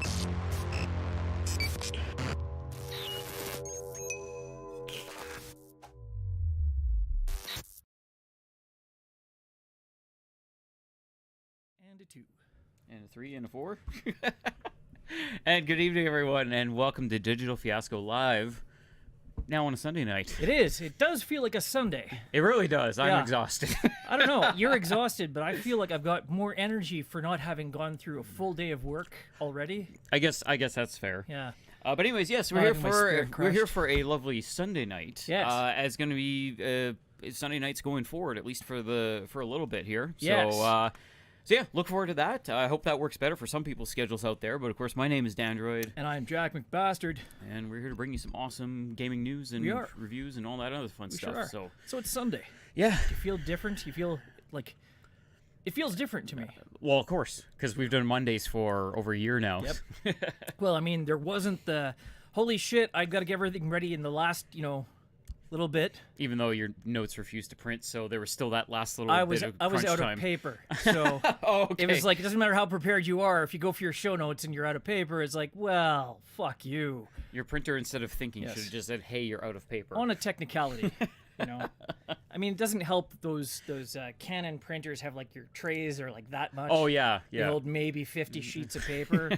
And a 2. And a 3 and a 4. And good evening, everyone, and welcome to Digital Fiasco Live, now on a Sunday night. It is. It does feel like a Sunday. It really does. I'm Yeah. exhausted. I don't know. You're exhausted, but I feel like I've got more energy for not having gone through a full day of work already. I guess that's fair. Yeah. But anyways, yes, we're here for a lovely Sunday night. Yes. It's going to be Sunday nights going forward, at least for a little bit here. Yes. So yeah, look forward to that. I hope that works better for some people's schedules out there. But of course, my name is Dandr0id. And I'm Jack McBastard. And we're here to bring you some awesome gaming news and reviews and all that other fun stuff. Sure are. So it's Sunday. Yeah. Do you feel different? You feel like... It feels different to me. Well, of course, because we've done Mondays for over a year now. Yep. Well, I mean, there wasn't the, holy shit, I've got to get everything ready in the last, little bit. Even though your notes refused to print, so there was still that last little bit of I was crunch out time. of paper, so okay. It was like, it doesn't matter how prepared you are. If you go for your show notes and you're out of paper, it's like, well, fuck you. Your printer, instead of thinking, should have just said, hey, you're out of paper. On a technicality, I mean, it doesn't help those Canon printers have, like, your trays are, like, that much. Oh, yeah. They hold maybe 50 sheets of paper.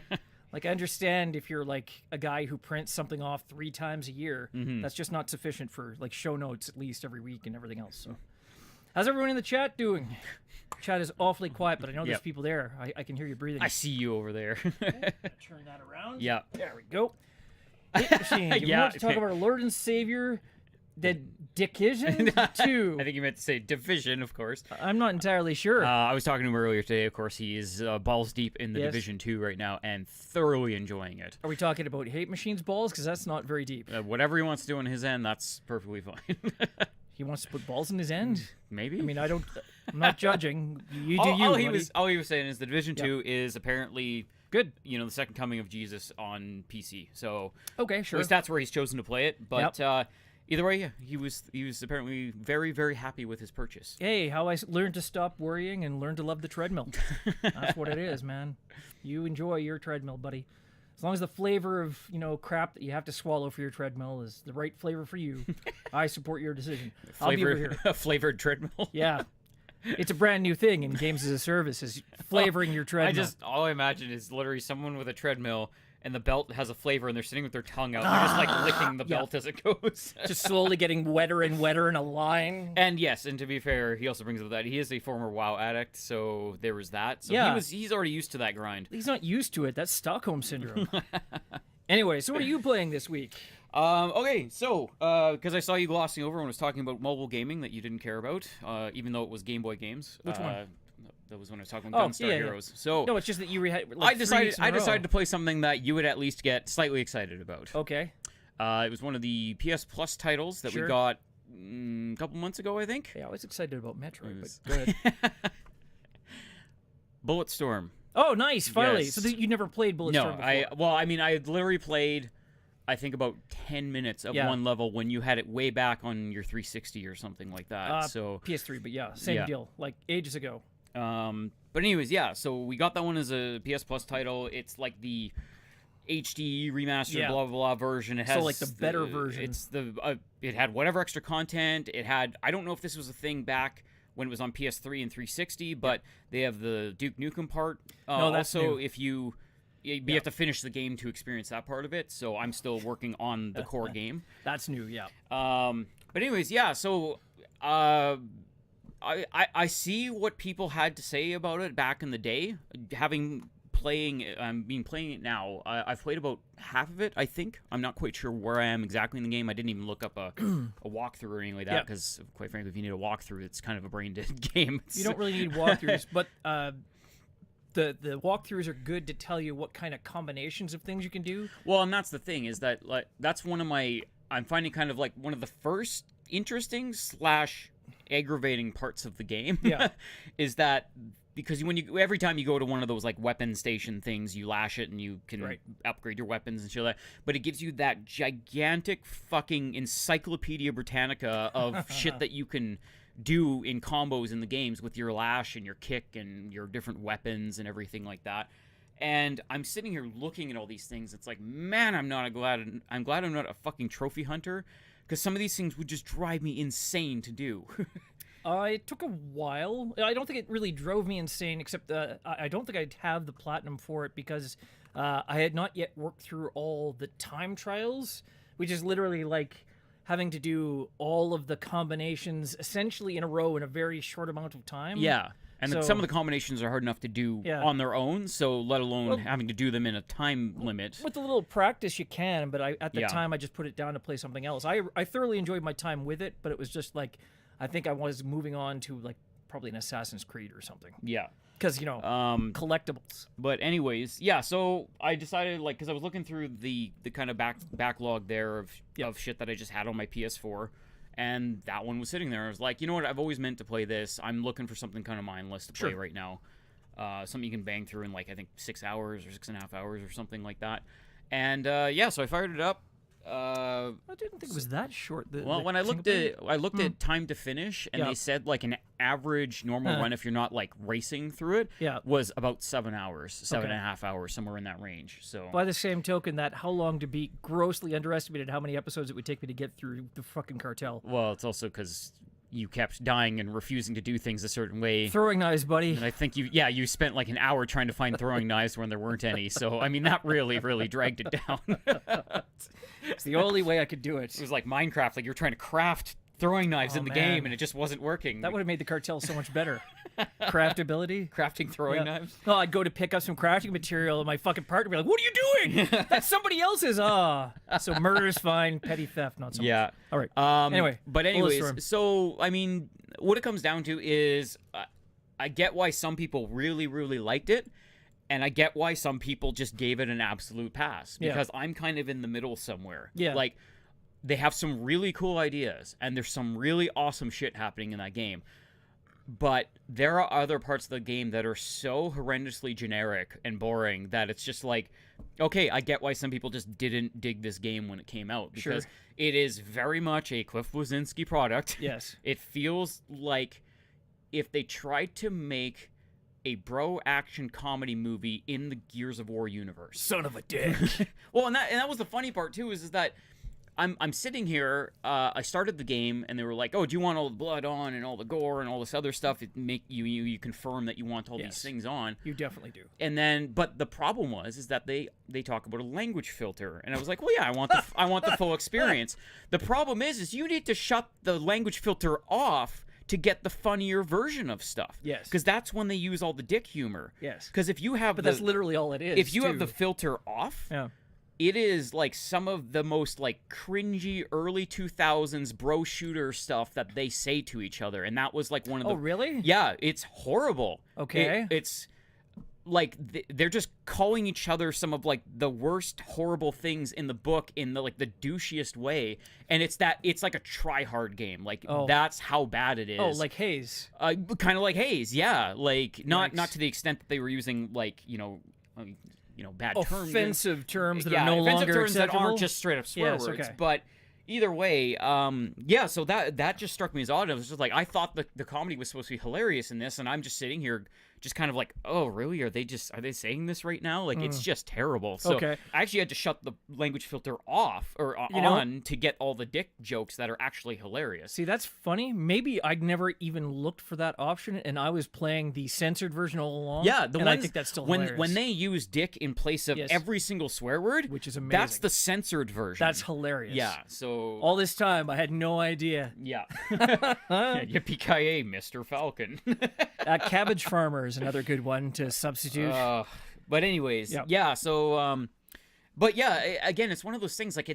Like, I understand if you're, like, a guy who prints something off 3 times a year, that's just not sufficient for, like, show notes at least every week and everything else. So, how's everyone in the chat doing? Chat is awfully quiet, but I know there's people there. I can hear you breathing. I see you over there. Turn that around. Yeah. There we go. Hit machine. You want to talk about our Lord and Savior, the Division 2. I think you meant to say Division, of course. I'm not entirely sure. I was talking to him earlier today. Of course, he is balls deep in the Division 2 right now and thoroughly enjoying it. Are we talking about Hate Machine's balls? Because that's not very deep. Whatever he wants to do on his end, that's perfectly fine. He wants to put balls in his end? Maybe. I mean, I'm not judging. You do you, all he was saying is the Division 2 is apparently... good. The second coming of Jesus on PC. So... Okay, sure. At least that's where he's chosen to play it. But... either way, he was apparently very, very happy with his purchase. Hey, how I learned to stop worrying and learn to love the treadmill. That's what it is, man. You enjoy your treadmill, buddy. As long as the flavor of, crap that you have to swallow for your treadmill is the right flavor for you, I support your decision. I'll be over here. A flavored treadmill? Yeah. It's a brand new thing in games as a service, is flavoring your treadmill. All I imagine is literally someone with a treadmill and the belt has a flavor, and they're sitting with their tongue out. They're just, like, licking the belt as it goes. Just slowly getting wetter and wetter in a line. And, yes, and to be fair, he also brings up that he is a former WoW addict, so there was that. So he's already used to that grind. He's not used to it. That's Stockholm Syndrome. Anyway, so what are you playing this week? Okay, so, because I saw you glossing over and was talking about mobile gaming that you didn't care about, even though it was Game Boy games. Which one? That was when I was talking about Gunstar Heroes. So no, it's just that you had. I decided to play something that you would at least get slightly excited about. Okay. It was one of the PS Plus titles that we got a couple months ago, I think. Yeah, I was excited about Metroid, but go ahead. Bulletstorm. Oh, nice! Finally. Yes. So you never played Bulletstorm before? I literally played, I think, about 10 minutes of one level when you had it way back on your 360 or something like that. So PS3, but same deal, like ages ago. But anyways, so we got that one as a PS Plus title. It's like the HD remastered blah blah blah version. It has like the better version. It's it had whatever extra content it had. I don't know if this was a thing back when it was on PS3 and 360, but they have the Duke Nukem part. No, that's also new. If you have to finish the game to experience that part of it. So I'm still working on the core game. That's new, yeah. But anyways, so I see what people had to say about it back in the day. Been playing it now. I've played about half of it, I think. I'm not quite sure where I am exactly in the game. I didn't even look up a walkthrough or anything like that, because quite frankly, if you need a walkthrough, it's kind of a brain-dead game. You don't really need walkthroughs, but the walkthroughs are good to tell you what kind of combinations of things you can do. Well, and that's the thing, is that that's one of I'm finding kind of like one of the first interesting / aggravating parts of the game. Is that because every time you go to one of those like weapon station things, you lash it and you can upgrade your weapons and shit like that. But it gives you that gigantic fucking Encyclopedia Britannica of shit that you can do in combos in the games with your lash and your kick and your different weapons and everything like that. And I'm sitting here looking at all these things. It's like, man, I'm glad I'm not a fucking trophy hunter, because some of these things would just drive me insane to do. It took a while. I don't think it really drove me insane, except I don't think I'd have the platinum for it because I had not yet worked through all the time trials, which is literally like having to do all of the combinations essentially in a row in a very short amount of time. Yeah. And some of the combinations are hard enough to do on their own, so let alone having to do them in a time limit. With a little practice, you can, but at the time, I just put it down to play something else. I thoroughly enjoyed my time with it, but it was just like, I think I was moving on to like probably an Assassin's Creed or something. Yeah. Because, collectibles. But anyways, yeah, so I decided, like, because I was looking through the kind of backlog there of shit that I just had on my PS4, and that one was sitting there. I was like, you know what, I've always meant to play this. I'm looking for something kind of mindless to play right now. Something you can bang through in, like, I think 6 hours or 6.5 hours or something like that. And, so I fired it up. I didn't think it was that short. When I looked at time to finish, and they said like an average normal run, if you're not like racing through it, was about 7 hours, 7.5 hours, somewhere in that range. So by the same token, that how long to beat grossly underestimated how many episodes it would take me to get through the fucking cartel. Well, it's also because you kept dying and refusing to do things a certain way. Throwing knives, buddy. And I think you spent like an hour trying to find throwing knives when there weren't any. So I mean, that really dragged it down. It's the only way I could do it. It was like Minecraft, like you're trying to craft throwing knives in the game, and it just wasn't working. That would have made the cartel so much better. Craftability. Crafting throwing knives. Oh, I'd go to pick up some crafting material, and my fucking partner would be like, "What are you doing? That's somebody else's." So murder is fine. Petty theft, not so much. All right. Anyways, so I mean, what it comes down to is, I get why some people really, really liked it. And I get why some people just gave it an absolute pass, because I'm kind of in the middle somewhere. Yeah. Like, they have some really cool ideas, and there's some really awesome shit happening in that game. But there are other parts of the game that are so horrendously generic and boring that it's just like, okay, I get why some people just didn't dig this game when it came out. Because it is very much a Cliff Bleszinski product. Yes. It feels like if they tried to make a bro action comedy movie in the Gears of War universe. Son of a dick. Well, and that was the funny part too, is that I'm sitting here, I started the game, and they were like, oh, do you want all the blood on and all the gore and all this other stuff? It make you confirm that you want all these things on. You definitely do. And then, but the problem is that they talk about a language filter, and I was like, well, yeah, I want the full experience. The problem is you need to shut the language filter off to get the funnier version of stuff. Yes. Because that's when they use all the dick humor. Yes. Because if you have that's literally all it is. If you have the filter off, it is like some of the most like cringy early 2000s bro shooter stuff that they say to each other. And that was like one of the... Oh, really? Yeah, it's horrible. Okay. It's... like they're just calling each other some of like the worst horrible things in the book in the like the douchiest way, and it's like a try hard game, like that's how bad it is. Oh, like Haze. Kind of like Haze, yeah. Like not to the extent that they were using like bad offensive terms that are no offensive longer terms acceptable. that aren't just straight up swear words. But either way, so that just struck me as odd. It was just like, I thought the comedy was supposed to be hilarious in this, and I'm just sitting here just kind of like, oh, really? Are they saying this right now? Like, it's just terrible. So I actually had to shut the language filter off or on to get all the dick jokes that are actually hilarious. See, that's funny. Maybe I'd never even looked for that option, and I was playing the censored version all along. Yeah, I think that's still hilarious. When they use dick in place of every single swear word, which is amazing. That's the censored version. That's hilarious. Yeah, so... all this time, I had no idea. Yeah. Yippee-ki-yay, Mr. Falcon. Cabbage Farmer is another good one to substitute. But anyways, so... but yeah, again, it's one of those things, like,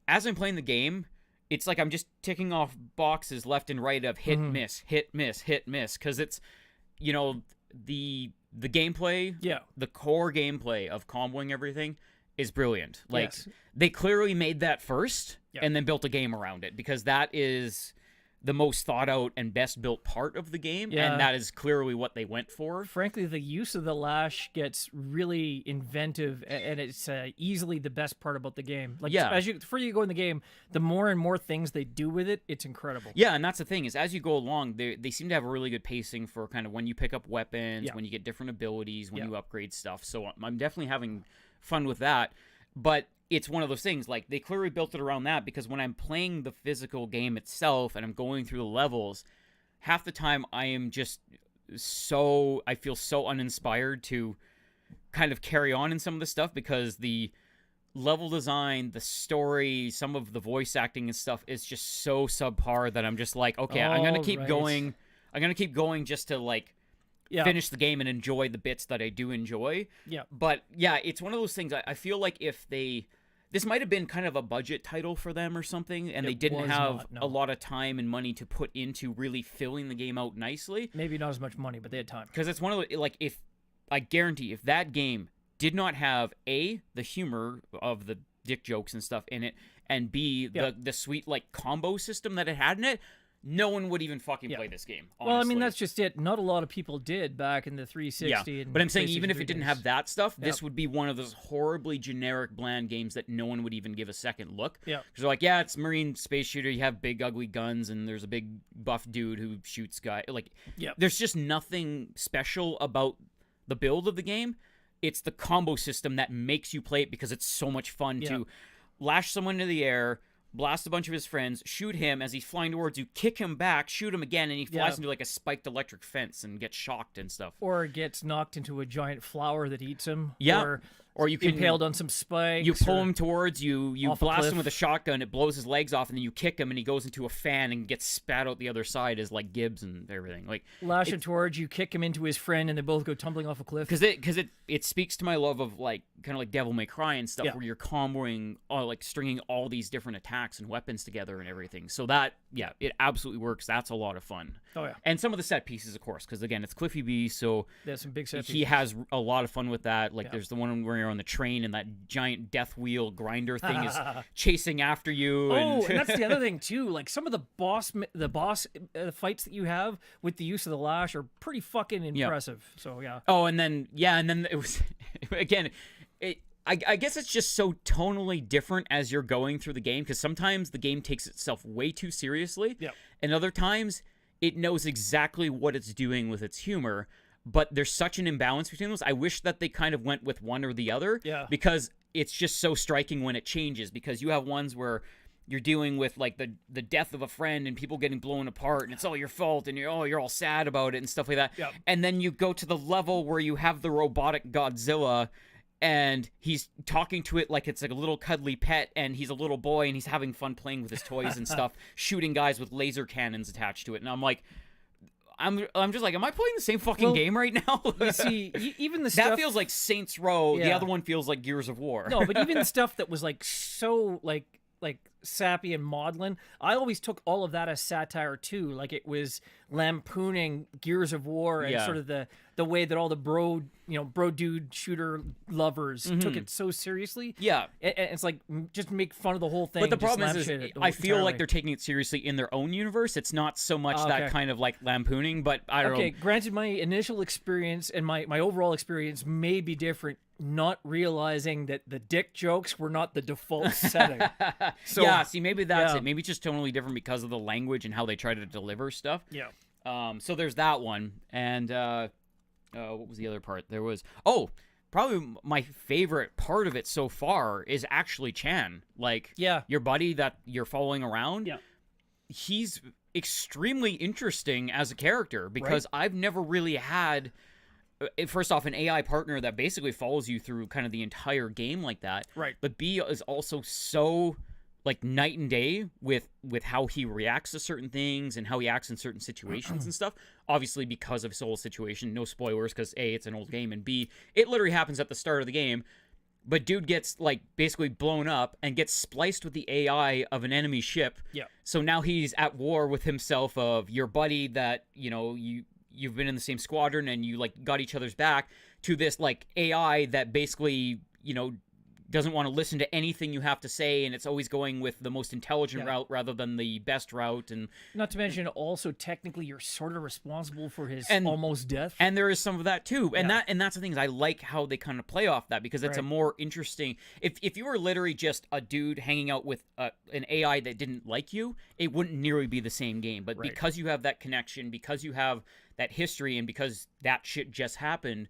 as I'm playing the game, it's like I'm just ticking off boxes left and right of hit, miss, hit, miss, hit, miss, because it's, the gameplay, the core gameplay of comboing everything is brilliant. Like, they clearly made that first and then built a game around it, because that is the most thought out and best built part of the game, and that is clearly what they went for. Frankly, the use of the lash gets really inventive, and it's easily the best part about the game. Like, before you go in the game, the more and more things they do with it, it's incredible. Yeah, and that's the thing, is as you go along, they seem to have a really good pacing for kind of when you pick up weapons, when you get different abilities, when you upgrade stuff. So I'm definitely having fun with that. But it's one of those things, like, they clearly built it around that, because when I'm playing the physical game itself and I'm going through the levels, half the time I am just I feel so uninspired to kind of carry on in some of the stuff, because the level design, the story, some of the voice acting and stuff is just so subpar that I'm just like, okay, I'm going to keep going. I'm going to keep going just to, like, finish the game and enjoy the bits that I do enjoy. Yeah. But yeah, it's one of those things. I feel like if this might have been kind of a budget title for them or something, and they didn't have a lot of time and money to put into really filling the game out nicely. Maybe not as much money, but they had time. Because it's one of the, like, if I guarantee if that game did not have the humor of the dick jokes and stuff in it, and B, the sweet, like, combo system that it had in it, no one would even fucking play this game, honestly. Well, I mean, that's just it. Not a lot of people did back in the 360. And but I'm saying, even if it didn't have that stuff, this would be one of those horribly generic, bland games that no one would even give a second look. Yeah. Because they're like, it's Marine space shooter, you have big, ugly guns, and there's a big, buff dude who shoots guys. Like, there's just nothing special about the build of the game. It's the combo system that makes you play it, because it's so much fun to lash someone into the air, blast a bunch of his friends, shoot him as he's flying towards you, kick him back, shoot him again, and he flies into like a spiked electric fence and gets shocked and stuff. Or gets knocked into a giant flower that eats him. Yeah. Or you can impaled on some spikes. You pull him towards you blast him with a shotgun, it blows his legs off, and then you kick him and he goes into a fan and gets spat out the other side as like Gibbs and everything. Like, lash him towards you, kick him into his friend, and they both go tumbling off a cliff. Because it speaks to my love of, like, kind of like Devil May Cry and stuff, where you're comboing, like, stringing all these different attacks and weapons together and everything. So that, it absolutely works. That's a lot of fun. Oh yeah. And some of the set pieces, of course, because again, it's Cliffy B, so there's some big set pieces. He has a lot of fun with that. Like, there's the one where you're on the train and that giant death wheel grinder thing is chasing after you. And that's the other thing too. Like, some of the boss fights that you have with the use of the lash are pretty fucking impressive. So yeah. Oh, and then it was again. I guess it's just so tonally different as you're going through the game, because sometimes the game takes itself way too seriously, and other times it knows exactly what it's doing with its humor. But there's such an imbalance between those. I wish that they kind of went with one or the other, because it's just so striking when it changes, because you have ones where you're dealing with, like, the death of a friend and people getting blown apart, and it's all your fault, and you're all sad about it and stuff like that. And then you go to the level where you have the robotic Godzilla, and he's talking to it like it's like a little cuddly pet, and he's a little boy, and he's having fun playing with his toys and stuff, shooting guys with laser cannons attached to it. And I'm like, I'm just like, am I playing the same fucking game right now? You see, even the stuff that feels like Saints Row. The other one feels like Gears of War. No, but even the stuff that was like so like sappy and maudlin, I always took all of that as satire too. Like, it was lampooning Gears of War and sort of the way that all the bro dude shooter lovers took it so seriously. Yeah, and it's like, just make fun of the whole thing. But the problem is I feel like they're taking it seriously in their own universe. It's not so much that kind of like lampooning, but I don't know. Okay, granted, my initial experience and my overall experience may be different, not realizing that the dick jokes were not the default setting. So, see, maybe that's it. Maybe it's just totally different because of the language and how they try to deliver stuff. Yeah. So there's that one. And what was the other part? There was... probably my favorite part of it so far is actually Chan. Like, your buddy that you're following around. Yeah. He's extremely interesting as a character, because I've never really had... First off, an AI partner that basically follows you through kind of the entire game like that. Right. But B is also so, like, night and day with how he reacts to certain things and how he acts in certain situations and stuff. Obviously, because of his whole situation, no spoilers, because A, it's an old game, and B, it literally happens at the start of the game. But dude gets, like, basically blown up and gets spliced with the AI of an enemy ship. Yeah. So now he's at war with himself of your buddy that, you've been in the same squadron and you, like, got each other's back, to this, like, AI that basically, doesn't want to listen to anything you have to say, and it's always going with the most intelligent route rather than the best route. And not to mention, also technically, you're sort of responsible for his almost death. And there is some of that too, and that's the thing is I like how they kind of play off that, because it's a more interesting. If you were literally just a dude hanging out with an AI that didn't like you, it wouldn't nearly be the same game. But because you have that connection, because you have that history, and because that shit just happened.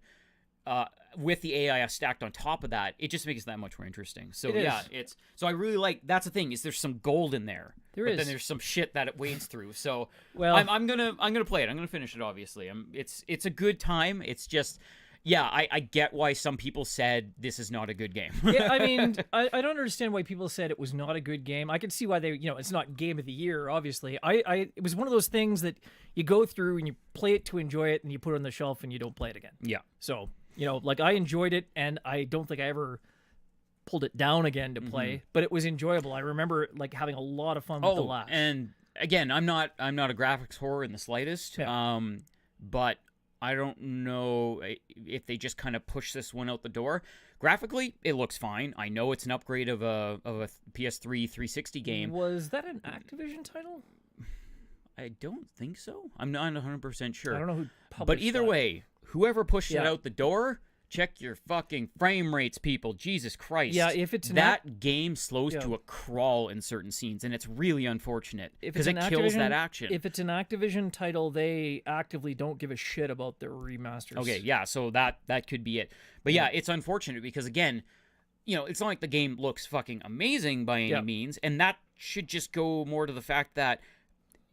With the AI stacked on top of that, it just makes it that much more interesting. So so I really like. That's the thing, is there's some gold in there. But then there's some shit that it wades through. So I'm gonna play it. I'm gonna finish it. Obviously, it's a good time. It's just. Yeah, I get why some people said this is not a good game. Yeah, I mean, I don't understand why people said it was not a good game. I can see why it's not Game of the Year, obviously. It was one of those things that you go through and you play it to enjoy it, and you put it on the shelf and you don't play it again. Yeah. So, like I enjoyed it, and I don't think I ever pulled it down again to play, but it was enjoyable. I remember like having a lot of fun with the last. And again, I'm not a graphics whore in the slightest. Yeah. But I don't know if they just kind of push this one out the door. Graphically, it looks fine. I know it's an upgrade of a PS3 360 game. Was that an Activision title? I don't think so. I'm not 100% sure. I don't know who published But either that. way, whoever pushed it out the door, check your fucking frame rates, people. Jesus Christ. Yeah, if it's that game slows to a crawl in certain scenes, and it's really unfortunate because it kills that action. If it's an Activision title, they actively don't give a shit about their remasters. Okay, yeah, so that could be it. But yeah, it's unfortunate because, again, it's not like the game looks fucking amazing by any means, and that should just go more to the fact that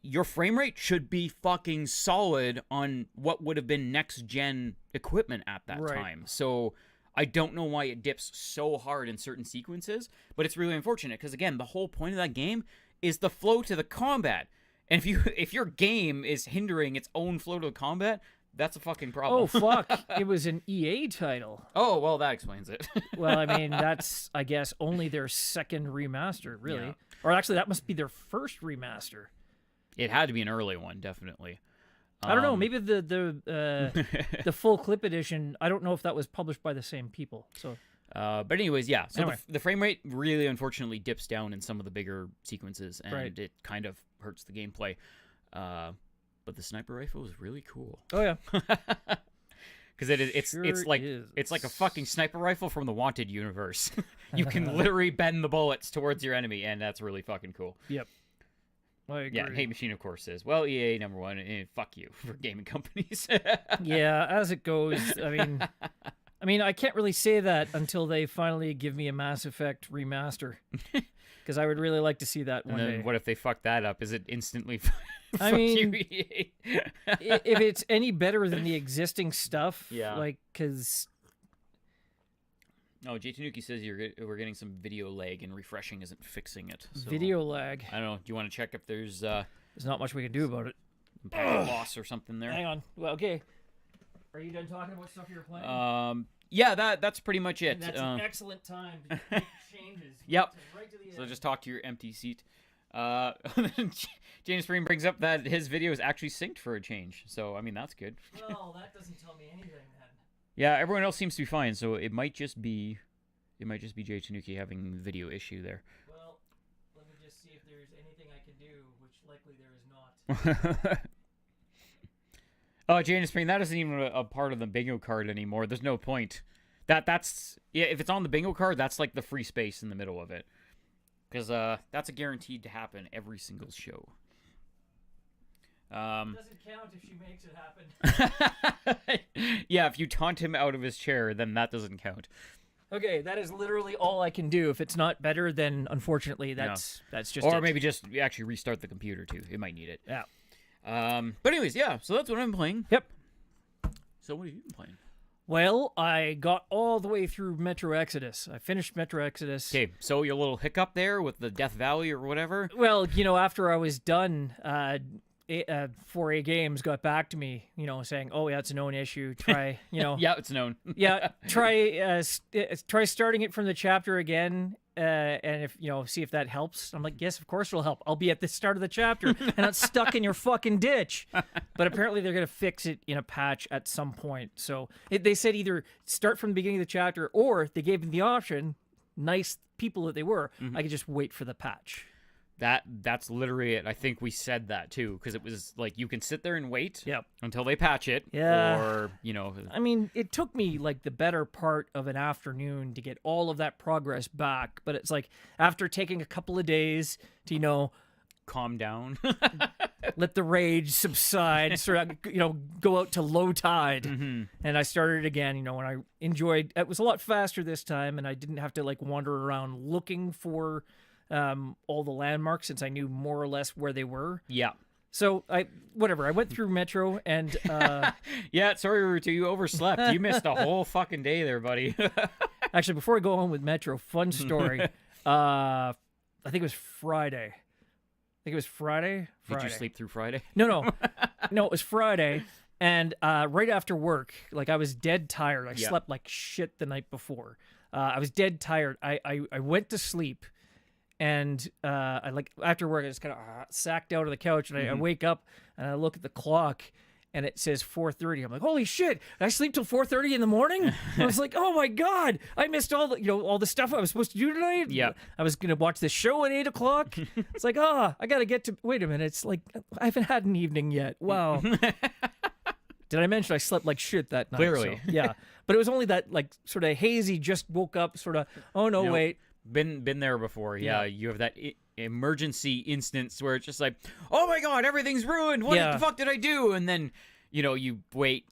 your frame rate should be fucking solid on what would have been next-gen equipment at that time. So I don't know why it dips so hard in certain sequences, but it's really unfortunate because, again, the whole point of that game is the flow to the combat. And if your game is hindering its own flow to the combat, that's a fucking problem. Oh, fuck. It was an EA title. Oh, well, that explains it. Well, I mean, that's, I guess, only their second remaster, really. Yeah. Or actually, that must be their first remaster. It had to be an early one, definitely. I don't know. Maybe the full clip edition. I don't know if that was published by the same people. So, but anyways, yeah. So anyway. The frame rate really, unfortunately, dips down in some of the bigger sequences, and it kind of hurts the gameplay. But the sniper rifle is really cool. Oh yeah. Because it's like a fucking sniper rifle from the Wanted universe. You can literally bend the bullets towards your enemy, and that's really fucking cool. Yep. I agree. Yeah, Hate Machine, of course, says, well, EA, number one, and fuck you for gaming companies. Yeah, as it goes, I mean, I can't really say that until they finally give me a Mass Effect remaster. Because I would really like to see that one day. What if they fuck that up? Is it instantly I mean, if it's any better than the existing stuff, like, because... Oh, J Tanuki says we're getting some video lag and refreshing isn't fixing it. So, video lag. I don't know. Do you want to check if there's... There's not much we can do about it. Packet loss or something there? Hang on. Well, okay. Are you done talking about stuff you're playing? Yeah, that's pretty much it. And that's an excellent time to make changes. Yep. Right to the so just talk to your empty seat. James Green brings up that his video is actually synced for a change. So, I mean, that's good. Well, that doesn't tell me anything, then. Yeah, everyone else seems to be fine, so it might just be Jay Tanuki having video issue there. Well, let me just see if there's anything I can do, which likely there is not. Oh, Jane Spring, that isn't even a part of the bingo card anymore. There's no point. That's if it's on the bingo card, that's like the free space in the middle of it. Because that's a guaranteed to happen every single show. It doesn't count if she makes it happen. Yeah, if you taunt him out of his chair, then that doesn't count. Okay, that is literally all I can do. If it's not better, then unfortunately that's just Or maybe just actually restart the computer too. It might need it. Yeah. But anyways, yeah, so that's what I'm playing. Yep. So what have you been playing? Well, I got all the way through Metro Exodus. I finished Metro Exodus. Okay, so your little hiccup there with the Death Valley or whatever? Well, after I was done, 4A Games got back to me, saying, "Oh, yeah, it's a known issue. Try, Yeah, it's known. Yeah, try starting it from the chapter again, and if see if that helps." I'm like, "Yes, of course it'll help. I'll be at the start of the chapter, and it's stuck in your fucking ditch." But apparently they're gonna fix it in a patch at some point. So they said either start from the beginning of the chapter, or they gave me the option. nice people that they were, I could just wait for the patch. That's literally it. I think we said that too, because it was like you can sit there and wait Yep. until they patch it. Yeah. Or, you know. I mean, it took me like the better part of an afternoon to get all of that progress back. But it's like after taking a couple of days to, you know, calm down. let the rage subside, sort of, you know, go out to low tide. And I started again, you know, and I enjoyed it. Was a lot faster this time, and I didn't have to like wander around looking for all the landmarks since I knew more or less where they were. Yeah. So I went through Metro and yeah, sorry, Ruto, you overslept. You missed a whole fucking day there, buddy. Actually, before I go on with Metro, fun story. I think it was Friday. Did you sleep through Friday? No, it was Friday. And right after work, like I was dead tired. I slept like shit the night before. I was dead tired. I went to sleep. And I like after work, I just kind of sacked out of the couch, and I wake up and I look at the clock, and it says 4:30. I'm like, holy shit! Did I sleep till 4:30 in the morning? I was like, oh my god, I missed all the stuff I was supposed to do tonight. Yeah, I was gonna watch this show at 8 o'clock. It's like, I gotta get to. Wait a minute, it's like I haven't had an evening yet. Wow. Did I mention I slept like shit that night? Clearly, so, yeah. But it was only that like sort of hazy, just woke up, sort of. Oh no, wait. Been there before. Yeah, you have that emergency instance where it's just like, oh my god, everything's ruined. What the fuck did I do? And then, you know, you wait,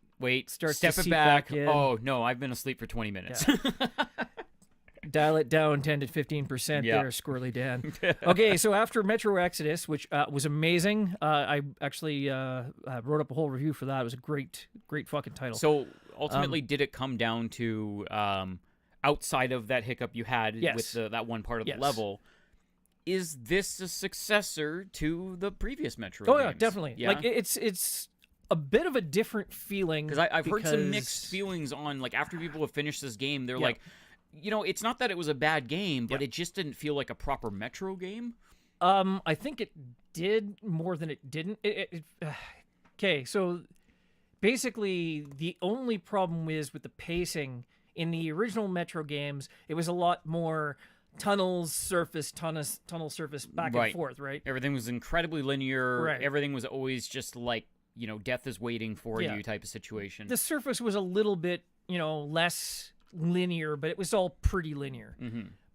step it back. Oh no, I've been asleep for 20 minutes. Yeah. Dial it down 10 to 15% there, Squirrely Dan. Okay, so after Metro Exodus, which was amazing, I actually wrote up a whole review for that. It was a great fucking title. So ultimately, did it come down to outside of that hiccup you had with that one part of the level, is this a successor to the previous Metro games? Yeah, definitely. Yeah? Like it's a bit of a different feeling. Because I've heard some mixed feelings on, like, after people have finished this game, they're like, you know, it's not that it was a bad game, but it just didn't feel like a proper Metro game. I think it did more than it didn't. Okay, so basically the only problem is with the pacing. In the original Metro games, it was a lot more tunnel surface back and forth, right? Everything was incredibly linear. Right. Everything was always just like, you know, death is waiting for you type of situation. The surface was a little bit, you know, less linear, but it was all pretty linear.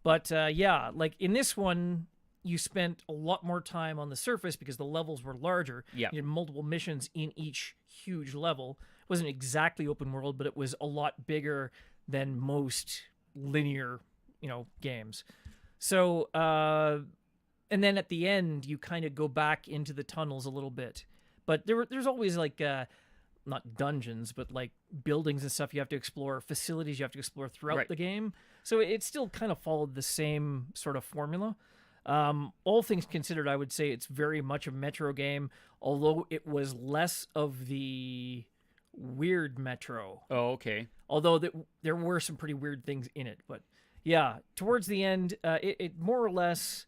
But like in this one, you spent a lot more time on the surface because the levels were larger. Yeah. You had multiple missions in each huge level. It wasn't exactly open world, but it was a lot bigger than most linear, you know, games. So, and then at the end, you kind of go back into the tunnels a little bit. But there's always like, not dungeons, but like buildings and stuff you have to explore, facilities you have to explore throughout the game. So it still kind of followed the same sort of formula. All things considered, I would say it's very much a Metro game, although it was less of the weird Metro. Oh, okay. Although there were some pretty weird things in it. But yeah, towards the end, it more or less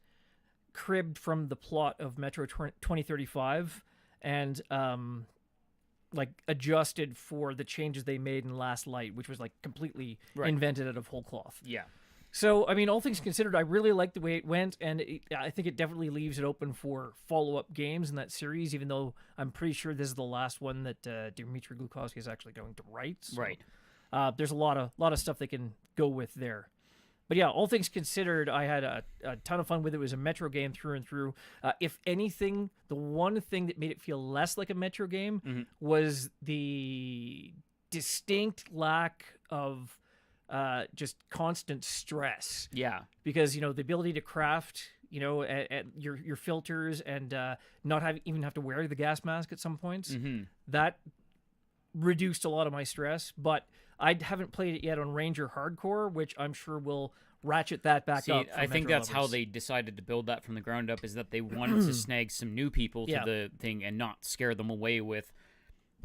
cribbed from the plot of Metro 2035 and like adjusted for the changes they made in Last Light, which was like completely invented out of whole cloth. Yeah. So, I mean, all things considered, I really liked the way it went, and I think it definitely leaves it open for follow-up games in that series, even though I'm pretty sure this is the last one that Dmitry Glukhovsky is actually going to write. So, there's a lot of stuff they can go with there. But yeah, all things considered, I had a ton of fun with it. It was a Metro game through and through. If anything, the one thing that made it feel less like a Metro game was the distinct lack of just constant stress. Yeah. Because, you know, the ability to craft, you know, at your filters and not even have to wear the gas mask at some points, that reduced a lot of my stress. But I haven't played it yet on Ranger Hardcore, which I'm sure will ratchet that back up. I think that's how they decided to build that from the ground up, is that they wanted to snag some new people to the thing and not scare them away with,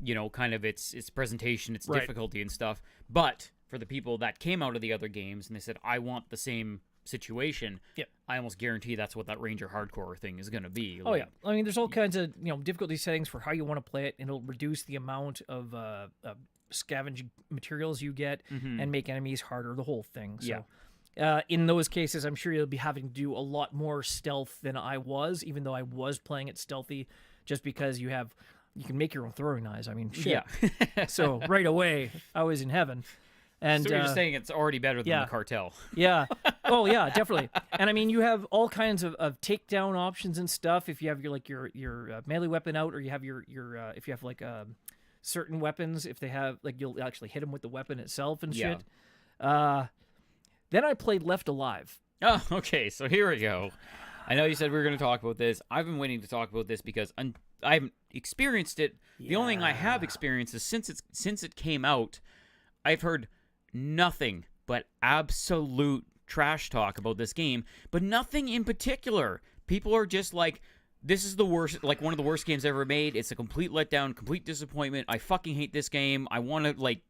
you know, kind of its presentation, its difficulty and stuff. But for the people that came out of the other games and they said, I want the same situation, I almost guarantee that's what that Ranger Hardcore thing is going to be. Oh, yeah. I mean, there's all kinds of, you know, difficulty settings for how you want to play it, and it'll reduce the amount of scavenging materials you get and make enemies harder, the whole thing. So, in those cases, I'm sure you'll be having to do a lot more stealth than I was, even though I was playing it stealthy, just because you can make your own throwing knives. I mean, shit. Yeah. So right away, I was in heaven. And so you're just saying it's already better than the cartel. Yeah. Oh yeah, definitely. And I mean, you have all kinds of takedown options and stuff. If you have your melee weapon out, or you have your if you have like certain weapons, if they have like, you'll actually hit them with the weapon itself and shit. Then I played Left Alive. Oh, okay. So here we go. I know you said we were going to talk about this. I've been waiting to talk about this because I haven't experienced it. The only thing I have experienced is since it came out, I've heard nothing but absolute trash talk about this game, but nothing in particular. People are just like, this is the worst, like one of the worst games ever made. It's a complete letdown, complete disappointment. I fucking hate this game. I want to, like,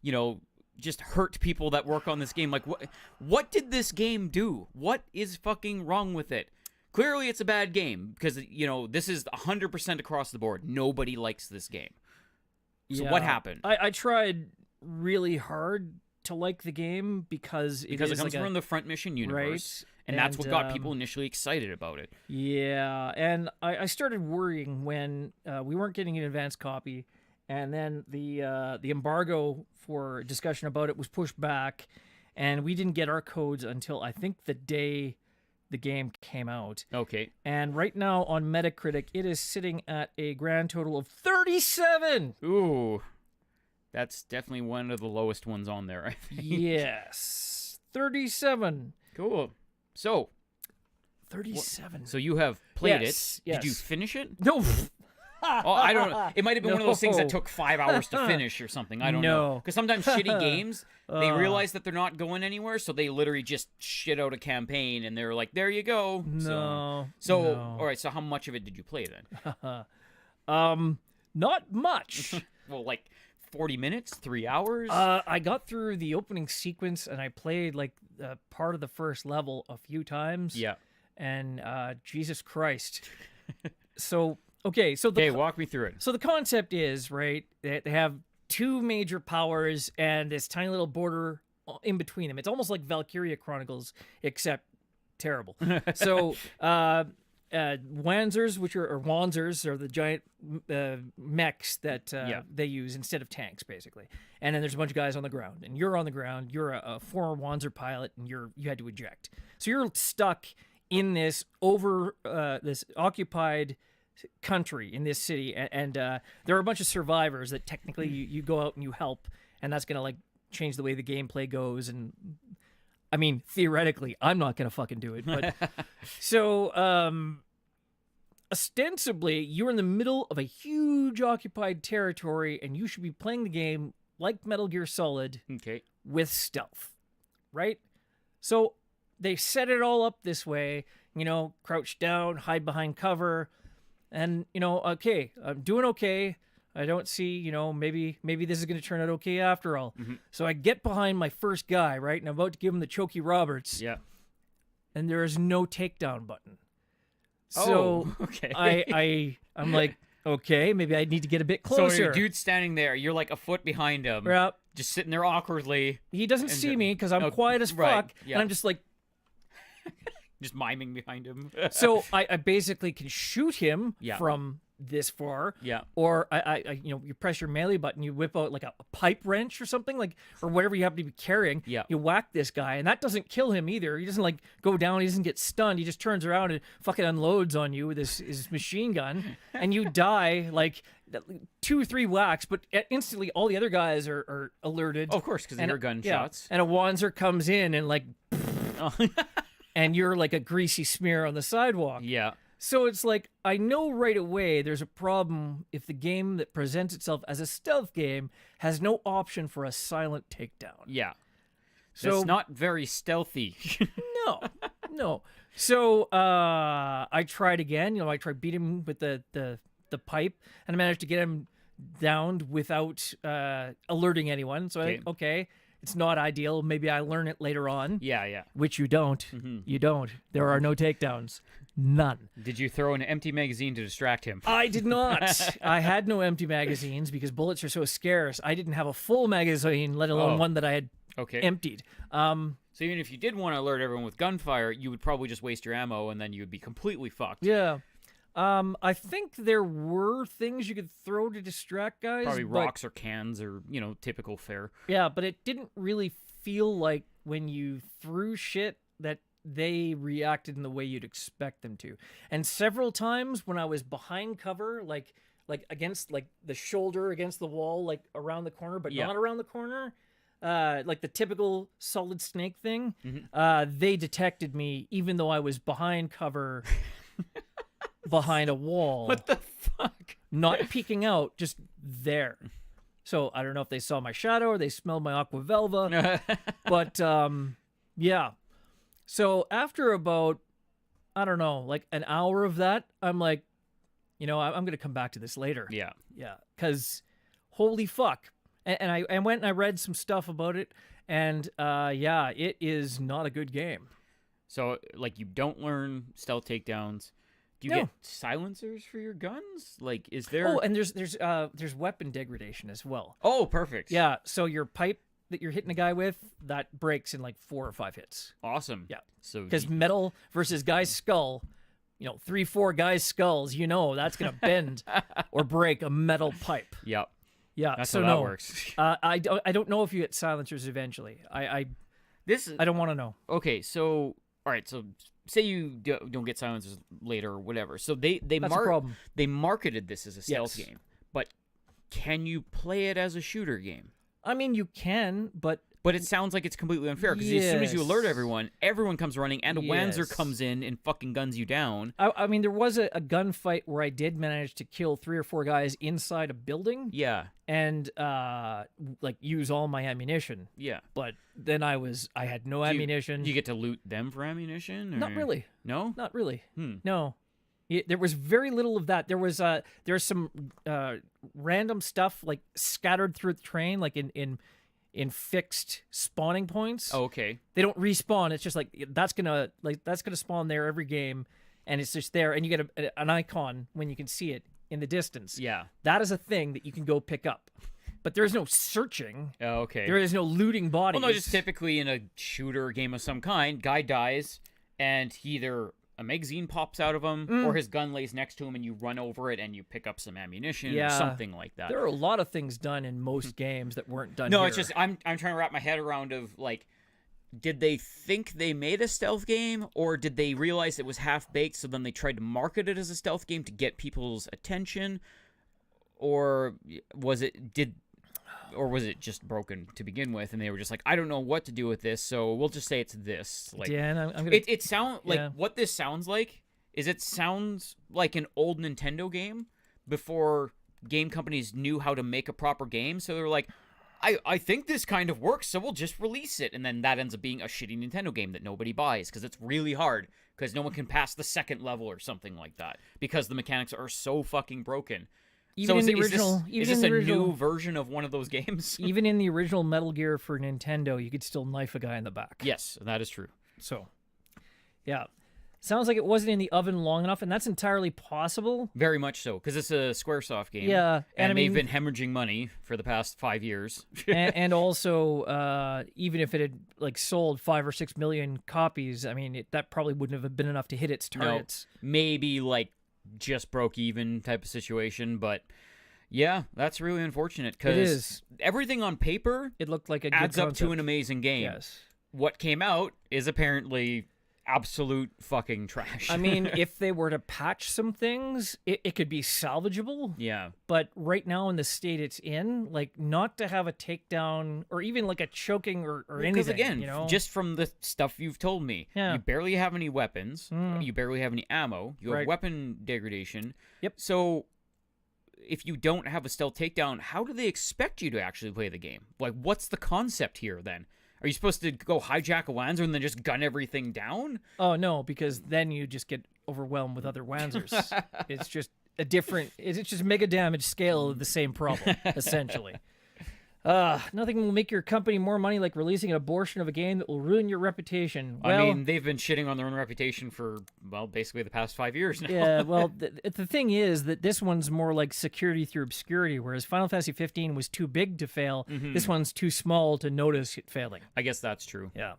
you know, just hurt people that work on this game. Like, what did this game do? What is fucking wrong with it? Clearly it's a bad game because, you know, this is 100% across the board. Nobody likes this game. So what happened? I tried really hard to like the game because it comes like from the Front Mission universe, right? And that's what got people initially excited about it. Yeah, and I started worrying when we weren't getting an advanced copy, and then the embargo for discussion about it was pushed back, and we didn't get our codes until I think the day the game came out. Okay. And right now on Metacritic, it is sitting at a grand total of 37. Ooh. That's definitely one of the lowest ones on there, I think. Yes. 37. Cool. So. 37. So you have played it. Yes. Did you finish it? No. Oh, I don't know. It might have been one of those things that took 5 hours to finish or something. I don't know. Because sometimes shitty games, they realize that they're not going anywhere, so they literally just shit out a campaign, and they're like, there you go. No. So all right, so how much of it did you play then? Not much. Well, like 40 minutes, 3 hours? I got through the opening sequence, and I played like part of the first level a few times. Yeah. And Jesus Christ. So walk me through it. So the concept is, right, they have two major powers and this tiny little border in between them. It's almost like Valkyria Chronicles, except terrible. So Wanzers, Wanzers are the giant mechs that they use instead of tanks, basically. And then there's a bunch of guys on the ground, and you're on the ground. You're a former Wanzer pilot, and you had to eject. So you're stuck in this this occupied country in this city, and there are a bunch of survivors that technically you go out and you help, and that's gonna like change the way the gameplay goes. And I mean, theoretically, I'm not gonna fucking do it, but so ostensibly you're in the middle of a huge occupied territory, and you should be playing the game like Metal Gear Solid, with stealth, right? So they set it all up this way, you know, crouch down, hide behind cover. And, you know, okay, I'm doing okay. I don't see, you know, maybe this is going to turn out okay after all. Mm-hmm. So I get behind my first guy, right? And I'm about to give him the Chokey Roberts. Yeah. And there is no takedown button. So okay. I'm like, okay, maybe I need to get a bit closer. So your dude's standing there. You're like a foot behind him. Yep. Just sitting there awkwardly. He doesn't see me because I'm quiet as fuck. Right. Yeah. And I'm just like... just miming behind him. So I basically can shoot him from this far. Yeah. Or I you know, you press your melee button, you whip out like a pipe wrench or something, like, or whatever you happen to be carrying. Yeah. You whack this guy, and that doesn't kill him either. He doesn't like go down. He doesn't get stunned. He just turns around and fucking unloads on you with his machine gun, and you die like 2 or 3 whacks. But instantly, all the other guys are alerted. Oh, of course, because they hear gunshots. Yeah. And a Wanzer comes in and like. And you're like a greasy smear on the sidewalk. Yeah. So it's like, I know right away there's a problem if the game that presents itself as a stealth game has no option for a silent takedown. Yeah. So it's not very stealthy. No. So I tried again. You know, I tried beat him with the pipe, and I managed to get him downed without alerting anyone. So I think, okay. It's not ideal. Maybe I learn it later on. Yeah. Which you don't. Mm-hmm. You don't. There are no takedowns. None. Did you throw an empty magazine to distract him? I did not. I had no empty magazines because bullets are so scarce. I didn't have a full magazine, let alone one that I had emptied. So even if you did want to alert everyone with gunfire, you would probably just waste your ammo, and then you would be completely fucked. Yeah. I think there were things you could throw to distract guys. Probably rocks or cans or, typical fare. Yeah, but it didn't really feel like when you threw shit that they reacted in the way you'd expect them to. And several times when I was behind cover, like against like the shoulder against the wall, like around the corner, but not around the corner, like the typical solid snake thing, they detected me even though I was behind cover behind a wall. What the fuck? Not peeking out, just there. So I don't know if they saw my shadow or they smelled my aqua velva, but yeah. So after about, I don't know, like an hour of that, I'm like, I'm going to come back to this later. Yeah. Yeah. Because holy fuck. And I went and I read some stuff about it, and yeah, it is not a good game. So, like, you don't learn stealth takedowns. Do you get silencers for your guns? Like, is there... Oh, and there's weapon degradation as well. Oh, perfect. Yeah, so your pipe that you're hitting a guy with, that breaks in like 4 or 5 hits. Awesome. Yeah. So because metal versus guy's skull, 3-4 guys' skulls, that's going to bend or break a metal pipe. Yep. Yeah, that's so how that works. I don't know if you get silencers eventually. I don't want to know. Okay, so all right, so say you don't get silencers later or whatever. So they marketed this as a stealth game, but can you play it as a shooter game? I mean, you can, but it sounds like it's completely unfair because as soon as you alert everyone comes running, and a Wanzer comes in and fucking guns you down. I mean, there was a gunfight where I did manage to kill 3 or 4 guys inside a building. Yeah. And like use all my ammunition. Yeah. But then I had no ammunition. Do you get to loot them for ammunition? Or? Not really. No? Not really. No. There was very little of that. There's some random stuff like scattered through the train, like in fixed spawning points. Oh, okay. They don't respawn. It's just like that's gonna spawn there every game, and it's just there, and you get an icon when you can see it in the distance. Yeah. That is a thing that you can go pick up. But there is no searching. Oh, okay. There is no looting bodies. Well, no, just typically in a shooter game of some kind, guy dies, and either a magazine pops out of him, or his gun lays next to him, and you run over it, and you pick up some ammunition, or something like that. There are a lot of things done in most games that weren't done No, here. it's just, I'm trying to wrap my head around of, like, did they think they made a stealth game, or did they realize it was half-baked, so then they tried to market it as a stealth game to get people's attention? Or was it just broken to begin with, and they were just like, I don't know what to do with this, so we'll just say it's this. Like, Dan, I'm gonna... It sounds like what this sounds like is it sounds like an old Nintendo game before game companies knew how to make a proper game, so they were like, I think this kind of works, so we'll just release it, and then that ends up being a shitty Nintendo game that nobody buys because it's really hard because no one can pass the second level or something like that because the mechanics are so fucking broken. Even in the original, is this a new version of one of those games? Even in the original Metal Gear for Nintendo, you could still knife a guy in the back. Yes, that is true. So, yeah. Sounds like it wasn't in the oven long enough, and that's entirely possible. Very much so, because it's a Squaresoft game. Yeah. And they've been hemorrhaging money for the past 5 years. and also, even if it had like sold 5 or 6 million copies, I mean, that probably wouldn't have been enough to hit its targets. No, maybe like just broke even type of situation, but yeah, that's really unfortunate because everything on paper it looked like a adds good up to an amazing game. Yes. What came out is apparently absolute fucking trash. I mean, if they were to patch some things, it could be salvageable. Yeah. But right now in the state it's in, like not to have a takedown or even like a choking or anything. Because again, just from the stuff you've told me, you barely have any weapons, you barely have any ammo, you have weapon degradation. Yep. So if you don't have a stealth takedown, how do they expect you to actually play the game? Like, what's the concept here then? Are you supposed to go hijack a Wanzer and then just gun everything down? Oh, no, because then you just get overwhelmed with other Wanzers. It's just it's just mega damage scale of the same problem, essentially. Nothing will make your company more money like releasing an abortion of a game that will ruin your reputation. Well, I mean, they've been shitting on their own reputation for, well, basically the past 5 years now. Yeah, well, the thing is that this one's more like security through obscurity, whereas Final Fantasy 15 was too big to fail. This one's too small to notice it failing. I guess that's true. Yeah.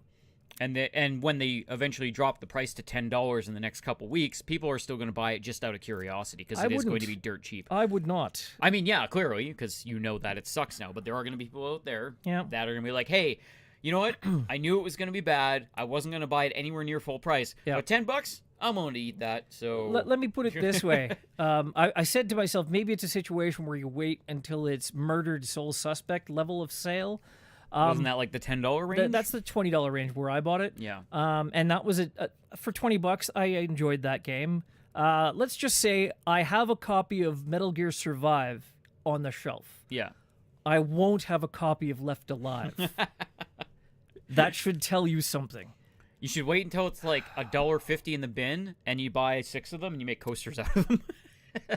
And when they eventually drop the price to $10 in the next couple weeks, people are still going to buy it just out of curiosity because it is going to be dirt cheap. I would not. I mean, yeah, clearly, because you know that it sucks now. But there are going to be people out there that are going to be like, hey, you know what? I knew it was going to be bad. I wasn't going to buy it anywhere near full price. But $10, I'm going to eat that. So let me put it this way. I said to myself, maybe it's a situation where you wait until it's murdered soul suspect level of sale. Wasn't that like the $10 range? That's the $20 range where I bought it. Yeah. And that was for $20. I enjoyed that game. Let's just say I have a copy of Metal Gear Survive on the shelf. Yeah. I won't have a copy of Left Alive. That should tell you something. You should wait until it's like $1.50 in the bin, and you buy 6 of them, and you make coasters out of them.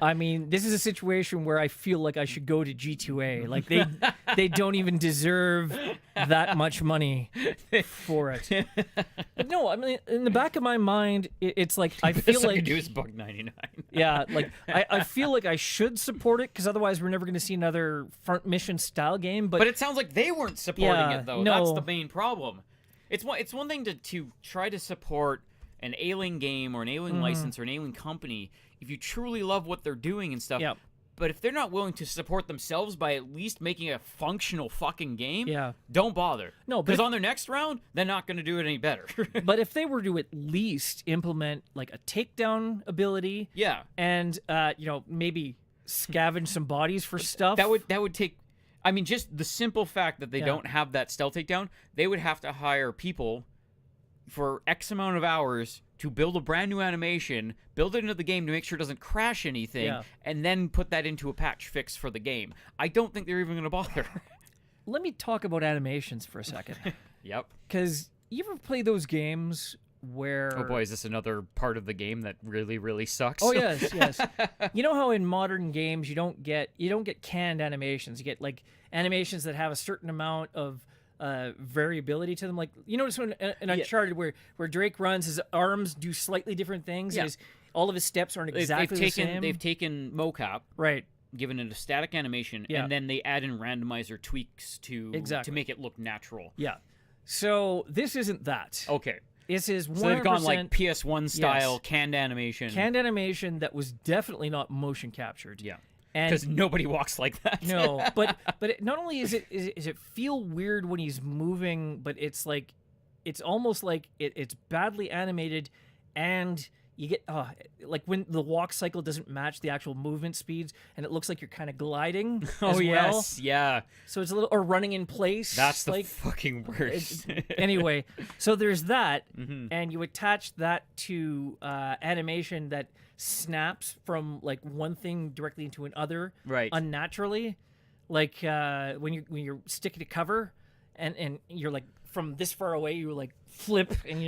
I mean, this is a situation where I feel like I should go to G2A. Like they don't even deserve that much money for it. But no, I mean, in the back of my mind, it's like I feel like you do is $1.99. Yeah, like I feel like I should support it because otherwise we're never going to see another front mission style game. But it sounds like they weren't supporting it though. No. That's the main problem. It's one thing to try to support an ailing game or an ailing license or an ailing company if you truly love what they're doing and stuff. Yep. But if they're not willing to support themselves by at least making a functional fucking game, don't bother. No, because on their next round, they're not going to do it any better. But if they were to at least implement like a takedown ability, and maybe scavenge some bodies for stuff, that would take. I mean, just the simple fact that they don't have that stealth takedown, they would have to hire people for X amount of hours to build a brand new animation, build it into the game to make sure it doesn't crash anything, and then put that into a patch fix for the game. I don't think they're even going to bother. Let me talk about animations for a second. Yep. Because you ever play those games where... Oh boy, is this another part of the game that really, really sucks? Oh, yes, yes. You know how in modern games you don't get canned animations. You get like animations that have a certain amount of variability to them. Like, you notice when in Uncharted where Drake runs, his arms do slightly different things. Yeah. All of his steps aren't exactly the same. They've taken mocap, right, given it a static animation, and then they add in randomizer tweaks to make it look natural. Yeah. So this isn't that. Okay. This is 100%, so they've gone like PS1 style canned animation. Canned animation that was definitely not motion captured. Yeah. Because nobody walks like that. No, but not only is it feel weird when he's moving, but it's like it's almost like it's badly animated, and you get like when the walk cycle doesn't match the actual movement speeds, and it looks like you're kind of gliding. As well. Yeah. So it's a little or running in place. That's the fucking worst. Anyway, so there's that, and you attach that to animation that snaps from like one thing directly into another, right? Unnaturally, like when you're sticking to cover, and you're like from this far away, you like flip, and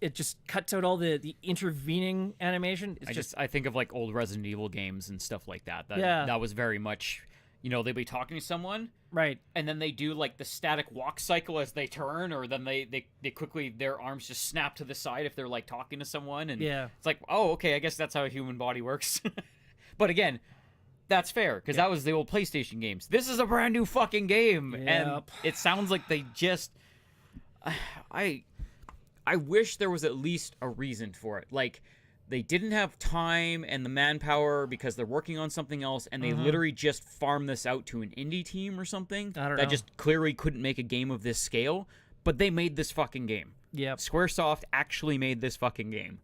it just cuts out all the intervening animation. I think of like old Resident Evil games and stuff like that. That was very much, they'd be talking to someone, right, and then they do like the static walk cycle as they turn, or then they quickly, their arms just snap to the side if they're like talking to someone, and it's like, oh, okay, I guess that's how a human body works. But again, that's fair, because that was the old PlayStation games. This is a brand new fucking game, and it sounds like they just... I wish there was at least a reason for it. Like, they didn't have time and the manpower because they're working on something else, and they literally just farmed this out to an indie team or something that just clearly couldn't make a game of this scale, but they made this fucking game. Yep. Squaresoft actually made this fucking game.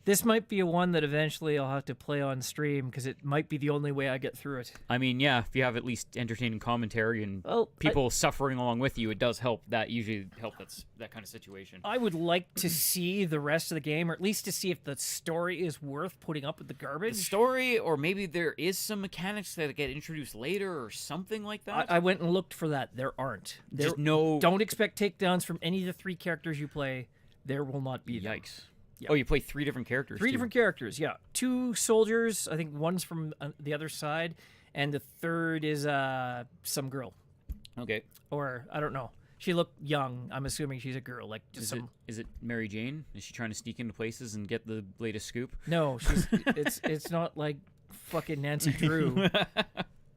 This might be a one that eventually I'll have to play on stream because it might be the only way I get through it. I mean, yeah, if you have at least entertaining commentary and people suffering along with you, it does help. That usually helps that kind of situation. I would like to see the rest of the game, or at least to see if the story is worth putting up with the garbage. The story, or maybe there is some mechanics that get introduced later or something like that. I went and looked for that. There aren't. Don't expect takedowns from any of the 3 characters you play. There will not be. Yikes. Yeah. Oh, you play 3 different characters. 3 different characters, yeah. 2 soldiers. I think one's from the other side, and the third is some girl. Okay. Or I don't know. She looked young. I'm assuming she's a girl. Like is it Mary Jane? Is she trying to sneak into places and get the latest scoop? No, it's not like fucking Nancy Drew.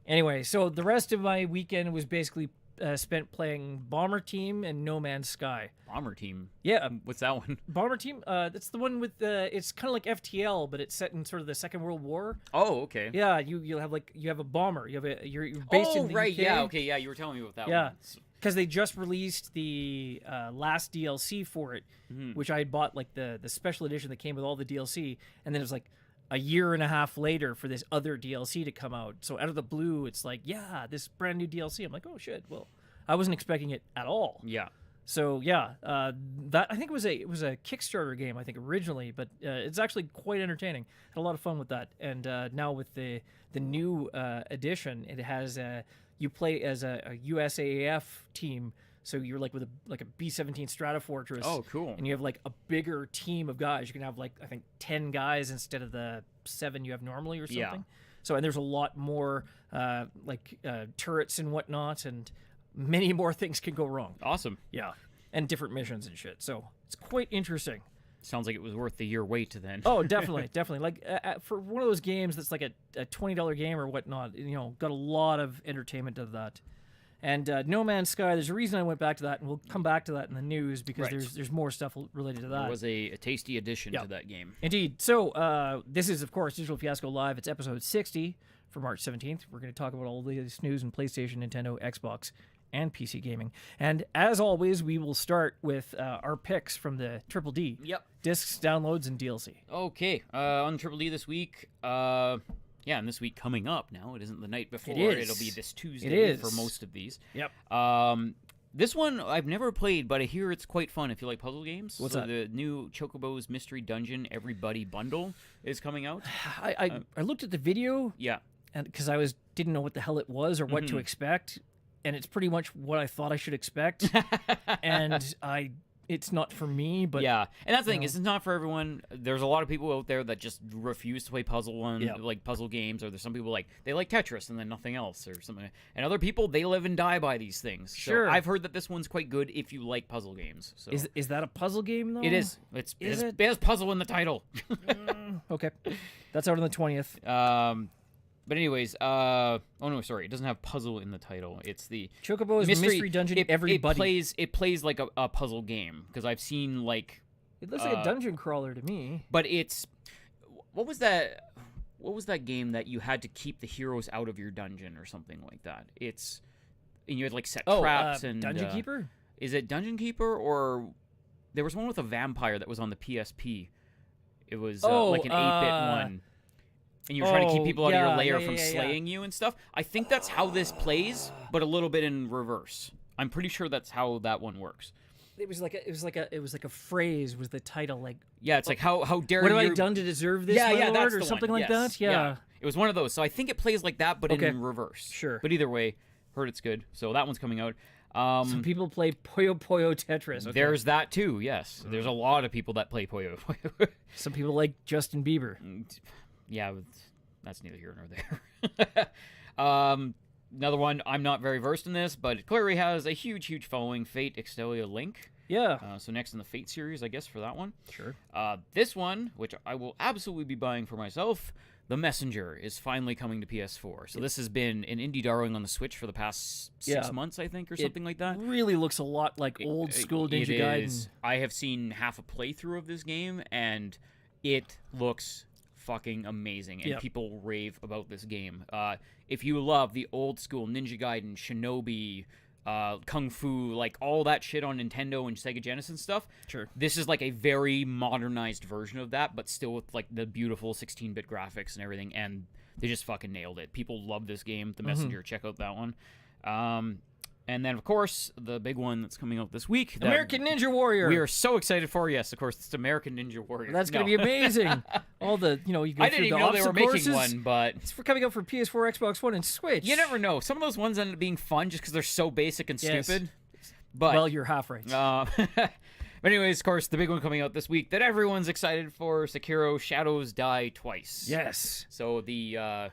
Anyway, so the rest of my weekend was basically spent playing Bomber Team and No Man's Sky. Bomber Team. Yeah, What's that one? Bomber Team. That's the one with it's kind of like FTL, but it's set in sort of the Second World War. Oh, okay. Yeah, you have a bomber. You're based in the right. UK. Yeah. Okay. Yeah. You were telling me about that one. Yeah, because they just released the last DLC for it, which I had bought like the special edition that came with all the DLC, and then it was like a year and a half later for this other DLC to come out. So out of the blue, it's like, yeah, this brand new DLC. I'm like, oh shit. Well, I wasn't expecting it at all. Yeah. So yeah, that I think it was a Kickstarter game, I think originally, but it's actually quite entertaining. Had a lot of fun with that, and now with the new edition, it has you play as a USAF team. So you're like with a B-17 Stratofortress. Oh, cool. And you have like a bigger team of guys. You can have like I think 10 guys instead of the 7 you have normally or something. Yeah. So and there's a lot more turrets and whatnot, and many more things can go wrong. Awesome. Yeah, and different missions and shit. So it's quite interesting. Sounds like it was worth the year wait then. Oh, definitely, definitely. Like for one of those games that's like a $20 game or whatnot, got a lot of entertainment out of that. And No Man's Sky, there's a reason I went back to that, and we'll come back to that in the news because there's more stuff related to that. It was a tasty addition to that game. Indeed. So this is, of course, Digital Fiasco Live. It's episode 60 for March 17th. We're going to talk about all the latest news in PlayStation, Nintendo, Xbox, and PC gaming. And as always, we will start with our picks from the Triple D. Yep. Discs, downloads, and DLC. Okay. On Triple D this week, and this week coming up now. It isn't the night before. It'll be this Tuesday for most of these. Yep. This one I've never played, but I hear it's quite fun if you like puzzle games. What's that? The new Chocobo's Mystery Dungeon Everybody Bundle is coming out. I looked at the video. Yeah. And because didn't know what the hell it was or what to expect, and it's pretty much what I thought I should expect, and it's not for me. But yeah, and that's the thing, it's not for everyone. There's a lot of people out there that just refuse to play like puzzle games, or there's some people they like Tetris and then nothing else or something. And other people, they live and die by these things. Sure. So I've heard that this one's quite good if you like puzzle games. So is that a puzzle game though? It is. It has puzzle in the title. Okay, that's out on the 20th. But anyways, oh no, sorry, it doesn't have puzzle in the title. It's the Chocobo's Mystery Dungeon. Everybody. It plays like a puzzle game because I've seen like. It looks like a dungeon crawler to me. But it's what was that game that you had to keep the heroes out of your dungeon or something like that? And you had like set traps and Dungeon Keeper. Is it Dungeon Keeper or there was one with a vampire that was on the PSP? It was like an 8-bit one. And you're trying to keep people out of your lair from slaying you and stuff. I think that's how this plays, but a little bit in reverse. I'm pretty sure that's how that one works. It was like a phrase was the title. Like it's like how dare you? What have I done to deserve this? Yeah, Lord, that's or the something one. like that. Yeah, it was one of those. So I think it plays like that, but in reverse. Sure. But either way, heard it's good. So that one's coming out. Some people play Puyo Puyo Tetris. Okay. There's that too. Yes, there's a lot of people that play Puyo Puyo. Some people like Justin Bieber. Yeah. That's neither here nor there. Another one, I'm not very versed in this, but it clearly has a huge following. Fate Extelia Link. Yeah. So next in the Fate series, I guess, for that one. Sure. This one, which I will absolutely be buying for myself, The Messenger, is finally coming to PS4. So this has been an indie darling on the Switch for the past 6 months, I think, or something like that. It really looks a lot like old school Ninja Gaiden. I have seen half a playthrough of this game, and it looks fucking amazing, and people rave about this game. If you love the old school Ninja Gaiden, Shinobi, Kung Fu, like all that shit on Nintendo and Sega Genesis stuff, sure, this is like a very modernized version of that, but still with like the beautiful 16-bit graphics and everything, and they just fucking nailed it. People love this game, The Messenger. Check out that one. And then, of course, the big one that's coming out this week. American Ninja Warrior. We are so excited for. Yes, of course, it's American Ninja Warrior. That's going to be amazing. All the, you go I didn't even know they were making one, but it's coming out for PS4, Xbox One, and Switch. You never know. Some of those ones end up being fun just because they're so basic and stupid. But well, you're half right. But anyways, of course, the big one coming out this week that everyone's excited for, Sekiro Shadows Die Twice. Yes. So the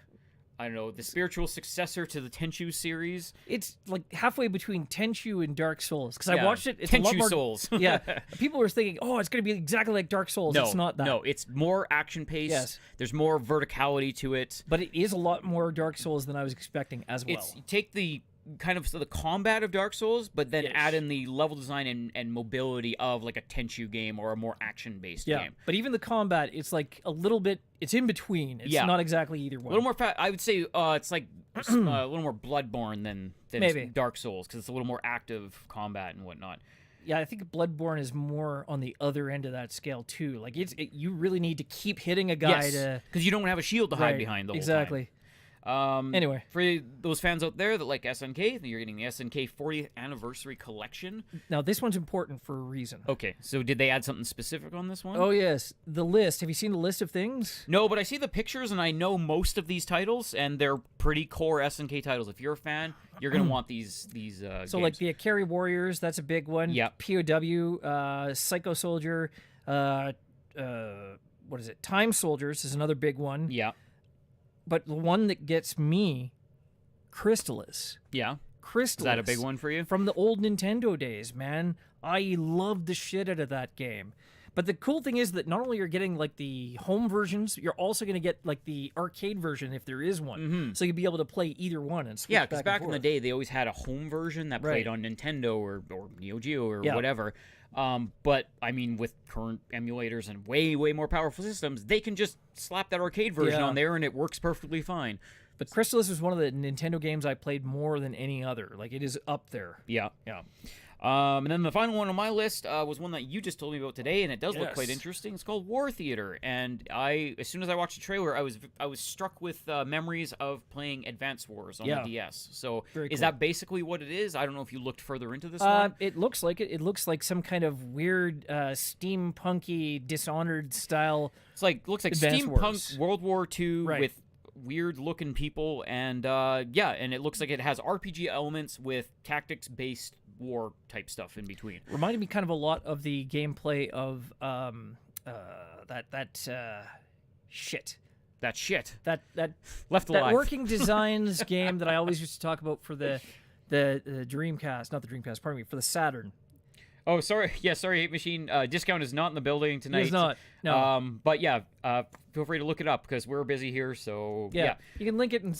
I don't know, the spiritual successor to the Tenchu series. It's like halfway between Tenchu and Dark Souls. Because I watched it. It's Tenchu a lot more, Souls. Yeah. People were thinking, oh, it's going to be exactly like Dark Souls. No, it's not that. No, it's more action-paced. Yes. There's more verticality to it. But it is a lot more Dark Souls than I was expecting as well. You take the kind of the combat of Dark Souls, but then add in the level design and mobility of like a Tenchu game or a more action-based game. But even the combat, it's like a little bit, it's in between. It's not exactly either one. A little more, I would say it's like a little more Bloodborne than Maybe. Dark Souls, because it's a little more active combat and whatnot. Yeah, I think Bloodborne is more on the other end of that scale too. Like you really need to keep hitting a guy to, because you don't have a shield to hide behind the whole time. Anyway, for those fans out there that like SNK, you're getting the SNK 40th anniversary collection. Now this one's important for a reason. Okay, so did they add something specific on this one? Oh yes, the list. Have you seen the list of things? No, but I see the pictures and I know most of these titles, and they're pretty core SNK titles. If you're a fan, you're gonna want these So games. like the Akari Warriors, that's a big one. Yeah. POW, Psycho Soldier, what is it? Time Soldiers is another big one. Yeah. But the one that gets me, Crystalis. Yeah. Crystalis. Is that a big one for you? From the old Nintendo days, man. I loved the shit out of that game. But the cool thing is that not only you're getting like the home versions, you're also going to get like the arcade version if there is one. Mm-hmm. So you'll be able to play either one and switch Yeah, because back in the forth. day, they always had a home version that played on Nintendo or Neo Geo or whatever. But, I mean, with current emulators and way, way more powerful systems, they can just slap that arcade version on there and it works perfectly fine. But Crystalis is one of the Nintendo games I played more than any other. Like, it is up there. Yeah. And then the final one on my list was one that you just told me about today, and it does look quite interesting. It's called War Theater, and as soon as I watched the trailer, I was struck with memories of playing Advance Wars on the DS. So is that basically what it is? I don't know if you looked further into this one. It looks like it. It looks like some kind of weird steampunky Dishonored style. Looks like Advance steampunk Wars. World War II with weird looking people, and and it looks like it has RPG elements with tactics based war type stuff in between. Reminded me kind of a lot of the gameplay of shit. That shit. That Left Alive. That Working Designs game that I always used to talk about for the Dreamcast, not the Dreamcast, pardon me, for the Saturn. Oh, sorry. Yeah, sorry, Hate Machine. Discount is not in the building tonight. It's not. No. But yeah, feel free to look it up because we're busy here. So yeah. You can link it and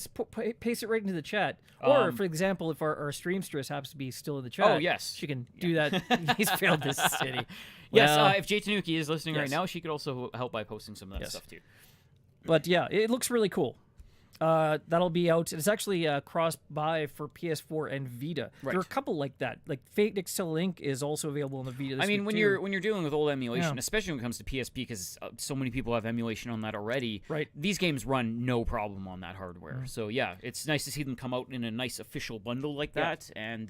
paste it right into the chat. Or, for example, if our streamstress happens to be still in the chat, she can do that. He's failed this city. Yes, if Jay Tanuki is listening right now, she could also help by posting some of that stuff too. But yeah, it looks really cool. That'll be out. It's actually cross-buy for PS4 and Vita. Right. There are a couple like that. Like Fate Extell Link is also available on the Vita. I mean, when you're dealing with old emulation, especially when it comes to PSP, because so many people have emulation on that already. Right. These games run no problem on that hardware. So yeah, it's nice to see them come out in a nice official bundle like that. And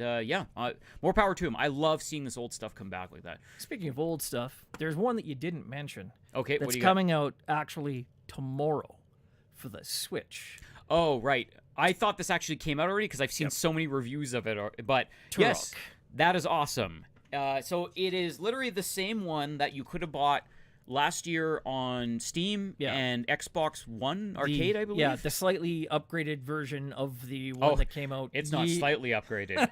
more power to them. I love seeing this old stuff come back like that. Speaking of old stuff, there's one that you didn't mention. Okay, that's what do you coming out actually tomorrow for the Switch. Oh, right. I thought this actually came out already because I've seen so many reviews of it. But yes, that is awesome. So it is literally the same one that you could have bought last year on Steam and Xbox One Arcade, I believe. Yeah, the slightly upgraded version of the one that came out. It's not slightly upgraded.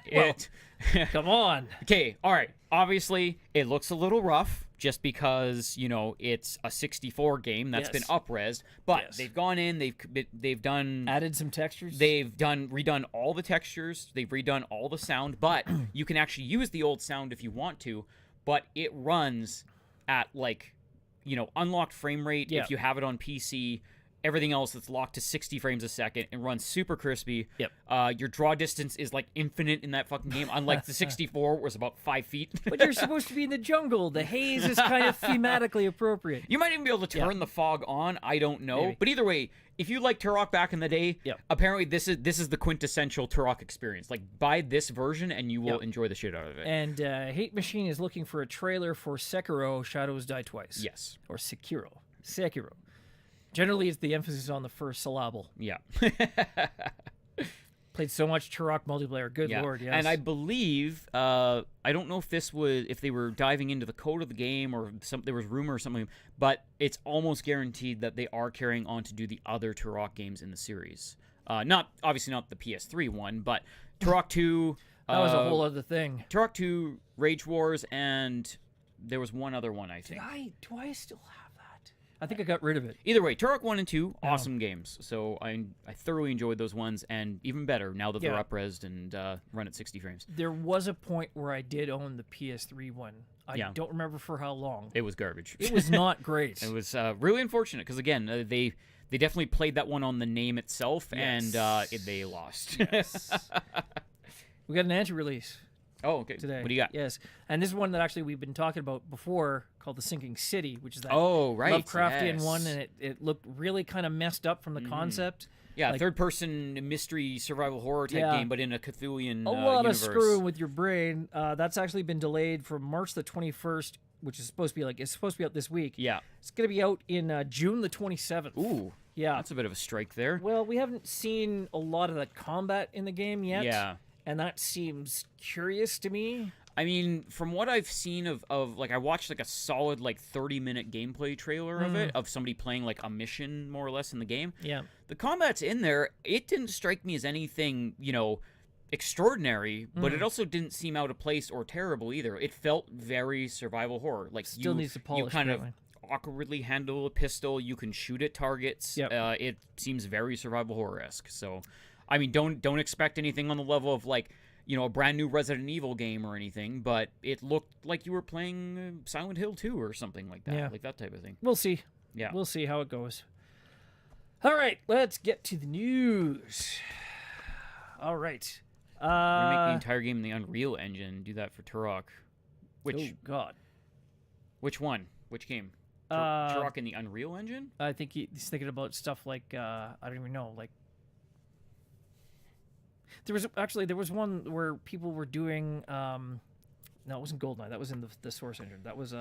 Come on. Okay, all right. Obviously, it looks a little rough just because, it's a 64 game that's been up-resed. But they've gone in, they've done... Added some textures? They've redone all the textures. They've redone all the sound. But you can actually use the old sound if you want to. But it runs at, unlocked frame rate if you have it on PC. Everything else that's locked to 60 frames a second and runs super crispy. Your draw distance is infinite in that fucking game, unlike the 64 where it's about 5 feet. But you're supposed to be in the jungle. The haze is kind of thematically appropriate. You might even be able to turn the fog on. I don't know. Maybe. But either way, if you like Turok back in the day, apparently this is the quintessential Turok experience. Buy this version and you will enjoy the shit out of it. And Hate Machine is looking for a trailer for Sekiro: Shadows Die Twice. Yes. Or Sekiro. Generally, it's the emphasis on the first syllable. Yeah. Played so much Turok multiplayer. Good lord, yes. And I believe, I don't know if they were diving into the code of the game or there was rumor or something, but it's almost guaranteed that they are carrying on to do the other Turok games in the series. Obviously not the PS3 one, but Turok 2. That was a whole other thing. Turok 2, Rage Wars, and there was one other one, I think. Do I still have that? I think I got rid of it. Either way, Turok 1 and 2, awesome games. So I thoroughly enjoyed those ones, and even better now that they're up-resed and run at 60 frames. There was a point where I did own the PS3 one. I don't remember for how long. It was garbage. It was not great. It was really unfortunate because, again, they definitely played that one on the name itself, and they lost. Yes. We got an anti-release. Oh, okay. Today. What do you got? Yes. And this is one that actually we've been talking about before called The Sinking City, which is that Lovecraftian one, and it looked really kind of messed up from the concept. Yeah, like, third-person mystery survival horror type game, but in a Cthulhian a lot universe. of screwing with your brain. That's actually been delayed from March the 21st, which is supposed to be it's supposed to be out this week. Yeah. It's going to be out in June the 27th. Ooh. Yeah. That's a bit of a strike there. Well, we haven't seen a lot of the combat in the game yet. Yeah. And that seems curious to me. I mean, from what I've seen of like, I watched like a solid like 30-minute gameplay trailer of it, of somebody playing like a mission more or less in the game. Yeah. The combat's in there. It didn't strike me as anything, extraordinary, but it also didn't seem out of place or terrible either. It felt very survival horror. Like Still needs to polish. You kind of awkwardly handle a pistol. You can shoot at targets. Yep. It seems very survival horror-esque. So, I mean, don't expect anything on the level of like, a brand new Resident Evil game or anything, but it looked like you were playing Silent Hill 2 or something like that, like that type of thing. We'll see. Yeah. We'll see how it goes. All right, let's get to the news. All right. We're gonna make the entire game in the Unreal Engine. Do that for Turok. Oh, God. Which one? Which game? Turok in the Unreal Engine? I think he's thinking about stuff like, I don't even know, like, there was one where people were doing, no, it wasn't GoldenEye. That was in the Source engine. That was,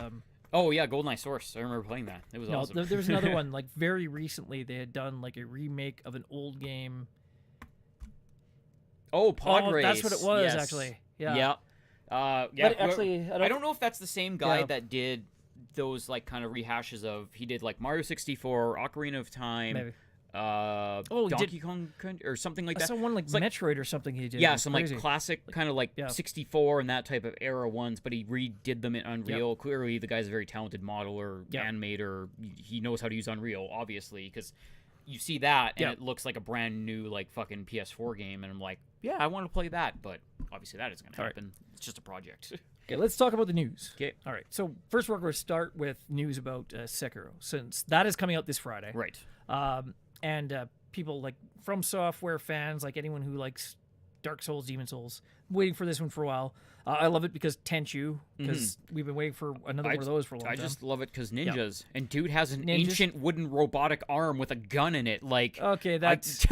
oh, yeah, GoldenEye Source. I remember playing that. It was awesome. There was another one, like, very recently they had done, like, a remake of an old game. Oh, Pod Race. That's what it was, actually. Yeah. Yeah. But actually, I don't know if that's the same guy that did those, like, kind of rehashes of, he did, like, Mario 64, Ocarina of Time. Maybe. Donkey Kong or something like that. Someone like Metroid or something he did. Yeah, some like classic kind of like 64 and that type of era ones, but he redid them in Unreal. Yep. Clearly, the guy's a very talented modeler, animator. He knows how to use Unreal, obviously, because you see that and it looks like a brand new like fucking PS4 game, and I'm like, yeah, I want to play that, but obviously that isn't going to happen. Right. It's just a project. Okay, let's talk about the news. Okay. All right. So first, we're going to start with news about Sekiro, since that is coming out this Friday. Right. And people like From Software fans, like anyone who likes Dark Souls, Demon Souls, waiting for this one for a while. I love it because Tenchu, because we've been waiting for another one of those for a long time. I just love it because ninjas. And dude has an ancient wooden robotic arm with a gun in it. Like, okay, that's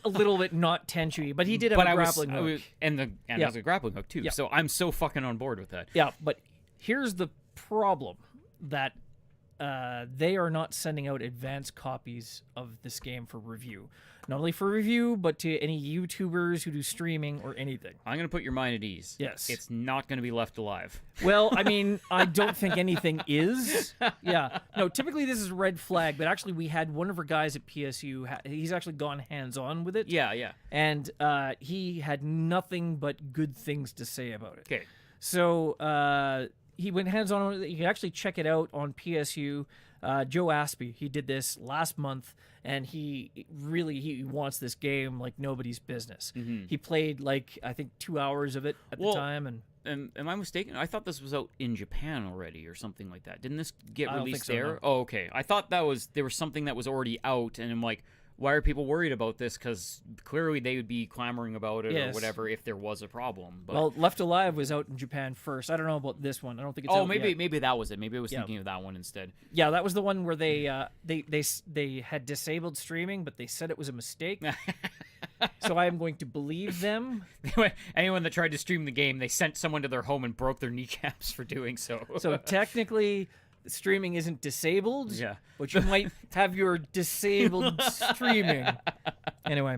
a little bit not Tenchu-y, but he did have a grappling hook. And has a grappling hook too. So I'm so fucking on board with that. Yeah, but here's the problem that they are not sending out advanced copies of this game for review. Not only for review, but to any YouTubers who do streaming or anything. I'm going to put your mind at ease. Yes. It's not going to be left alive. Well, I mean, I don't think anything is. Yeah. No, typically this is a red flag, but actually we had one of our guys at PSU, he's actually gone hands-on with it. Yeah, yeah. And he had nothing but good things to say about it. Okay. So he went hands-on with it. You can actually check it out on PSU. Joe Aspie, he did this last month, and he wants this game like nobody's business. He played like I think 2 hours of it at the time, and am I mistaken? I thought this was out in Japan already or something like that. Didn't this get released so, there? no. Oh, okay. I thought there was something that was already out, and I'm like, why are people worried about this? Because clearly they would be clamoring about it or whatever if there was a problem. But, well, Left Alive was out in Japan first. I don't know about this one. I don't think it's out yet. Maybe that was it. Maybe I was thinking of that one instead. Yeah, that was the one where they had disabled streaming, but they said it was a mistake. So I am going to believe them. Anyone that tried to stream the game, they sent someone to their home and broke their kneecaps for doing so. So technically, streaming isn't disabled, but you might have your disabled streaming. Anyway,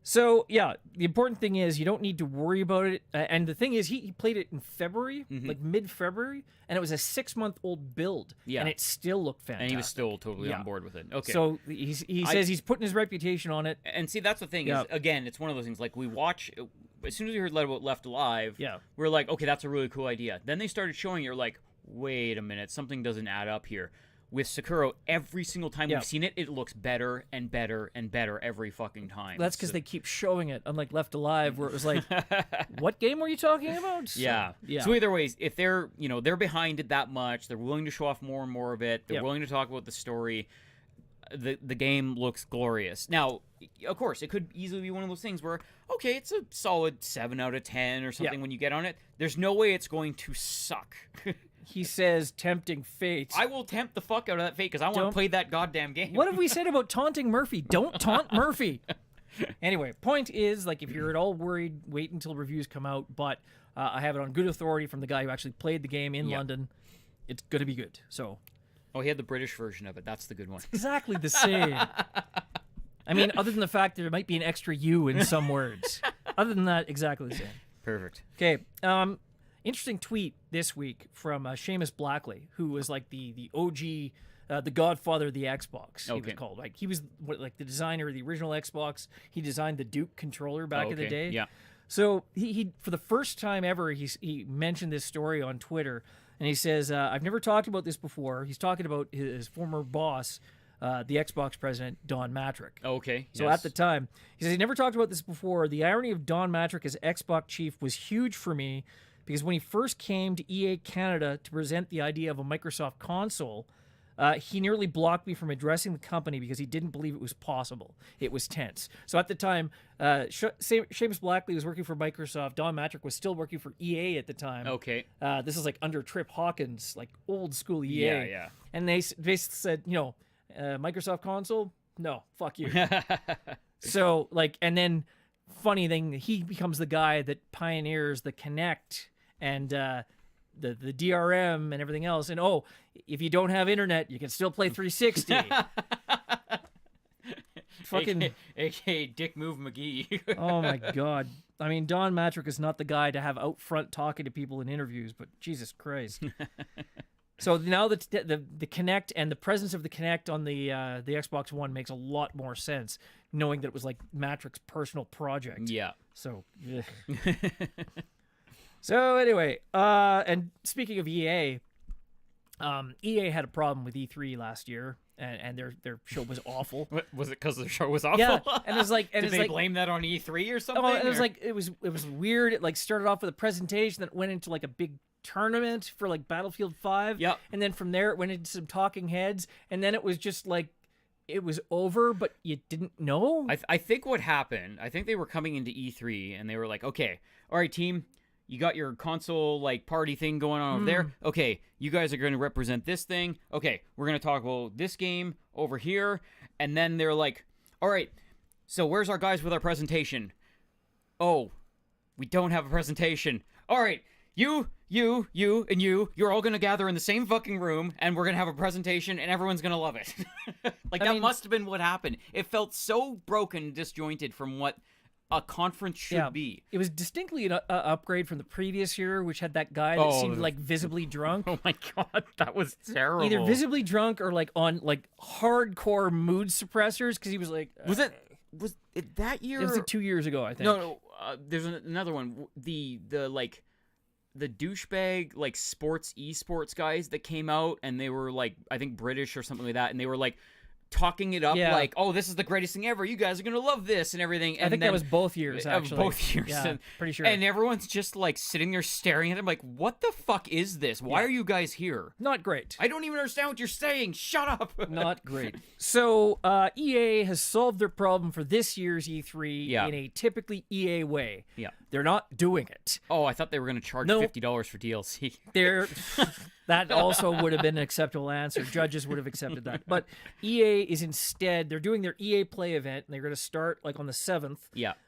so yeah, the important thing is you don't need to worry about it. And the thing is, he played it in February, like mid-February, and it was a 6-month-old build, and it still looked fantastic. And he was still totally on board with it. Okay. So he says he's putting his reputation on it. And see, that's the thing is, again, it's one of those things, like we watch, as soon as we heard about Left Alive, we're like, okay, that's a really cool idea. Then they started showing you're like, wait a minute, something doesn't add up here. with Sekiro, every single time we've seen it, it looks better and better and better every fucking time. That's because they keep showing it, unlike Left Alive, where it was like, what game were you talking about? So, yeah. So either way, if they're, they're behind it that much, they're willing to show off more and more of it, they're willing to talk about the story, the game looks glorious. Now, of course, it could easily be one of those things where, okay, it's a solid 7 out of 10 or something when you get on it. There's no way it's going to suck. He says, tempting fate. I will tempt the fuck out of that fate because I want to play that goddamn game. What have we said about taunting Murphy? Don't taunt Murphy. Anyway, point is, like, if you're at all worried, wait until reviews come out. But I have it on good authority from the guy who actually played the game in London. It's going to be good. So. Oh, he had the British version of it. That's the good one. Exactly the same. I mean, other than the fact there might be an extra U in some words. Other than that, exactly the same. Perfect. Okay. Interesting tweet this week from Seamus Blackley, who was like the OG, the godfather of the Xbox, he was called. Like, he was like the designer of the original Xbox. He designed the Duke controller back in the day. Yeah. So he for the first time ever, he mentioned this story on Twitter, and he says, I've never talked about this before. He's talking about his former boss, the Xbox president, Don Matrick. Okay. So at the time, he says he never talked about this before. The irony of Don Matrick as Xbox chief was huge for me, because when he first came to EA Canada to present the idea of a Microsoft console, he nearly blocked me from addressing the company because he didn't believe it was possible. It was tense. So at the time, Seamus Blackley was working for Microsoft. Don Matrick was still working for EA at the time. Okay. This is like under Trip Hawkins, like old school EA. Yeah, yeah. And they basically said, Microsoft console? No, fuck you. So, like, and then funny thing, he becomes the guy that pioneers the Kinect and the DRM and everything else. And if you don't have internet, you can still play 360. Fucking AKA Dick Move McGee. Oh my god. I mean, Don Matrick is not the guy to have out front talking to people in interviews, but Jesus Christ. So now the Kinect and the presence of the Kinect on the Xbox One makes a lot more sense, knowing that it was like Matrick's personal project. Yeah. So, so anyway, and speaking of EA, EA had a problem with E3 last year, and their show was awful. What, was it because the show was awful? Yeah, and it's like, did they blame that on E3 or something? Oh, it was like it was weird. It like started off with a presentation that went into like a big tournament for like Battlefield 5. Yep. And then from there it went into some talking heads, and then it was just like it was over, but you didn't know. I think what happened, I think they were coming into E3 and they were like, okay, all right, team, you got your console like party thing going on over there. Okay, you guys are going to represent this thing. Okay, we're going to talk about this game over here. And then they're like, all right, so where's our guys with our presentation? Oh, we don't have a presentation. All right, you, and you're all going to gather in the same fucking room, and we're going to have a presentation, and everyone's going to love it. I mean, must have been what happened. It felt so broken, disjointed from what a conference should be. It was distinctly an upgrade from the previous year, which had that guy that seemed like visibly drunk. Oh my god, that was terrible. Either visibly drunk or like on like hardcore mood suppressors, because he was like... Was it that year? It was like 2 years ago, I think. No, there's another one. The douchebag like esports guys that came out, and they were like, I think British or something like that, and they were like talking it up like, oh, this is the greatest thing ever, you guys are gonna love this and everything. And I think that was both years, actually. Both years. Yeah, pretty sure. And everyone's just like sitting there staring at them like, what the fuck is this? Why are you guys here? Not great. I don't even understand what you're saying. Shut up. Not great. So EA has solved their problem for this year's E3 in a typically EA way. Yeah. They're not doing it. Oh, I thought they were going to charge $50 for DLC. That also would have been an acceptable answer. Judges would have accepted that. But EA is instead, they're doing their EA Play event, and they're going to start like on the 7th,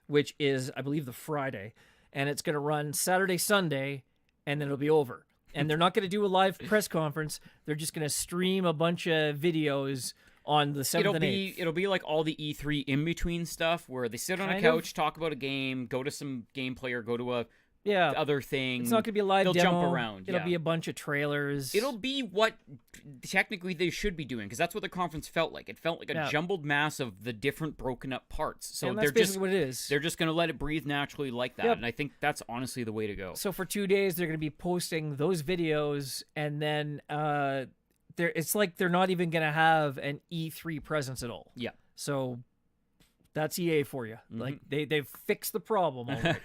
which is, I believe, the Friday. And it's going to run Saturday, Sunday, and then it'll be over. And they're not going to do a live press conference. They're just going to stream a bunch of videos on the 7th and 8th. It'll be like all the E3 in-between stuff where they sit on a couch, talk about a game, go to some gameplay, or go to a other thing. It's not going to be a live They'll demo. Jump around. It'll be a bunch of trailers. It'll be what technically they should be doing, because that's what the conference felt like. It felt like a jumbled mass of the different broken up parts. So and that's basically what it is. They're just going to let it breathe naturally like that, and I think that's honestly the way to go. So for 2 days, they're going to be posting those videos, and then it's like they're not even gonna have an E3 presence at all. Yeah. So that's EA for you. Like they've fixed the problem already.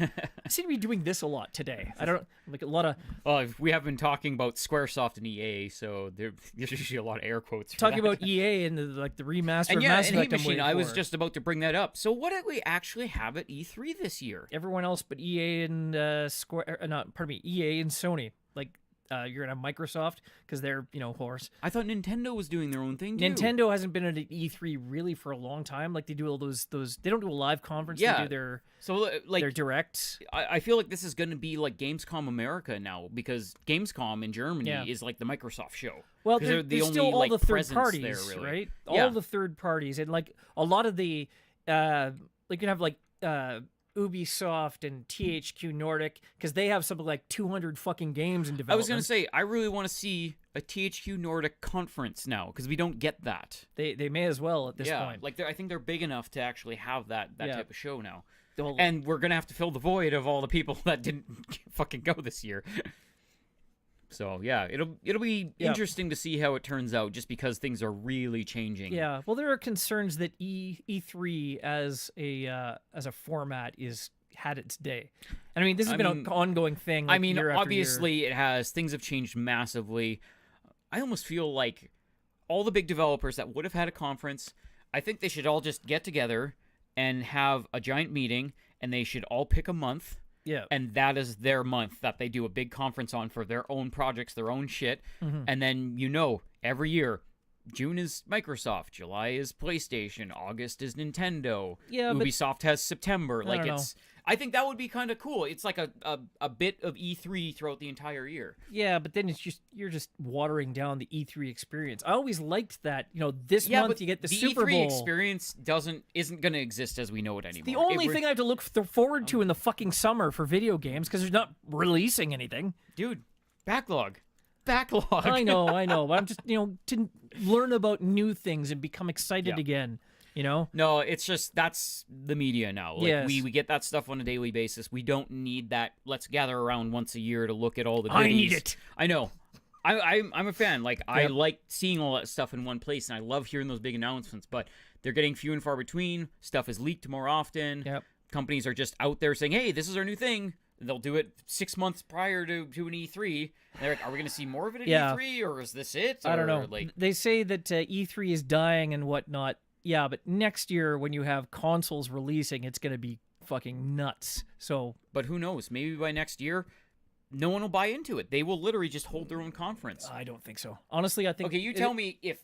I seem to be doing this a lot today. I don't like a lot of. Well, we have been talking about SquareSoft and EA, so there's usually a lot of air quotes. Talking about EA and the remaster and of yeah, Mass and Effect. Heat Machine, I was just about to bring that up. So what did we actually have at E3 this year? Everyone else but EA and EA and Sony. Like you're gonna have Microsoft because they're horse. I thought Nintendo was doing their own thing too. Nintendo hasn't been at E3 really for a long time. Like they do all those. They don't do a live conference. Yeah. They do their like their direct. I feel like this is going to be like Gamescom America now, because Gamescom in Germany is like the Microsoft show. Well, they're there's only, still all like, the third presence parties, there, really. right? Yeah. All the third parties, and like a lot of the like you have like Ubisoft and THQ Nordic, because they have something like 200 fucking games in development. I was going to say, I really want to see a THQ Nordic conference now, because we don't get that. They may as well at this point. Like I think they're big enough to actually have that type of show now. Well, and we're going to have to fill the void of all the people that didn't fucking go this year. So, yeah, it'll be interesting to see how it turns out, just because things are really changing. Yeah, well, there are concerns that E3 as a format had its day. And I mean, this has been an ongoing thing. Like, year after obviously year. It has. Things have changed massively. I almost feel like all the big developers that would have had a conference, I think they should all just get together and have a giant meeting, and they should all pick a month. Yeah. And that is their month that they do a big conference on for their own projects, their own shit. And then, every year, June is Microsoft, July is PlayStation, August is Nintendo. Yeah, Ubisoft has September. I think that would be kind of cool. It's like a bit of E3 throughout the entire year. Yeah, but then you're just watering down the E3 experience. I always liked that. This month you get the Super Bowl. The E3 experience isn't going to exist as we know it anymore. The only thing I have to look forward to in the fucking summer for video games, because they're not releasing anything. Dude, backlog. I know. But I'm just to learn about new things and become excited again. No, it's just that's the media now. Like, yes. we get that stuff on a daily basis. We don't need that. Let's gather around once a year to look at all the goodies. I need it. I know. I'm a fan. Like, I like seeing all that stuff in one place, and I love hearing those big announcements. But they're getting few and far between. Stuff is leaked more often. Yep. Companies are just out there saying, "Hey, this is our new thing." They'll do it 6 months prior to an E3. They're like, "Are we going to see more of it at E3, or is this it?" I don't know. Like, they say that E3 is dying and whatnot. Yeah, but next year when you have consoles releasing, it's going to be fucking nuts. So, but who knows? Maybe by next year, no one will buy into it. They will literally just hold their own conference. I don't think so. Honestly, I think. Okay, you tell me if.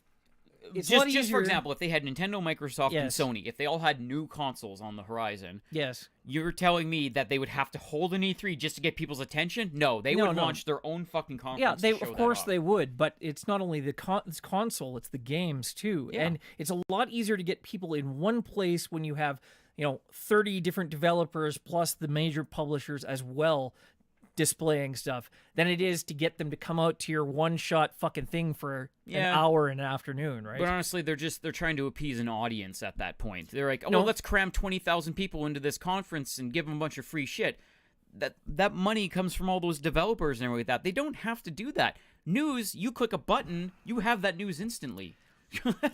It's just for example, if they had Nintendo, Microsoft, and Yes. Sony, if they all had new consoles on the horizon, Yes. you're telling me that they would have to hold an E3 just to get people's attention? No, they would launch their own fucking conference. Yeah, to show of course that off. they would, but it's not only the console, it's the games too. Yeah. And it's a lot easier to get people in one place when you have, 30 different developers plus the major publishers as well displaying stuff than it is to get them to come out to your one-shot fucking thing for an hour in an afternoon, right? But honestly, they're trying to appease an audience at that point. They're like, No. well, let's cram 20,000 people into this conference and give them a bunch of free shit. That money comes from all those developers and everything like that. They don't have to do that. News, you click a button, you have that news instantly.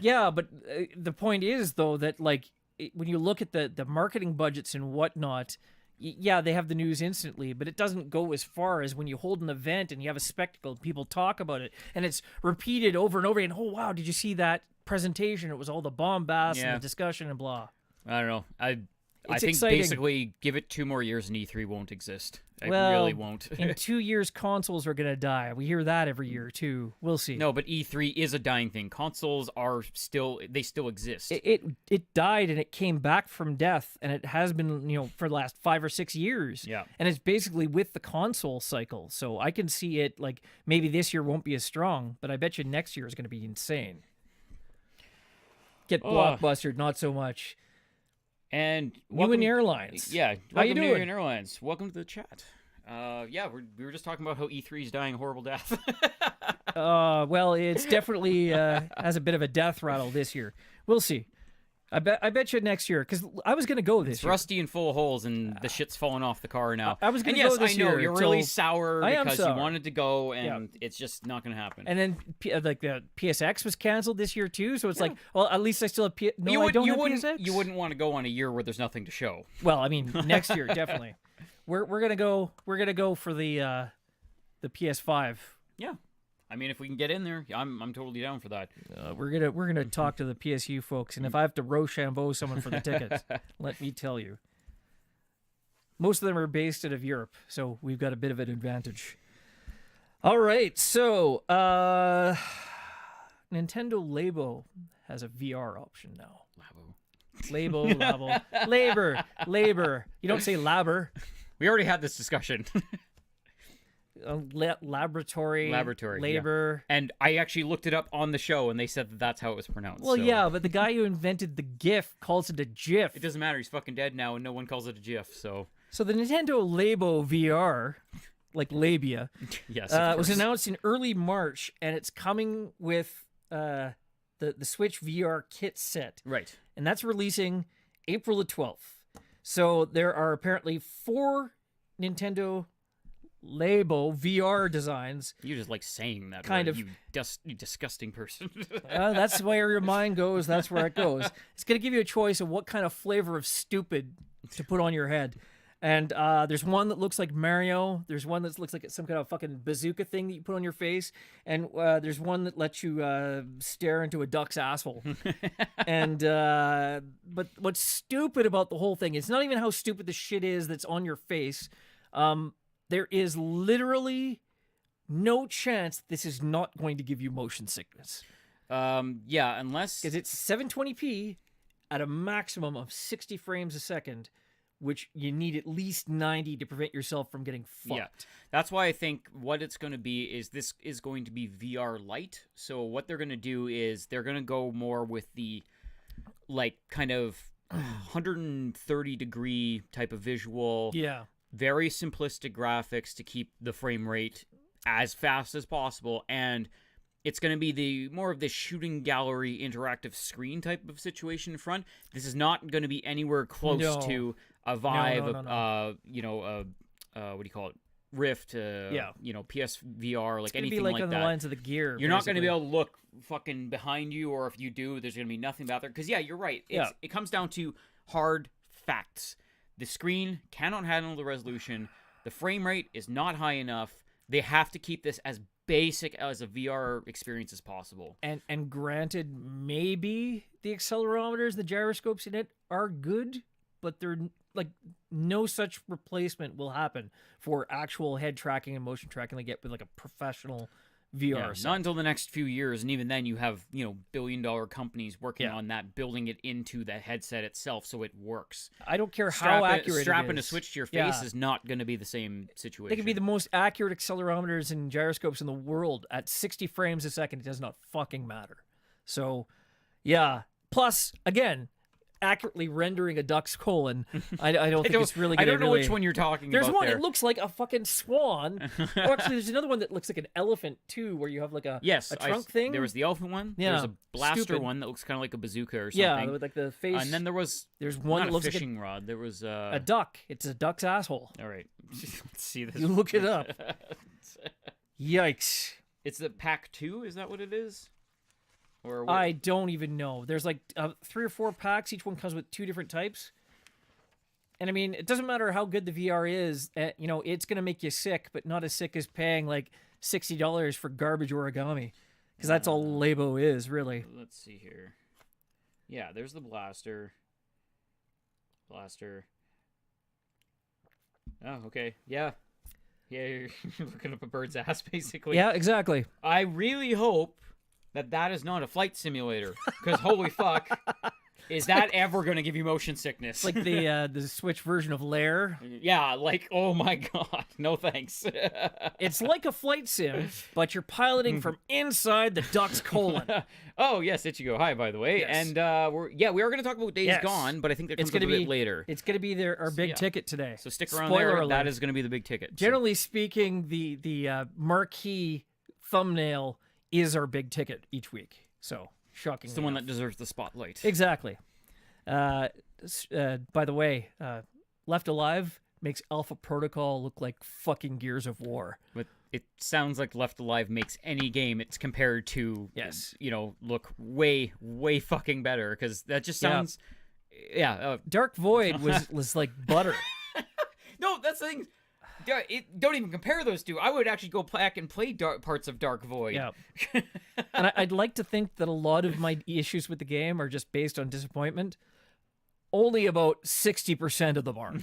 Yeah, but the point is, though, that when you look at the marketing budgets and whatnot, yeah, they have the news instantly, but it doesn't go as far as when you hold an event and you have a spectacle, people talk about it, and it's repeated over and over again. Oh, wow, did you see that presentation? It was all the bombast and the discussion and blah. I don't know. I think exciting. basically give it 2 more years and E3 won't exist. It Well, really won't. In 2 years, consoles are going to die. We hear that every year, too. We'll see. No, but E3 is a dying thing. Consoles still exist. It died and it came back from death, and it has been, for the last 5 or 6 years. Yeah. And it's basically with the console cycle. So I can see it, maybe this year won't be as strong, but I bet you next year is going to be insane. Get blockbustered, not so much. And New and Airlines. Yeah. How you New doing? and Airlines. Welcome to the chat. We were just talking about how E3 is dying a horrible death. Well, it's definitely has a bit of a death rattle this year. We'll see. I bet you next year, because I was going to go this It's year. rusty and full of holes, and the shit's falling off the car now. I was going to to go this year. I know, you're really sour I am because sour. you wanted to go, and it's just not going to happen. And then, like, the PSX was canceled this year, too, so it's like, well, at least I still have I don't have PSX? You wouldn't want to go on a year where there's nothing to show. Well, I mean, next year, definitely. We're going to go for the PS5. Yeah. I mean, if we can get in there, I'm totally down for that. We're gonna talk to the PSU folks, and if I have to Rochambeau someone for the tickets, let me tell you, most of them are based out of Europe, so we've got a bit of an advantage. All right, so Nintendo Labo has a VR option now. Labor. You don't say labor. We already had this discussion. Laboratory, labor. Yeah. And I actually looked it up on the show, and they said that that's how it was pronounced. Well, so. yeah, but the guy who invented the GIF calls it a GIF. It doesn't matter. He's fucking dead now, and no one calls it a GIF, so... So the Nintendo Labo VR, like labia, yes, was announced in early March, and it's coming with the Switch VR kit set. Right. And that's releasing April the 12th. So there are apparently 4 Nintendo Labo VR designs. You just like saying that kind word, of you disgusting person. That's where your mind goes. That's where it goes. It's going to give you a choice of what kind of flavor of stupid to put on your head. And there's one that looks like Mario. There's one that looks like it's some kind of fucking bazooka thing that you put on your face. And there's one that lets you stare into a duck's asshole. And but what's stupid about the whole thing, it's not even how stupid the shit is that's on your face. There is literally no chance this is not going to give you motion sickness. Yeah, unless... Because it's 720p at a maximum of 60 frames a second, which you need at least 90 to prevent yourself from getting fucked. Yeah, that's why I think what it's going to be is this is going to be VR Lite. So what they're going to do is they're going to go more with the, like, kind of 130-degree type of visual. Yeah. Very simplistic graphics to keep the frame rate as fast as possible, and it's going to be the more of the shooting gallery interactive screen type of situation in front. This is not going to be anywhere close to a Vive, what do you call it? Rift, PSVR, like anything like that. On the lines of the Gear. You're not going to be able to look fucking behind you, or if you do, there's going to be nothing out there. Because yeah, you're right. It comes down to hard facts. The screen cannot handle the resolution. The frame rate is not high enough. They have to keep this as basic as a VR experience as possible. And granted, maybe the accelerometers, the gyroscopes in it are good, but they're like no such replacement will happen for actual head tracking and motion tracking they get with like a professional VR set. Not until the next few years, and even then you have, billion-dollar companies working on that, building it into the headset itself so it works. I don't care how accurate it is. Strapping a switch to your face is not going to be the same situation. They can be the most accurate accelerometers and gyroscopes in the world. At 60 frames a second, it does not fucking matter. So, yeah. Plus, again, accurately rendering a duck's colon. I don't think it's really going to. I don't know which one you're talking about. There's one. It looks like a fucking swan. Or actually, there's another one that looks like an elephant too, where you have like a trunk thing. There was the elephant one. Yeah. There's a blaster one that looks kind of like a bazooka or something. Yeah, with like the face. And then there's one not that looks a fishing like rod. There was a duck. It's a duck's asshole. All right, let's see this. You look it up. Yikes! It's the pack 2. Is that what it is? Or I don't even know. There's like 3 or 4 packs. Each one comes with 2 different types. And I mean, it doesn't matter how good the VR is. It's going to make you sick, but not as sick as paying like $60 for garbage origami. Because that's all Labo is, really. Let's see here. Yeah, there's the blaster. Oh, okay. Yeah. Yeah, you're looking up a bird's ass, basically. Yeah, exactly. I really hope that is not a flight simulator, because holy fuck, is that ever going to give you motion sickness? Like the Switch version of Lair. Yeah, like, oh my god, no thanks. It's like a flight sim, but you're piloting from inside the duck's colon. Oh yes, Ichigo, hi by the way. Yes. And we are going to talk about Days Gone, but I think that comes a bit later. It's going to be our big ticket today. So stick around there. Alert. That is going to be the big ticket. Generally speaking, the marquee thumbnail is our big ticket each week. So, shocking. It's the one that deserves the spotlight. Exactly. By the way, Left Alive makes Alpha Protocol look like fucking Gears of War. But it sounds like Left Alive makes any game it's compared to, look way, way fucking better, because that just sounds... Yeah. Dark Void was like butter. No, that's the thing. Don't even compare those two. I would actually go back and play parts of Dark Void. Yeah. And I'd like to think that a lot of my issues with the game are just based on disappointment. Only about 60% of them are.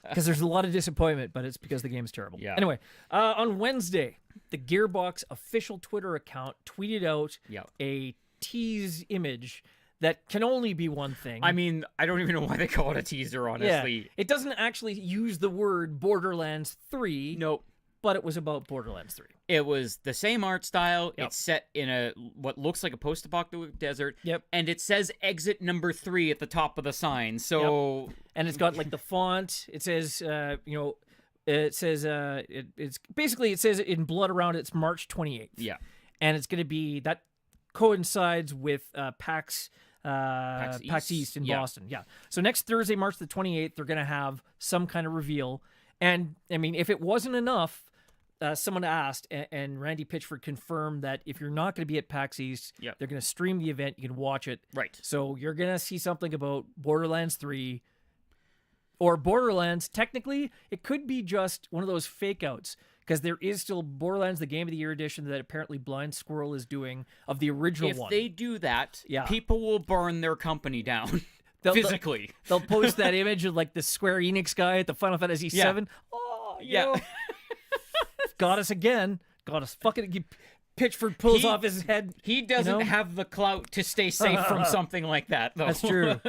Because there's a lot of disappointment, but it's because the game's terrible. Yeah. Anyway, on Wednesday, the Gearbox official Twitter account tweeted out a tease image that can only be one thing. I mean, I don't even know why they call it a teaser, honestly. Yeah. It doesn't actually use the word Borderlands 3. Nope. But it was about Borderlands 3. It was the same art style. It's set in what looks like a post-apocalyptic desert. Yep. And it says exit number 3 at the top of the sign. So, and it's got like the font. It says, it says it's basically, it says in blood around it's March 28th. Yeah. And it's going to be that coincides with PAX East in Boston. Yeah. So next Thursday, March the 28th, they're going to have some kind of reveal. And I mean, if it wasn't enough, someone asked, and Randy Pitchford confirmed that if you're not going to be at PAX East, they're going to stream the event. You can watch it. Right. So you're going to see something about Borderlands 3 or Borderlands. Technically, it could be just one of those fake outs, because there is still Borderlands, the Game of the Year edition that apparently Blind Squirrel is doing of the original one. If they do that, people will burn their company down. Physically. They'll post that image of like the Square Enix guy at the Final Fantasy VII. Oh, yeah. Got us again. Got us fucking... Pitchford pulls off his head. He doesn't have the clout to stay safe from something like that, though. That's true.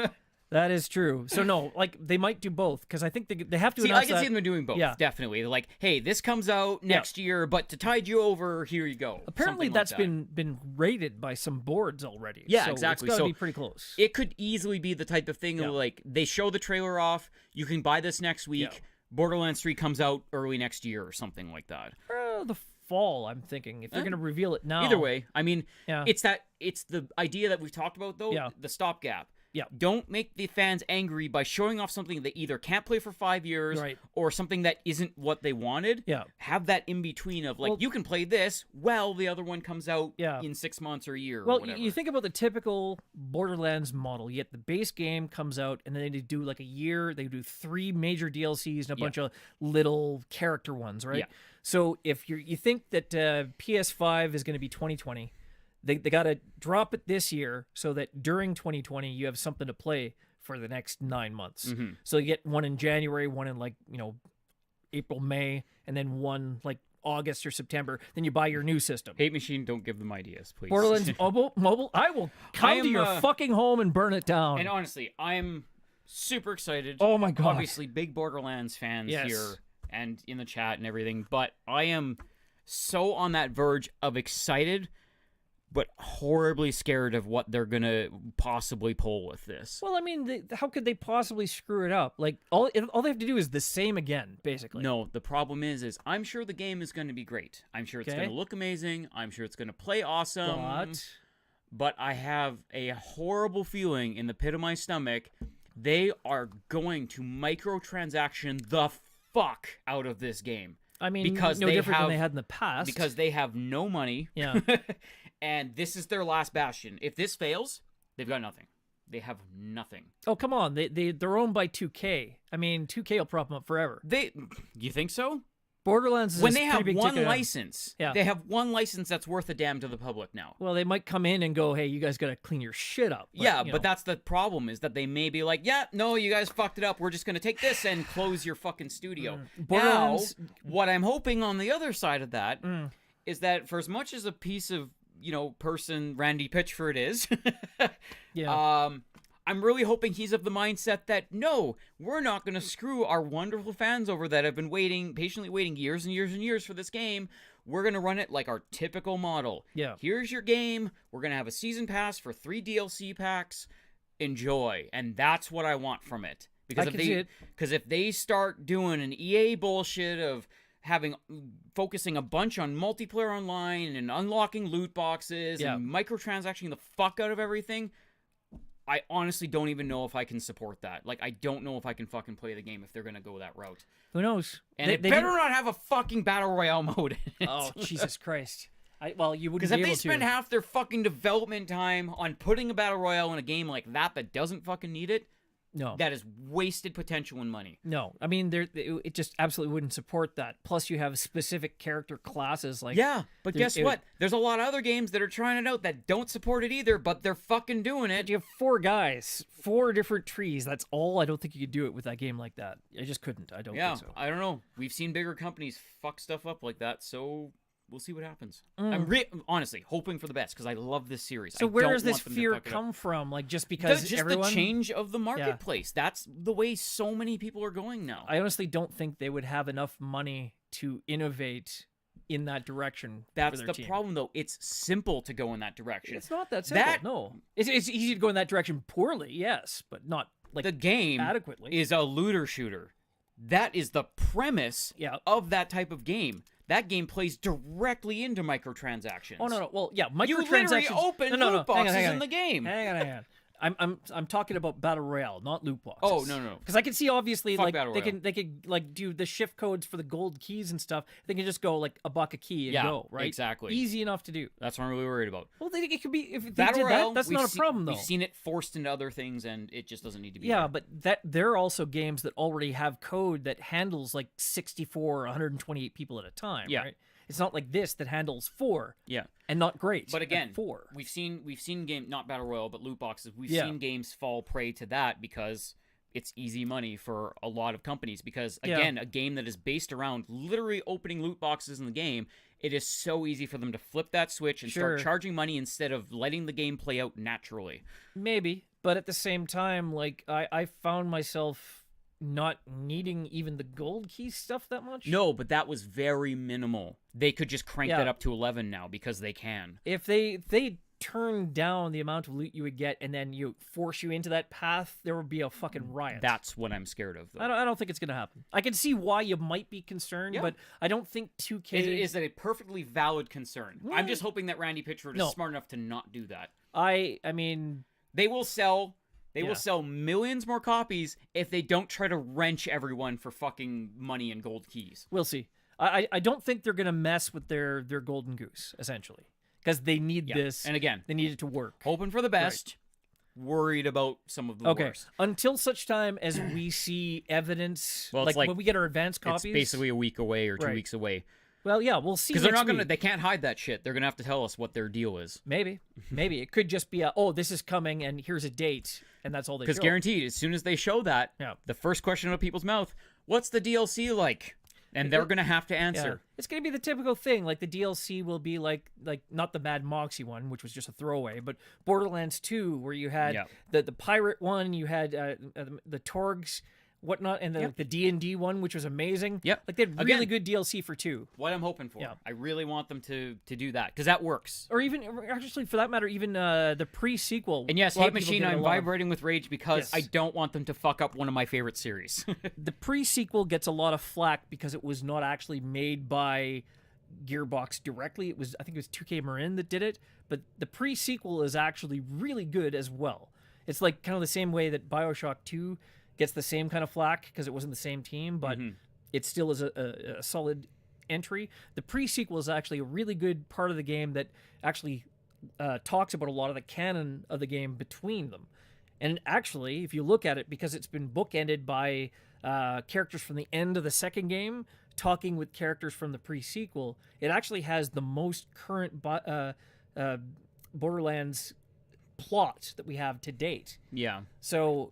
That is true. So no, like they might do both, because I think they have to announce I can see them doing both, definitely. Like, hey, this comes out next year, but to tide you over, here you go. Apparently that's been rated by some boards already. Yeah, so exactly. It's gotta be pretty close. It could easily be the type of thing of like, they show the trailer off, you can buy this next week, Borderlands 3 comes out early next year or something like that. The fall, I'm thinking, if they're going to reveal it now. Either way, I mean, it's the idea that we've talked about, though, the stopgap. Yeah. Don't make the fans angry by showing off something they either can't play for 5 years or something that isn't what they wanted. Yeah. Have that in between of like, you can play this while the other one comes out in 6 months or a year or whatever. You think about the typical Borderlands model. Yet the base game comes out and then they do like a year. They do 3 major DLCs and a bunch of little character ones, right? Yeah. So if you think that PS5 is going to be 2020, they got to drop it this year so that during 2020 you have something to play for the next 9 months. Mm-hmm. So you get one in January, one in like, April, May, and then one like August or September. Then you buy your new system. Hate Machine, don't give them ideas, please. Borderlands mobile, I will come to your fucking home and burn it down. And honestly, I'm super excited. Oh my God. Obviously, big Borderlands fans here and in the chat and everything, but I am so on that verge of excited but horribly scared of what they're going to possibly pull with this. Well, I mean, how could they possibly screw it up? Like, all they have to do is the same again, basically. No, the problem is I'm sure the game is going to be great. I'm sure it's going to look amazing. I'm sure it's going to play awesome. But I have a horrible feeling in the pit of my stomach they are going to microtransaction the fuck out of this game. I mean, because no different than they had in the past. Because they have no money. Yeah. And this is their last bastion. If this fails, they've got nothing. They have nothing. Oh, come on. They're owned by 2K. I mean, 2K will prop them up forever. You think so? Borderlands is when they have one license. Yeah. They have one license that's worth a damn to the public now. Well, they might come in and go, hey, you guys got to clean your shit up. But, but that's the problem is that they may be like, yeah, no, you guys fucked it up. We're just going to take this and close your fucking studio. Now, what I'm hoping on the other side of that is that for as much as a piece of person Randy Pitchford is, I'm really hoping he's of the mindset that, no, we're not going to screw our wonderful fans over that have been patiently waiting years and years and years for this game. We're going to run it like our typical model. Yeah. Here's your game. We're going to have a season pass for 3 DLC packs. Enjoy. And that's what I want from it. Because if they start doing an EA bullshit of focusing a bunch on multiplayer online and unlocking loot boxes and microtransacting the fuck out of everything, I honestly don't even know if I can support that. Like, I don't know if I can fucking play the game if they're gonna go that route. Who knows? And it better not have a fucking battle royale mode in it. Oh, Jesus Christ. Well, you wouldn't Because be if able they spend half their fucking development time on putting a battle royale in a game like that doesn't fucking need it, no, that is wasted potential and money. No, I mean, it just absolutely wouldn't support that. Plus, you have specific character classes like but guess what? There's a lot of other games that are trying it out that don't support it either, but they're fucking doing it. You have 4 guys, 4 different trees. That's all. I don't think you could do it with that game like that. I just couldn't. I don't think so. I don't know. We've seen bigger companies fuck stuff up like that, so we'll see what happens. I'm honestly hoping for the best because I love this series. So where does this fear come from? Like just because the change of the marketplace. Yeah. That's the way so many people are going now. I honestly don't think they would have enough money to innovate in that direction. That's the problem, though. It's simple to go in that direction. It's not that simple. No, it's easy to go in that direction poorly, yes, but not like the game adequately. Is a looter shooter. That is the premise of that type of game. That game plays directly into microtransactions. Oh no! Well, yeah, microtransactions. You literally open loot boxes in the game. Hang on. I'm talking about battle royale, not loot boxes. Oh no. Because I can see obviously Fuck like they could like do the shift codes for the gold keys and stuff. They can just go like a buck a key and go right. Exactly. Easy enough to do. That's what I'm really worried about. Well, it could be if they battle did royale, that's not a problem though. We've seen it forced into other things, and it just doesn't need to be. Yeah, but there are also games that already have code that handles like 64 or 128 people at a time. Yeah. Right? It's not like this that handles 4. Yeah. And not great. But again, 4. We've seen game not battle royale but loot boxes. We've seen games fall prey to that because it's easy money for a lot of companies. Because again, a game that is based around literally opening loot boxes in the game, it is so easy for them to flip that switch and start charging money instead of letting the game play out naturally. Maybe, but at the same time, like I found myself not needing even the gold key stuff that much. No, but that was very minimal. They could just crank that up to 11 now because they can. If they turn down the amount of loot you would get and then you force you into that path, there would be a fucking riot. That's what I'm scared of, though. I don't think it's going to happen. I can see why you might be concerned, but I don't think 2K... It is a perfectly valid concern. I'm just hoping that Randy Pitchford is smart enough to not do that. I mean... They will sell... They will sell millions more copies if they don't try to wrench everyone for fucking money and gold keys. We'll see. I don't think they're going to mess with their golden goose, essentially. Because they need this. And again, they need it to work. Hoping for the best. Right. Worried about some of the worst. Until such time as we see evidence, like when we get our advanced copies. It's basically a week away or 2 weeks away. Well, yeah, we'll see. Because they're not gonna. They can't hide that shit. They're gonna have to tell us what their deal is. Maybe it could just be this is coming and here's a date and that's all they. Because guaranteed, as soon as they show that, the first question out of people's mouth, "What's the DLC like?" And they're gonna have to answer. It's gonna be the typical thing. Like the DLC will be like not the Mad Moxie one, which was just a throwaway, but Borderlands 2, where you had the pirate one, you had the Torgs. Whatnot, and the D&D one, which was amazing. Yep. Like they had really good DLC for 2. What I'm hoping for. Yeah. I really want them to do that because that works. Or even, actually, for that matter, even the pre-sequel. And yes, Hate Machine, I'm vibrating with rage because I don't want them to fuck up one of my favorite series. The pre-sequel gets a lot of flack because it was not actually made by Gearbox directly. I think it was 2K Marin that did it, but the pre-sequel is actually really good as well. It's like kind of the same way that BioShock 2 gets the same kind of flack because it wasn't the same team, but it still is a solid entry. The pre-sequel is actually a really good part of the game that actually talks about a lot of the canon of the game between them. And actually, if you look at it, because it's been bookended by characters from the end of the second game talking with characters from the pre-sequel, it actually has the most current Borderlands plot that we have to date. Yeah. So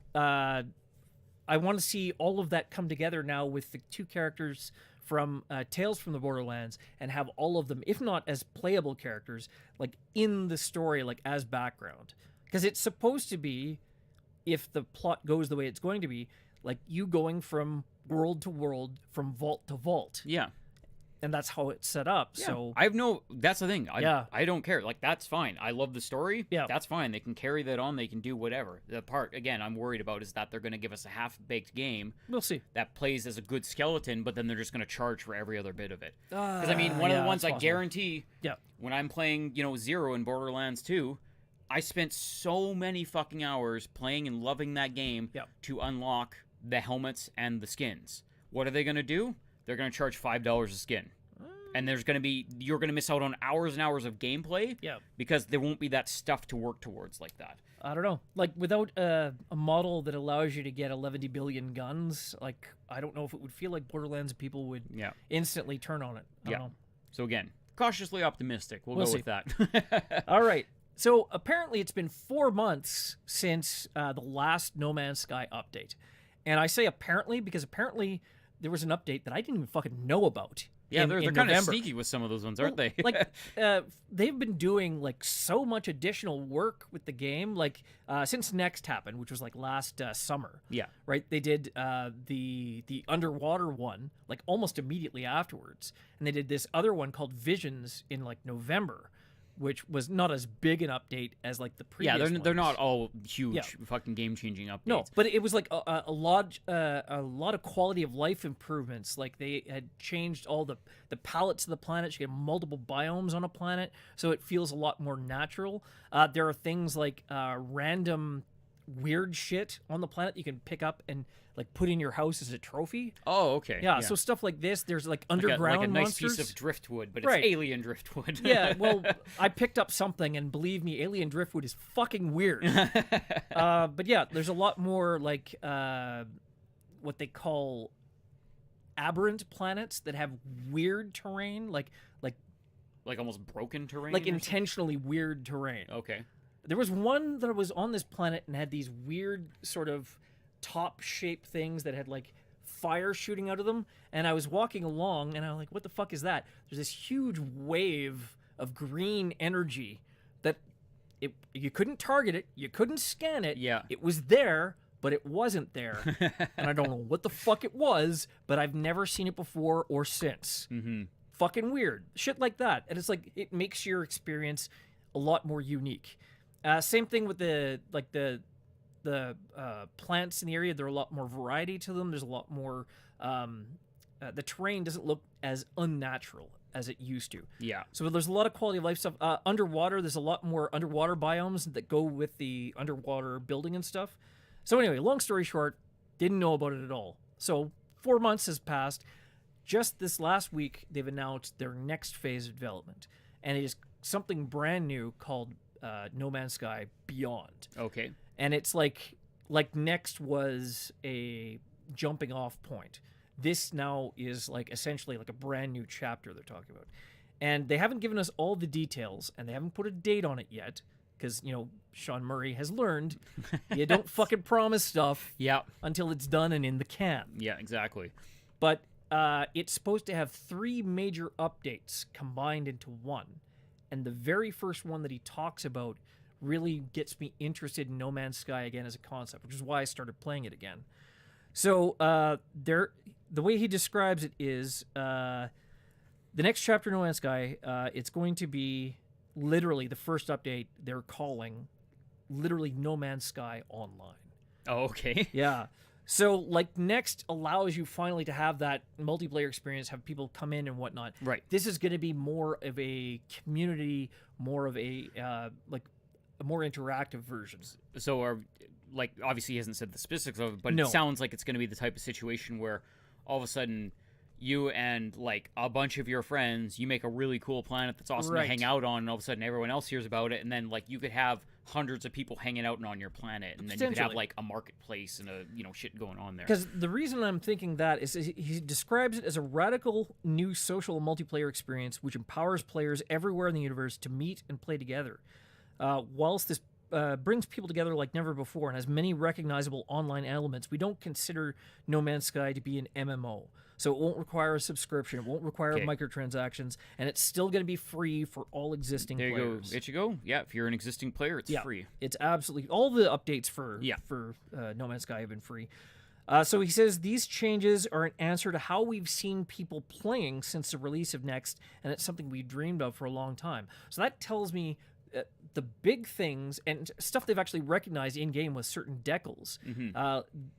I want to see all of that come together now with the 2 characters from Tales from the Borderlands and have all of them, if not as playable characters, like in the story, like as background. Because it's supposed to be, if the plot goes the way it's going to be, like you going from world to world, from vault to vault. Yeah. And that's how it's set up. Yeah. So that's the thing. I don't care. Like, that's fine. I love the story. Yeah. That's fine. They can carry that on. They can do whatever. The part, again, I'm worried about is that they're going to give us a half-baked game. We'll see. That plays as a good skeleton, but then they're just going to charge for every other bit of it. Because, I mean, one of the ones I guarantee, when I'm playing, 0 in Borderlands 2, I spent so many fucking hours playing and loving that game to unlock the helmets and the skins. What are they going to do? They're going to charge $5 a skin. And you're going to miss out on hours and hours of gameplay because there won't be that stuff to work towards like that. I don't know. Like, without a model that allows you to get 11 billion guns, like, I don't know if it would feel like Borderlands people would instantly turn on it. I don't know. So again, cautiously optimistic. We'll go see. with that. All right. So apparently it's been 4 months since the last No Man's Sky update. And I say apparently because apparently there was an update that I didn't even fucking know about. Yeah, they're kind of November. sneaky with some of those ones, aren't they? Like, they've been doing like so much additional work with the game, like since Next happened, which was like last summer. Yeah. Right. They did the underwater one like almost immediately afterwards, and they did this other one called Visions in like November, which was not as big an update as like the previous. Yeah, they're not all huge fucking game-changing updates. No, but it was like a lot of quality of life improvements. Like they had changed all the palettes of the planet. You get multiple biomes on a planet, so it feels a lot more natural. There are things like random weird shit on the planet you can pick up and like put in your house as a trophy. Oh, okay. Yeah, so stuff like this. There's like underground like a nice monsters. piece of driftwood, but it's alien driftwood. Yeah, well, I picked up something, and believe me, alien driftwood is fucking weird. But yeah, there's a lot more like what they call aberrant planets that have weird terrain, like almost broken terrain, like intentionally weird terrain. Okay. There was one that was on this planet and had these weird sort of top-shaped things that had like fire shooting out of them, and I was walking along and I was like, what the fuck is that? There's this huge wave of green energy that you couldn't target it, you couldn't scan it. Yeah. It was there, but it wasn't there. And I don't know what the fuck it was, but I've never seen it before or since. Fucking weird shit like that. And it's like it makes your experience a lot more unique. Same thing with the plants in the area. There are a lot more variety to them. There's a lot more. The terrain doesn't look as unnatural as it used to. Yeah. So there's a lot of quality of life stuff. Underwater, there's a lot more underwater biomes that go with the underwater building and stuff. So anyway, long story short, didn't know about it at all. So 4 months has passed. Just this last week, they've announced their next phase of development, and it is something brand new called No Man's Sky Beyond. Okay. And it's like Next was a jumping off point. This now is like essentially like a brand new chapter they're talking about. And they haven't given us all the details, and they haven't put a date on it yet, because, you know, Sean Murray has learned you don't fucking promise stuff until it's done and in the can. Yeah, exactly. But it's supposed to have 3 major updates combined into one. And the very first one that he talks about really gets me interested in No Man's Sky again as a concept, which is why I started playing it again. So the way he describes it is the next chapter of No Man's Sky, it's going to be literally the first update they're calling literally No Man's Sky Online. Oh, okay. Yeah. So, like, Next allows you finally to have that multiplayer experience, have people come in and whatnot. Right. This is going to be more of a community, more of a, like, a more interactive version. So, obviously he hasn't said the specifics of it, but No. It sounds like it's going to be the type of situation where all of a sudden you and, like, a bunch of your friends, you make a really cool planet that's awesome to hang out on, and all of a sudden everyone else hears about it, and then, like, you could have hundreds of people hanging out on your planet, and then you could have, like, a marketplace and shit going on there. Because the reason I'm thinking that is he describes it as a radical new social multiplayer experience which empowers players everywhere in the universe to meet and play together. Whilst this brings people together like never before and has many recognizable online elements, we don't consider No Man's Sky to be an MMO. So it won't require a subscription, it won't require microtransactions, and it's still going to be free for all existing players. There you go. It you go. Yeah, if you're an existing player, it's free. It's absolutely... All the updates for No Man's Sky have been free. So he says, these changes are an answer to how we've seen people playing since the release of Next, and it's something we dreamed of for a long time. So that tells me the big things and stuff they've actually recognized in game with certain decals.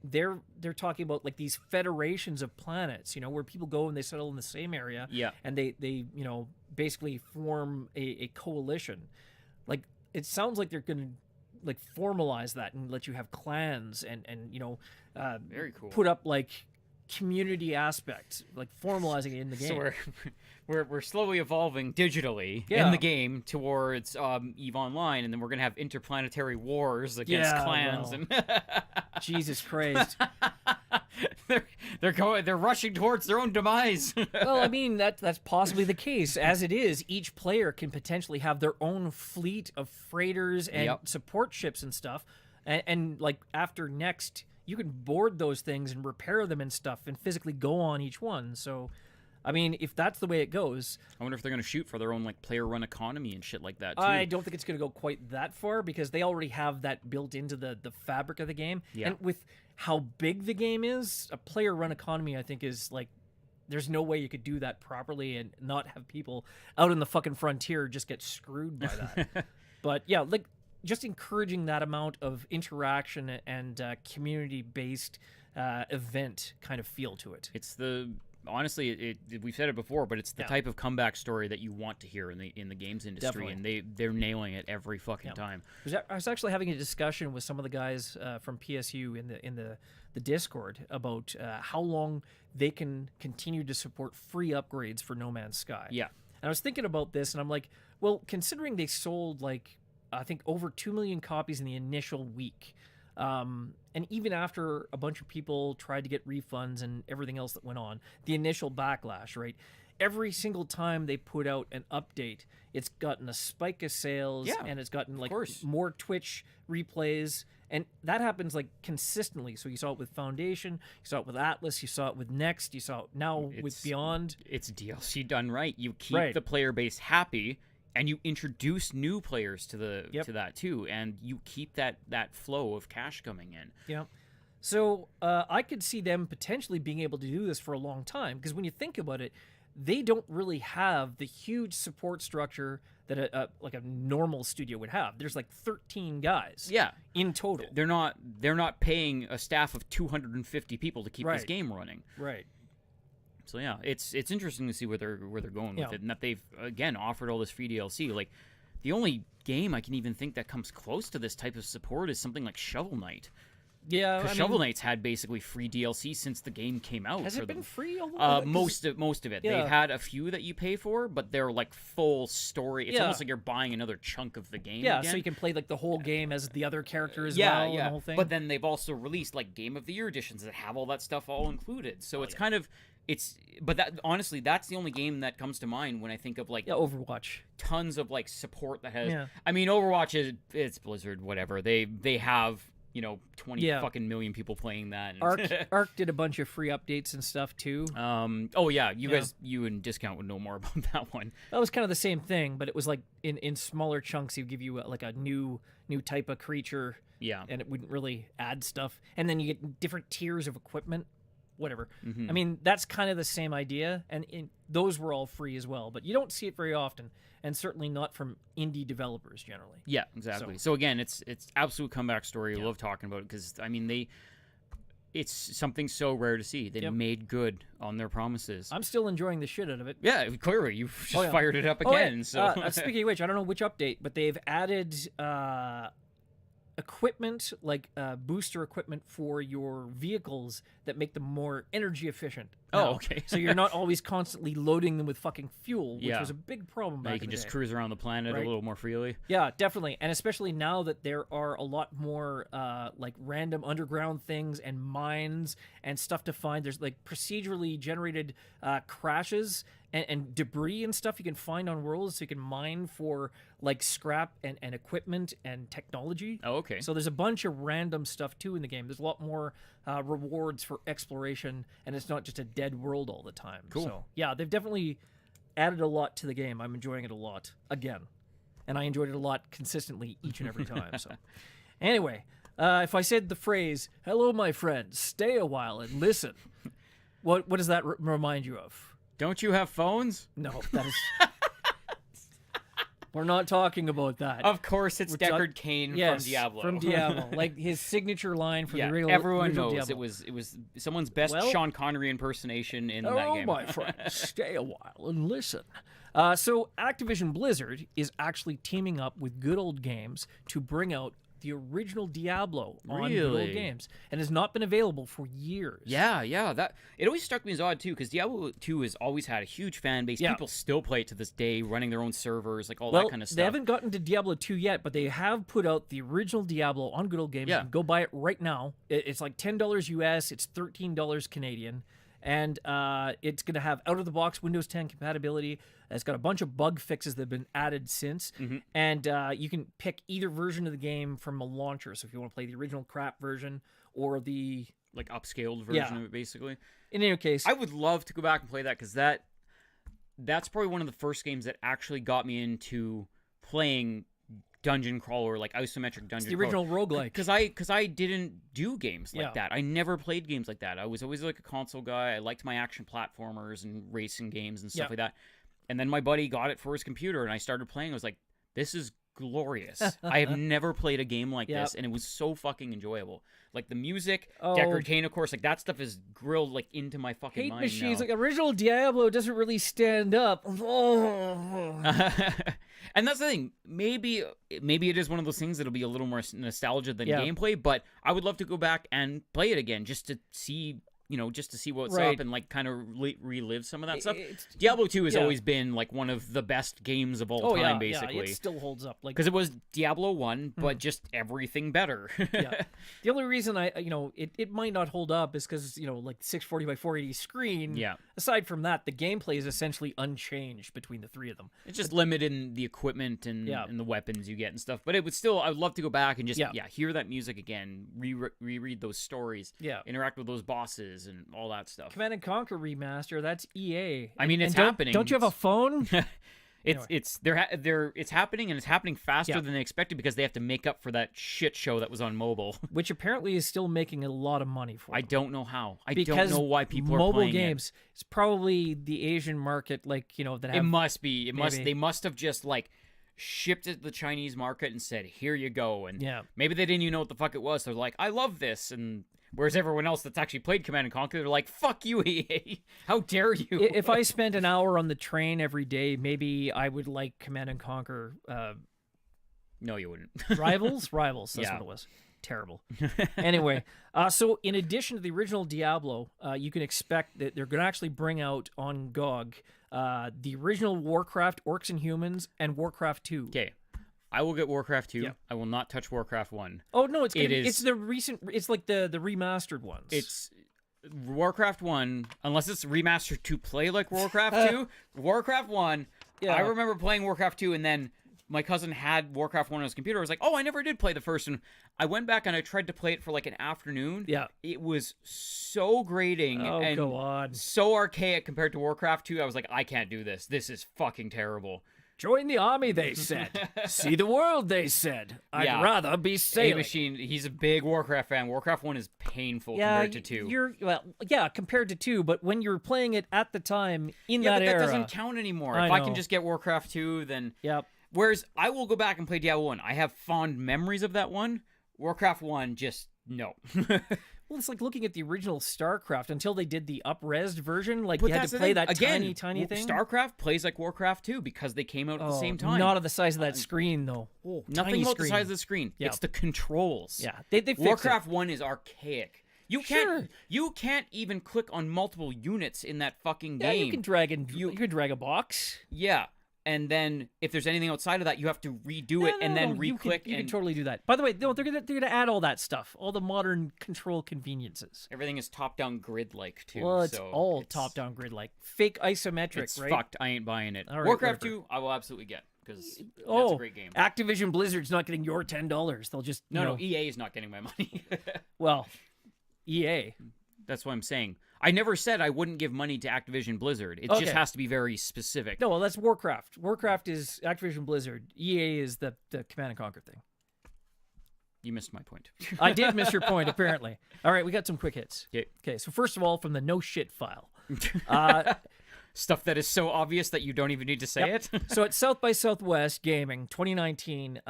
They're talking about like these federations of planets, you know, where people go and they settle in the same area, and they you know basically form a coalition. Like it sounds like they're going to like formalize that and let you have clans and Very cool. put up like community aspects, like formalizing it in the game. So we're slowly evolving digitally Yeah. in the game towards EVE Online, and then we're gonna have interplanetary wars against clans and Jesus Christ. they're rushing towards their own demise. Well, I mean that's possibly the case. As it is, each player can potentially have their own fleet of freighters and Yep. support ships and stuff. And like after next, you can board those things and repair them and stuff and physically go on each one. So, I mean, if that's the way it goes, I wonder if they're gonna shoot for their own like player-run economy and shit like that too. I don't think it's going to go quite that far because they already have that built into the fabric of the game. Yeah. And with how big the game is, a player-run economy, I think, is like, there's no way you could do that properly and not have people out in the fucking frontier just get screwed by that. But yeah, like just encouraging that amount of interaction and community-based event kind of feel to it. It's honestly, we've said it before, but it's the type of comeback story that you want to hear in the games industry, Definitely. and they're nailing it every fucking time. I was actually having a discussion with some of the guys from PSU in the Discord about how long they can continue to support free upgrades for No Man's Sky. Yeah. And I was thinking about this, and I'm like, well, considering they sold like I think over 2 million copies in the initial week. And even after a bunch of people tried to get refunds and everything else that went on, the initial backlash, right? Every single time they put out an update, it's gotten a spike of sales and it's gotten like more Twitch replays. And that happens like consistently. So you saw it with Foundation, you saw it with Atlas, you saw it with Next, you saw it now with Beyond. It's DLC done right. You keep the player base happy, and you introduce new players to to that too, and you keep that flow of cash coming in. Yeah. So I could see them potentially being able to do this for a long time, because when you think about it, they don't really have the huge support structure that like a normal studio would have. There's like 13 guys. In total. They're not paying a staff of 250 people to keep this game running. Right. So yeah, it's interesting to see where they're going with it, and that they've again offered all this free DLC. Like the only game I can even think that comes close to this type of support is something like Shovel Knight. Yeah, because Shovel Knight's had basically free DLC since the game came out. Has it been free? Most of it. They've had a few that you pay for, but they're like full story. It's almost like you're buying another chunk of the game. Yeah, again. so you can play like the whole game as the other character as well. Yeah, the whole thing. But then they've also released like Game of the Year editions that have all that stuff all included. So it's kind of but that honestly, that's the only game that comes to mind when I think of like Overwatch. Tons of like support that has. I mean, Overwatch it's Blizzard, whatever. They have 20 fucking million people playing that. Arc did a bunch of free updates and stuff too. Guys, you and Discount would know more about that one. That was kind of the same thing, but it was like in smaller chunks. He'd give you like a new type of creature. Yeah, and it wouldn't really add stuff. And then you get different tiers of equipment. Whatever. I mean, that's kind of the same idea, and those were all free as well. But you don't see it very often, and certainly not from indie developers generally. Yeah, exactly. So again, it's absolute comeback story. I love talking about it because I mean it's something so rare to see. They made good on their promises. I'm still enjoying the shit out of it. Yeah, clearly you've just fired it up again. So speaking of which, I don't know which update, but they've added equipment, like booster equipment for your vehicles that make them more energy efficient. Oh, okay. So you're not always constantly loading them with fucking fuel, which was a big problem back now you can just cruise around the planet a little more freely. Yeah, definitely. And especially now that there are a lot more like random underground things and mines and stuff to find. There's like procedurally generated crashes and debris and stuff you can find on worlds, so you can mine for like scrap and equipment and technology. Oh, okay. So there's a bunch of random stuff too in the game. There's a lot more rewards for exploration, and it's not just a dead world all the time. Cool. So yeah, they've definitely added a lot to the game. I'm enjoying it a lot again, and I enjoyed it a lot consistently each and every time. So anyway, if I said the phrase "Hello, my friends, stay a while and listen," what does that remind you of? Don't you have phones? No, that is We're not talking about that. Of course, it's Deckard Cain from Diablo. From Diablo, like his signature line from the real. Everyone original knows Diablo. it was someone's best Sean Connery impersonation in that game. Oh, my friend, stay a while and listen. So Activision Blizzard is actually teaming up with Good Old Games to bring out the original Diablo on Good Old Games, and has not been available for years. Yeah. That it always struck me as odd too, because Diablo 2 has always had a huge fan base. Yeah. People still play it to this day, running their own servers, like all that kind of stuff. They haven't gotten to Diablo 2 yet, but they have put out the original Diablo on Good Old Games. Yeah. You can go buy it right now. It's like $10 US. It's $13 Canadian. And it's going to have out-of-the-box Windows 10 compatibility. It's got a bunch of bug fixes that have been added since. And you can pick either version of the game from a launcher. So if you want to play the original crap version or the... like upscaled version of it, basically. In any case... I would love to go back and play that, because that's probably one of the first games that actually got me into playing dungeon crawler, like isometric dungeon the original roguelike. Because I didn't do games like that. I never played games like that. I was always like a console guy. I liked my action platformers and racing games and stuff like that. And then my buddy got it for his computer, and I started playing. I was like, this is glorious. I have never played a game like this, and it was so fucking enjoyable. Like the music, Deckard Cain, of course, like that stuff is grilled like into my fucking mind machines, now. like original Diablo doesn't really stand up. And that's the thing. Maybe it is one of those things that'll be a little more nostalgia than gameplay, but I would love to go back and play it again just to see, just to see what's up and like kind of relive some of that stuff. Diablo 2 has always been like one of the best games of all time, basically. Yeah, it still holds up. Like, because it was Diablo 1, but just everything better. The only reason it might not hold up is because, like 640 by 480 screen. Yeah. Aside from that, the gameplay is essentially unchanged between the three of them. It's just limited in the equipment and the weapons you get and stuff. But it would still, I would love to go back and just hear that music again, reread those stories, interact with those bosses and all that stuff. Command and Conquer remaster, that's EA. I mean, it's happening. Don't you have a phone? It's happening, and it's happening faster than they expected, because they have to make up for that shit show that was on mobile, which apparently is still making a lot of money for them. I don't know how. I don't know why people are playing mobile games. It's probably the Asian market, like that. Have, it must be. It must. They must have just like shipped it to the Chinese market and said, "Here you go." And maybe they didn't even know what the fuck it was. They're like, "I love this," and whereas everyone else that's actually played Command and Conquer, they're like, "Fuck you, EA! How dare you!" If I spent an hour on the train every day, maybe I would like Command and Conquer. No, you wouldn't. Rivals. That's what it was. Terrible. Anyway, so in addition to the original Diablo, you can expect that they're going to actually bring out on GOG the original Warcraft, Orcs and Humans, and Warcraft 2. Okay. I will get Warcraft 2. I will not touch Warcraft 1. Oh, no, it's the recent... It's like the remastered ones. It's Warcraft 1, unless it's remastered to play like Warcraft 2. Warcraft 1, I remember playing Warcraft 2, and then my cousin had Warcraft 1 on his computer. I was like, oh, I never did play the first one. I went back and I tried to play it for like an afternoon. Yeah. It was so grating and go on. So archaic compared to Warcraft 2. I was like, I can't do this. This is fucking terrible. Join the army, they said. See the world, they said. I'd rather be sailing. A-Machine, he's a big Warcraft fan. Warcraft 1 is painful compared to 2. Compared to 2, but when you're playing it at the time in that era... that doesn't count anymore. If I can just get Warcraft 2, then... Yep. Whereas I will go back and play Diablo 1. I have fond memories of that one. Warcraft 1, just no. Well, it's like looking at the original StarCraft until they did the up-resed version. Like, you had to play that tiny thing. StarCraft plays like Warcraft 2 because they came out at the same time. Not of the size of that screen, though. Nothing about the size of the screen. Yep. It's the controls. Yeah, they fixed Warcraft 1 is archaic. You can't even click on multiple units in that fucking game. Yeah, you can drag a box. Yeah. And then if there's anything outside of that, you have to redo it and then re-click. You can totally do that. By the way, no, they're gonna add all that stuff, all the modern control conveniences. Everything is top-down grid-like too. Well, it's all top-down grid-like, fake isometric. It's right? fucked. I ain't buying it. Right, Warcraft 2, I will absolutely get because that's a great game. Activision Blizzard's not getting your $10. They'll just no. EA is not getting my money. Well, EA. That's what I'm saying. I never said I wouldn't give money to Activision Blizzard. It just has to be very specific. No, well, that's Warcraft. Warcraft is Activision Blizzard. EA is the Command and Conquer thing. You missed my point. I did miss your point, apparently. All right, we got some quick hits. Okay, so first of all, from the no shit file. stuff that is so obvious that you don't even need to say it. So at South by Southwest Gaming 2019,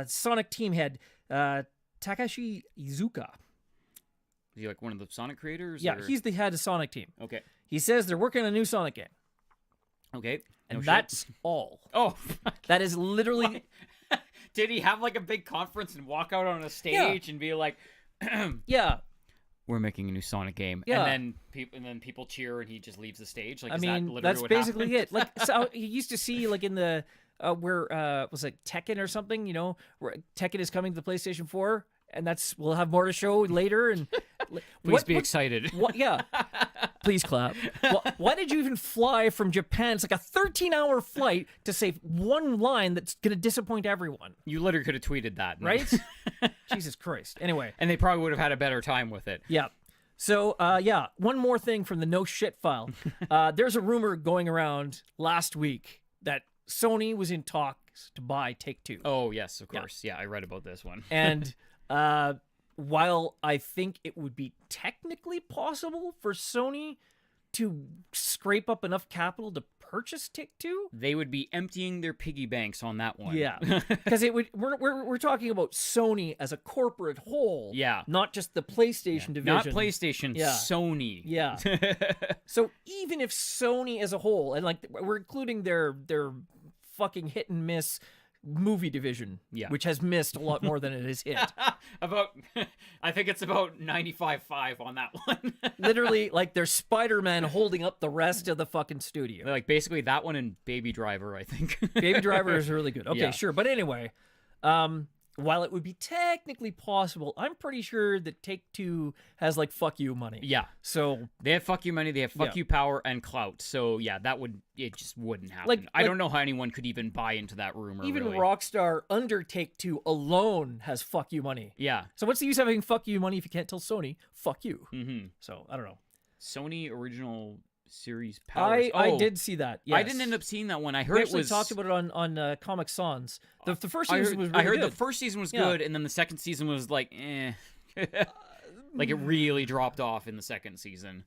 Sonic team head Takashi Iizuka. Is he like one of the Sonic creators? Yeah, or? he's the head of Sonic team. Okay. He says they're working on a new Sonic game. Okay. And that's all. Oh. That is literally... Did he have like a big conference and walk out on a stage and be like, yeah, we're making a new Sonic game, yeah, and then people cheer and he just leaves the stage? Like, I is mean, that literally that's what basically happened? it. Like, so you used to see like in the where was it Tekken or something? You know, where Tekken is coming to the PlayStation 4, and we'll have more to show later. And Please be excited. Yeah. Please clap. Why did you even fly from Japan? It's like a 13-hour flight to say one line that's going to disappoint everyone. You literally could have tweeted that. Right? Jesus Christ. Anyway. And they probably would have had a better time with it. Yeah. So, one more thing from the no shit file. There's a rumor going around last week that Sony was in talks to buy Take-Two. Oh, yes, of course. Yeah, I read about this one. And while I think it would be technically possible for Sony to scrape up enough capital to purchase Take-Two, they would be emptying their piggy banks on that one. Yeah, because it would. We're talking about Sony as a corporate whole. Yeah, not just the PlayStation division. Not PlayStation. Yeah. Sony. Yeah. So even if Sony as a whole, and like we're including their fucking hit and miss movie division, which has missed a lot more than it has hit. I think it's about 95.5 on that one. Literally, like there's Spider-Man holding up the rest of the fucking studio. Like basically that one and Baby Driver, I think. Baby Driver is really good. Okay, sure. But anyway, while it would be technically possible, I'm pretty sure that Take-Two has like fuck you money. Yeah. So they have fuck you money, they have fuck you power and clout. So yeah, it just wouldn't happen. I don't know how anyone could even buy into that rumor. Even really. Rockstar under Take-Two alone has fuck you money. Yeah. So what's the use of having fuck you money if you can't tell Sony fuck you? Mm-hmm. So I don't know. Sony original series powers. I did see that. Yes. I didn't end up seeing that one. I heard we talked about it on Comic Sans. The first season was really I heard good. the first season was good, and then the second season was like, eh. Like it really dropped off in the second season.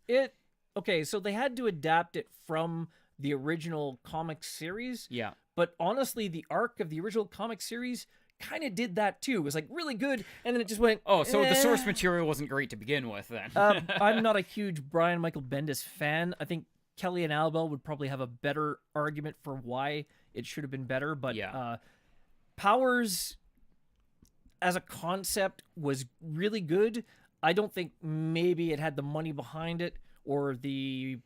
Okay, so they had to adapt it from the original comic series. Yeah. But honestly, the arc of the original comic series kind of did that too. It was like really good, and then it just went. Oh, so the source material wasn't great to begin with, then. I'm not a huge Brian Michael Bendis fan. I think Kelly and Albel would probably have a better argument for why it should have been better. But Powers, as a concept, was really good. I don't think maybe it had the money behind it or the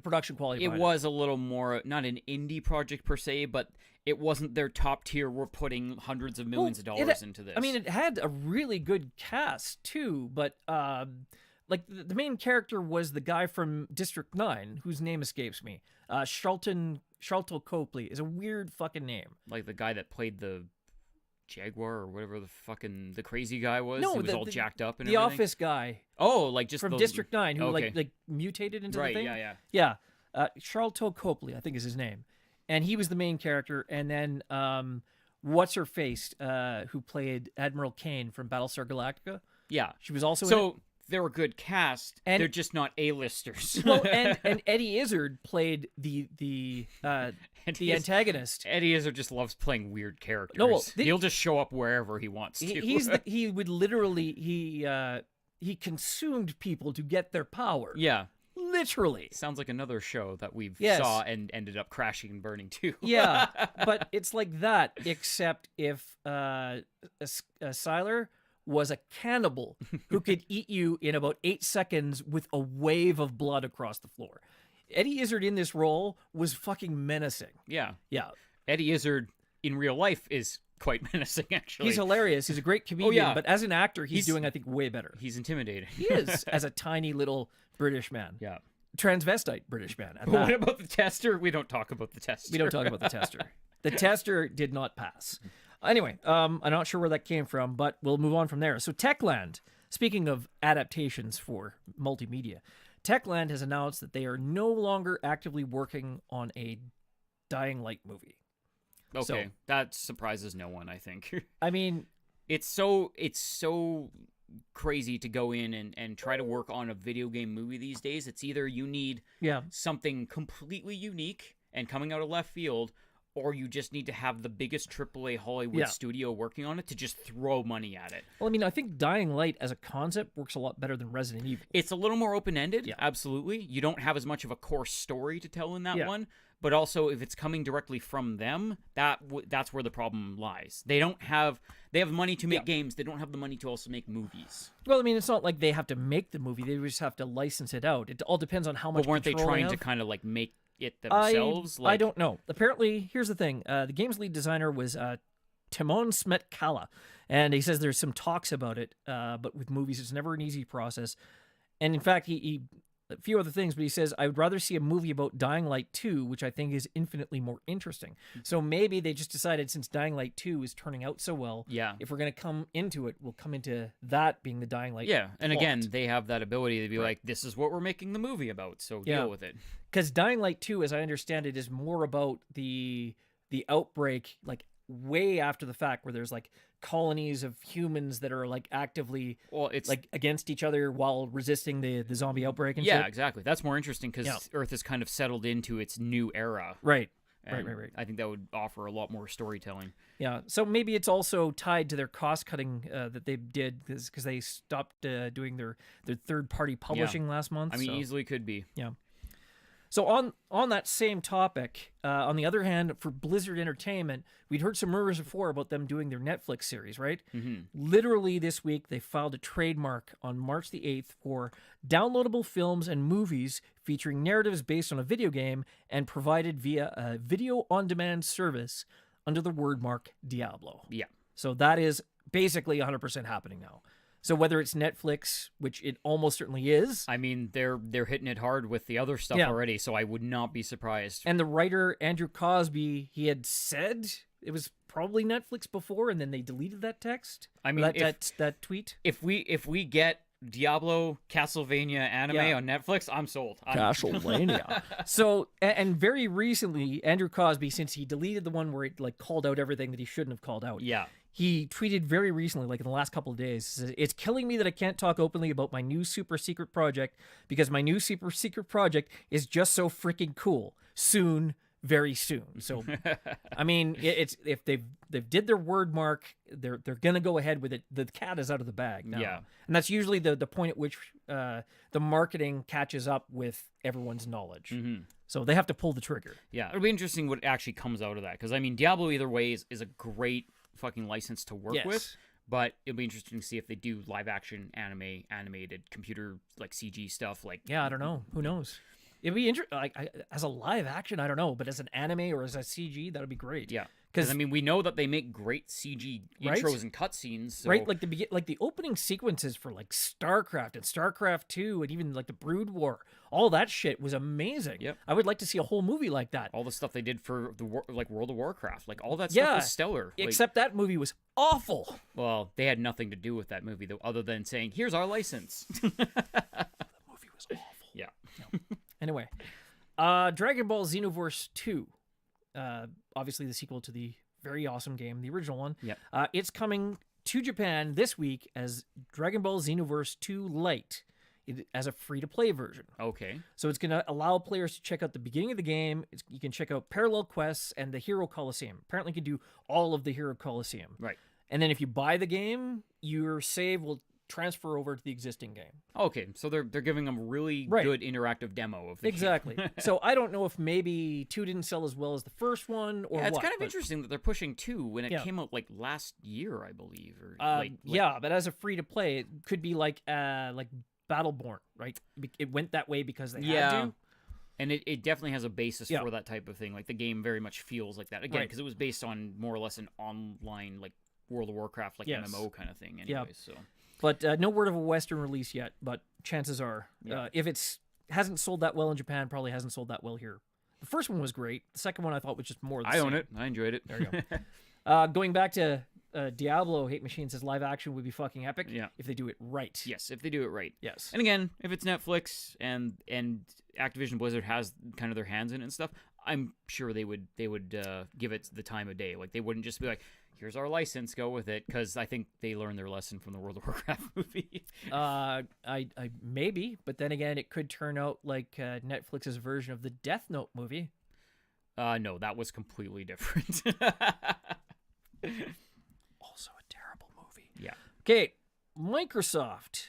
production quality. It was a little more not an indie project per se, but it wasn't their top tier. We're putting hundreds of millions of dollars into this. I mean, it had a really good cast too, but like the main character was the guy from District 9, whose name escapes me. Charlton Copley is a weird fucking name. Like the guy that played the Jaguar or whatever the crazy guy was. No, he was all jacked up and the everything. Office guy. Oh, like just from District 9, who like mutated into the thing. Yeah. Charlton Copley, I think is his name, and he was the main character. And then what's her face, who played Admiral Kane from Battlestar Galactica. Yeah, she was also so. In it. They're a good cast. And they're just not A-listers. Well, and Eddie Izzard played the antagonist. Eddie Izzard just loves playing weird characters. No, he'll just show up wherever he wants to. He would literally he consumed people to get their power. Yeah. Literally. Sounds like another show that we've saw and ended up crashing and burning too. Yeah, but it's like that, except if Sylar was a cannibal who could eat you in about 8 seconds with a wave of blood across the floor. Eddie Izzard in this role was fucking menacing. Yeah. Yeah. Eddie Izzard in real life is quite menacing, actually. He's hilarious. He's a great comedian, but as an actor, he's doing, I think, way better. He's intimidating. He is, as a tiny little British man. Yeah. Transvestite British man. But what about the tester? We don't talk about the tester. We don't talk about the tester. The tester did not pass. Anyway, I'm not sure where that came from, but we'll move on from there. So Techland, speaking of adaptations for multimedia, Techland has announced that they are no longer actively working on a Dying Light movie. Okay, that surprises no one, I think. I mean, it's so crazy to go in and try to work on a video game movie these days. It's either you need something completely unique and coming out of left field, or you just need to have the biggest AAA Hollywood studio working on it to just throw money at it. Well, I mean, I think Dying Light as a concept works a lot better than Resident Evil. It's a little more open-ended, absolutely. You don't have as much of a core story to tell in that one, but also if it's coming directly from them, that's where the problem lies. They have money to make games. They don't have the money to also make movies. Well, I mean, it's not like they have to make the movie. They just have to license it out. It all depends on how much. But weren't they trying to kind of like make it themselves? I don't know. Apparently, here's the thing. The game's lead designer was Timon Smetkala, and he says there's some talks about it, but with movies, it's never an easy process. And in fact, he a few other things, but he says, I would rather see a movie about Dying Light 2, which I think is infinitely more interesting. So maybe they just decided, since Dying Light 2 is turning out so well, if we're going to come into it, we'll come into that being the Dying Light and plot. again, they have that ability to be like, this is what we're making the movie about, so deal with it. Because Dying Light 2, as I understand it, is more about the outbreak, like, way after the fact, where there's like colonies of humans that are like actively it's like against each other while resisting the zombie outbreak and shit. Exactly. That's more interesting because Earth has kind of settled into its new era. Right. I think that would offer a lot more storytelling. Yeah, so maybe it's also tied to their cost cutting that they did because they stopped doing their third party publishing last month. I mean, easily could be. Yeah. So on that same topic, on the other hand, for Blizzard Entertainment, we'd heard some rumors before about them doing their Netflix series, right? Mm-hmm. Literally this week, they filed a trademark on March the 8th for downloadable films and movies featuring narratives based on a video game and provided via a video-on-demand service under the wordmark Diablo. Yeah. So that is basically 100% happening now. So whether it's Netflix, which it almost certainly is. I mean, they're hitting it hard with the other stuff already, so I would not be surprised. And the writer, Andrew Cosby, he had said it was probably Netflix before, and then they deleted that text. I mean, that tweet. If we get Diablo, Castlevania anime on Netflix, I'm sold. Castlevania. So, and very recently, Andrew Cosby, since he deleted the one where it like called out everything that he shouldn't have called out. Yeah. He tweeted very recently, like in the last couple of days, says, it's killing me that I can't talk openly about my new super secret project because my new super secret project is just so freaking cool. Soon, very soon. So, I mean, it's if they've did their word mark, they're gonna go ahead with it. The cat is out of the bag now. Yeah, and that's usually the point at which the marketing catches up with everyone's knowledge. Mm-hmm. So they have to pull the trigger. Yeah, it'll be interesting what actually comes out of that because I mean, Diablo either way is a great fucking license to work with, but it'll be interesting to see if they do live action animated computer like CG stuff. Like, I don't know, who knows. It'd be interesting. Like as a live action, I don't know, but as an anime or as a CG, that would be great. Yeah, because I mean, we know that they make great CG intros and cutscenes, so... right? Like the opening sequences for like StarCraft and StarCraft 2 and even like the Brood War, all that shit was amazing. Yep. I would like to see a whole movie like that. All the stuff they did for like World of Warcraft, like all that stuff was stellar. Except that movie was awful. Well, they had nothing to do with that movie though, other than saying, "Here's our license." The movie was awful. Yeah. No. Anyway, Dragon Ball Xenoverse 2, obviously the sequel to the very awesome game, the original one. Yeah. It's coming to Japan this week as Dragon Ball Xenoverse 2 Lite as a free-to-play version. Okay. So it's going to allow players to check out the beginning of the game. You can check out parallel quests and the Hero Coliseum. Apparently you can do all of the Hero Coliseum. Right. And then if you buy the game, your save will transfer over to the existing game. Okay, so they're giving them a really good interactive demo of the game. So I don't know if maybe 2 didn't sell as well as the first one or it's kind of interesting that they're pushing 2 when it came out like last year, I believe. Or but as a free to play, it could be like Battleborn, right? It went that way because they had to. And it definitely has a basis for that type of thing. Like the game very much feels like that. Again, because it was based on more or less an online like World of Warcraft like MMO kind of thing anyway. So but no word of a Western release yet, but chances are, if it's hasn't sold that well in Japan, probably hasn't sold that well here. The first one was great. The second one I thought was just more of the same. I own it. I enjoyed it. There you go. Going back to Diablo, Hate Machine says live action would be fucking epic if they do it right. Yes, if they do it right. Yes. And again, if it's Netflix and Activision Blizzard has kind of their hands in it and stuff, I'm sure they would give it the time of day. Like they wouldn't just be like, here's our license, go with it, because I think they learned their lesson from the World of Warcraft movie. I maybe, but then again, it could turn out like Netflix's version of the Death Note movie. No, that was completely different. Also a terrible movie. Yeah. Okay, Microsoft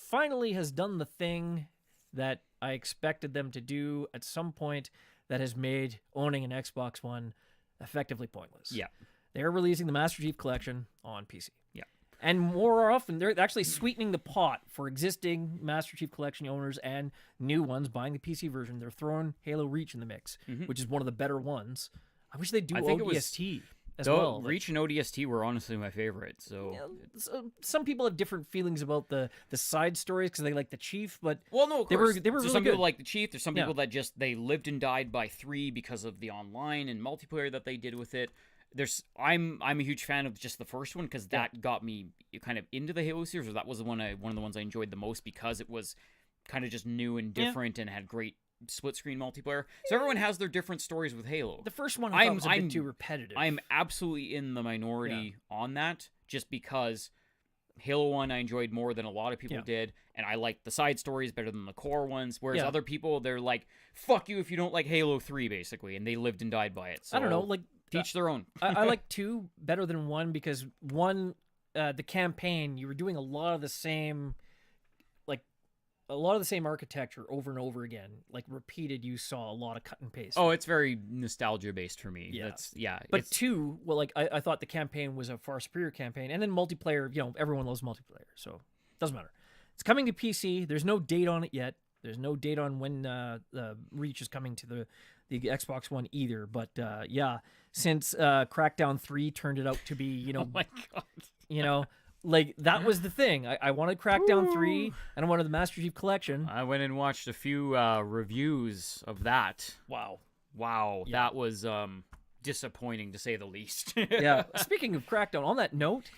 finally has done the thing that I expected them to do at some point that has made owning an Xbox One effectively pointless. Yeah. They're releasing the Master Chief Collection on PC. Yeah. And more often, they're actually sweetening the pot for existing Master Chief Collection owners and new ones buying the PC version. They're throwing Halo Reach in the mix, which is one of the better ones. I wish they'd do ODST as well. Reach and ODST were honestly my favorite. So, some people have different feelings about the side stories because they like the Chief, but well, no, of course. They were so really some good. people like the Chief. There's some people that just they lived and died by 3 because of the online and multiplayer that they did with it. I'm a huge fan of just the first one because that got me kind of into the Halo series. Or that was one of the ones I enjoyed the most because it was kind of just new and different and had great split screen multiplayer. So everyone has their different stories with Halo. The first one I thought was a bit too repetitive. I'm absolutely in the minority on that just because Halo 1 I enjoyed more than a lot of people did, and I liked the side stories better than the core ones, whereas other people, they're like, fuck you if you don't like Halo 3, basically, and they lived and died by it. So I don't know, like... Teach their own. I like 2 better than 1 because 1, the campaign, you were doing a lot of the same... a lot of the same architecture over and over again, like repeated. You saw a lot of cut and paste. Oh, it's very nostalgia based for me. But 2, well, like I thought the campaign was a far superior campaign, and then multiplayer. Everyone loves multiplayer, so it doesn't matter. It's coming to PC. There's no date on it yet. There's no date on when Reach is coming to the Xbox One either. But since Crackdown 3 turned it out to be, oh my god, like, that was the thing. I wanted Crackdown 3, and I wanted the Master Chief Collection. I went and watched a few reviews of that. Wow. Yeah. That was disappointing, to say the least. Yeah. Speaking of Crackdown, on that note,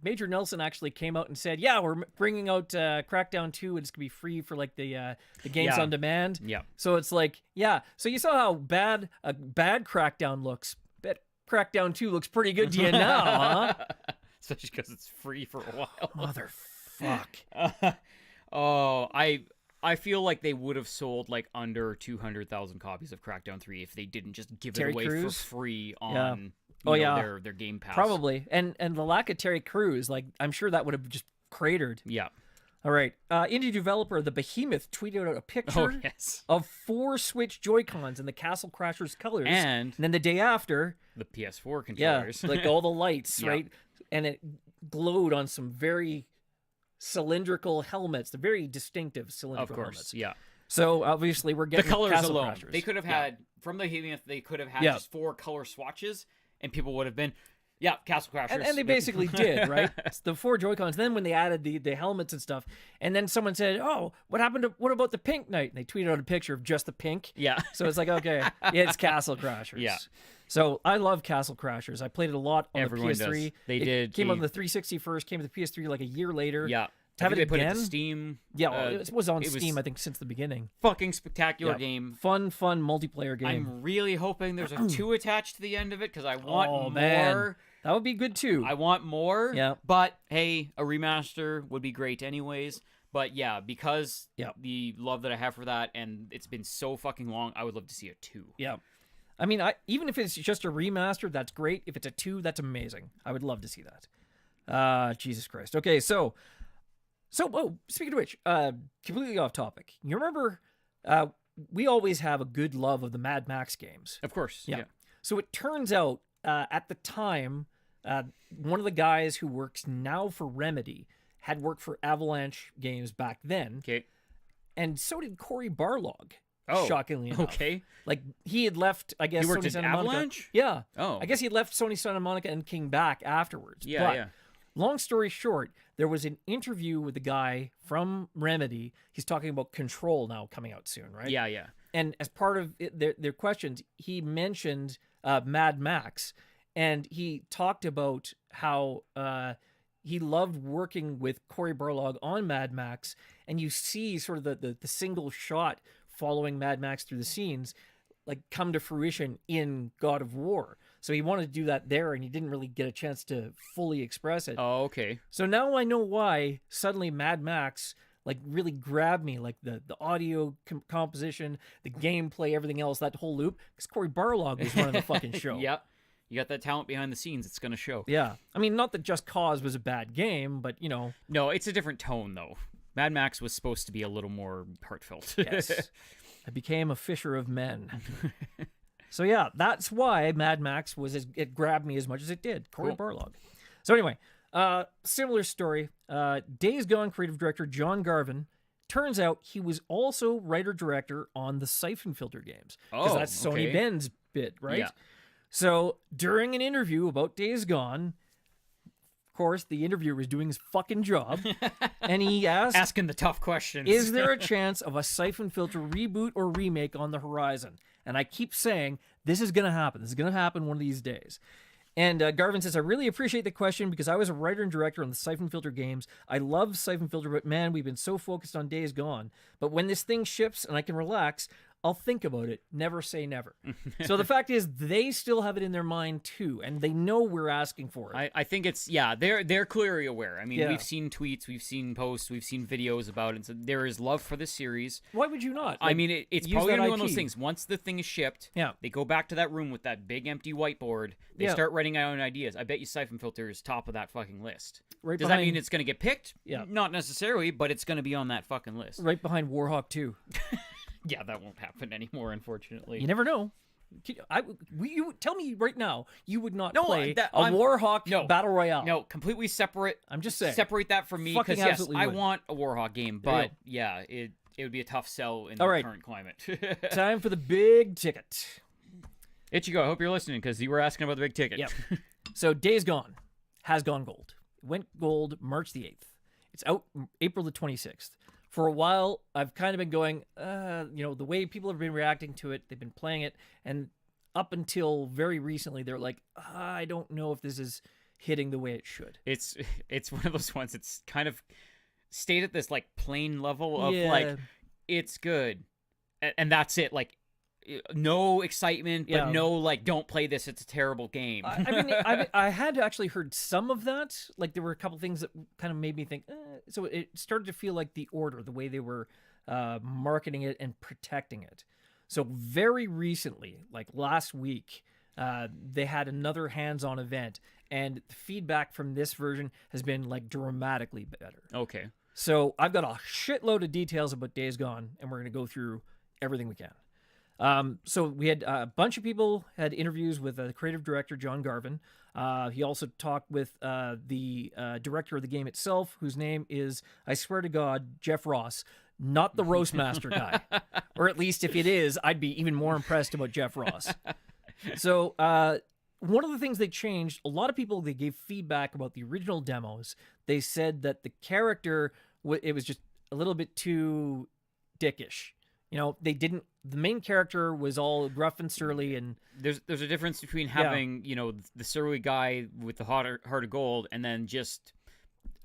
Major Nelson actually came out and said, we're bringing out Crackdown 2, and it's going to be free for, like, the games on demand. Yeah. So it's like, so you saw how bad a bad Crackdown looks. Bet Crackdown 2 looks pretty good to you now, huh? Especially because it's free for a while. Motherfuck. I feel like they would have sold like under 200,000 copies of Crackdown 3 if they didn't just give it away for free on their Game Pass. Probably. And the lack of Terry Crews, like, I'm sure that would have just cratered. Yeah. All right. Indie developer The Behemoth tweeted out a picture of 4 Switch Joy-Cons in the Castle Crashers colors. And then the day after... the PS4 controllers. Yeah, like all the lights, right? And it glowed on some very cylindrical helmets. They're very distinctive cylindrical helmets. Yeah. So obviously we're getting the colors Castle alone. Crashers. They could have had, from the Behemoth, they could have had just 4 color swatches, and people would have been... Yeah, Castle Crashers. And they basically did, right? It's the 4 Joy-Cons. Then when they added the helmets and stuff, and then someone said, what about the pink Knight? And they tweeted out a picture of just the pink. Yeah. So it's like, okay, it's Castle Crashers. Yeah. So I love Castle Crashers. I played it a lot on Everyone the PS3. Does. They it came on the 360 first, came to the PS3 like a year later. Yeah. To have it put it again? to Steam. Yeah, it was on Steam, I think, since the beginning. Fucking spectacular game. Fun multiplayer game. I'm really hoping there's a 2 attached to the end of it because I want more. Man. That would be good too. I want more. Yeah. But hey, a remaster would be great anyways. But yeah, because the love that I have for that, and it's been so fucking long, I would love to see a 2. Yeah. I mean, even if it's just a remaster, that's great. If it's a 2, that's amazing. I would love to see that. Jesus Christ. Okay, so speaking of which, completely off topic. You remember, we always have a good love of the Mad Max games. Of course. Yeah. So it turns out, at the time, one of the guys who works now for Remedy had worked for Avalanche Games back then. Okay. And so did Cory Barlog. Oh, shockingly enough. Okay. Like, he had left, I guess, he worked Sony at Santa Avalanche? Monica. Yeah. Oh. I guess he left Sony Santa Monica and came back afterwards. Yeah. Long story short, there was an interview with the guy from Remedy. He's talking about Control now coming out soon, right? Yeah. And as part of their questions, he mentioned Mad Max, and he talked about how he loved working with Cory Barlog on Mad Max, and you see sort of the single shot following Mad Max through the scenes, like, come to fruition in God of War. So he wanted to do that there, and he didn't really get a chance to fully express it. Oh, okay. So now I know why suddenly Mad Max like really grabbed me, like the audio composition, the gameplay, everything else, that whole loop. Because Cory Barlog was running the fucking show. Yep. You got that talent behind the scenes. It's going to show. Yeah. I mean, not that Just Cause was a bad game, but, you know. No, it's a different tone, though. Mad Max was supposed to be a little more heartfelt. Yes. I became a fisher of men. So, yeah, that's why Mad Max it grabbed me as much as it did. Cory Barlog. So, anyway, similar story. Days Gone creative director John Garvin. Turns out he was also writer-director on the Siphon Filter games. Because that's Sony Ben's bit, right? Yeah. So, during an interview about Days Gone, of course, the interviewer was doing his fucking job, and he asked... Asking the tough questions. Is there a chance of a Siphon Filter reboot or remake on the horizon? And I keep saying, this is going to happen. This is going to happen one of these days. And Garvin says, I really appreciate the question because I was a writer and director on the Siphon Filter games. I love Siphon Filter, but man, we've been so focused on Days Gone. But when this thing ships and I can relax... I'll think about it. Never say never. So the fact is, they still have it in their mind too, and they know we're asking for it. I think it's they're clearly aware. I mean, we've seen tweets, we've seen posts, we've seen videos about it. So there is love for this series. Why would you not? I mean, it's probably gonna be one of those things. Once the thing is shipped, they go back to that room with that big empty whiteboard. They start writing out ideas. I bet you Siphon Filter is top of that fucking list. Right Does that mean it's gonna get picked? Yeah, not necessarily, but it's gonna be on that fucking list. Right behind Warhawk 2. Yeah, that won't happen anymore, unfortunately. You never know. You tell me right now, you would not play a Warhawk Battle Royale. No, completely separate. I'm just saying. Separate that from me, because yes, I want a Warhawk game, but yeah, it would be a tough sell in the current climate. Time for the big ticket. Ichigo, I hope you're listening, because you were asking about the big ticket. Yep. So Days Gone has gone gold. It went gold March the 8th. It's out April the 26th. For a while, I've kind of been going, the way people have been reacting to it, they've been playing it, and up until very recently, they're like, I don't know if this is hitting the way it should. It's one of those ones that's kind of stayed at this, like, plain level of, like, it's good, and that's it, like, no excitement, but no, like, don't play this, it's a terrible game. I mean, I had actually heard some of that. Like, there were a couple things that kind of made me think, so it started to feel like The Order, the way they were marketing it and protecting it. So very recently, like last week, they had another hands-on event, and the feedback from this version has been, like, dramatically better. Okay. So I've got a shitload of details about Days Gone, and we're going to go through everything we can. So we had a bunch of people had interviews with the creative director, John Garvin. He also talked with the director of the game itself, whose name is, I swear to God, Jeff Ross, not the Roastmaster guy. Or at least if it is, I'd be even more impressed about Jeff Ross. So one of the things they changed, a lot of people, they gave feedback about the original demos. They said that the character, it was just a little bit too dickish. You know, the main character was all gruff and surly, and there's a difference between having, the surly guy with the heart of gold and then just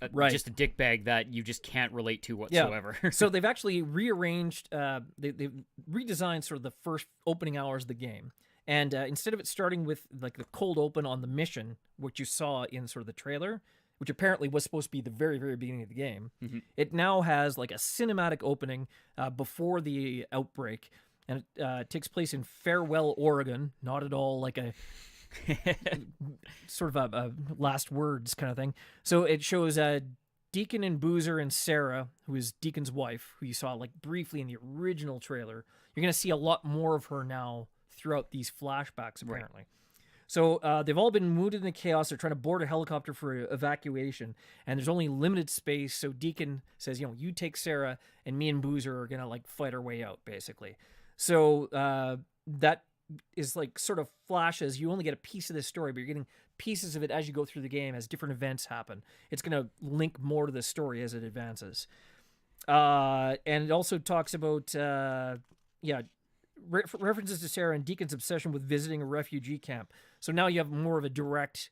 a dickbag that you just can't relate to whatsoever. Yeah. So they've actually rearranged, they've redesigned sort of the first opening hours of the game. And instead of it starting with like the cold open on the mission, which you saw in sort of the trailer, which apparently was supposed to be the very, very beginning of the game, it now has like a cinematic opening before the outbreak, and it takes place in Farewell, Oregon, not at all like a sort of a last words kind of thing. So it shows Deacon and Boozer and Sarah, who is Deacon's wife, who you saw like briefly in the original trailer. You're going to see a lot more of her now throughout these flashbacks, apparently. Right. So they've all been wounded in the chaos. They're trying to board a helicopter for evacuation, and there's only limited space. So Deacon says, you take Sarah, and me and Boozer are going to like fight our way out, basically. So that is like sort of flashes. You only get a piece of this story, but you're getting pieces of it as you go through the game as different events happen. It's going to link more to the story as it advances. And it also talks about, references to Sarah and Deacon's obsession with visiting a refugee camp. So now you have more of a direct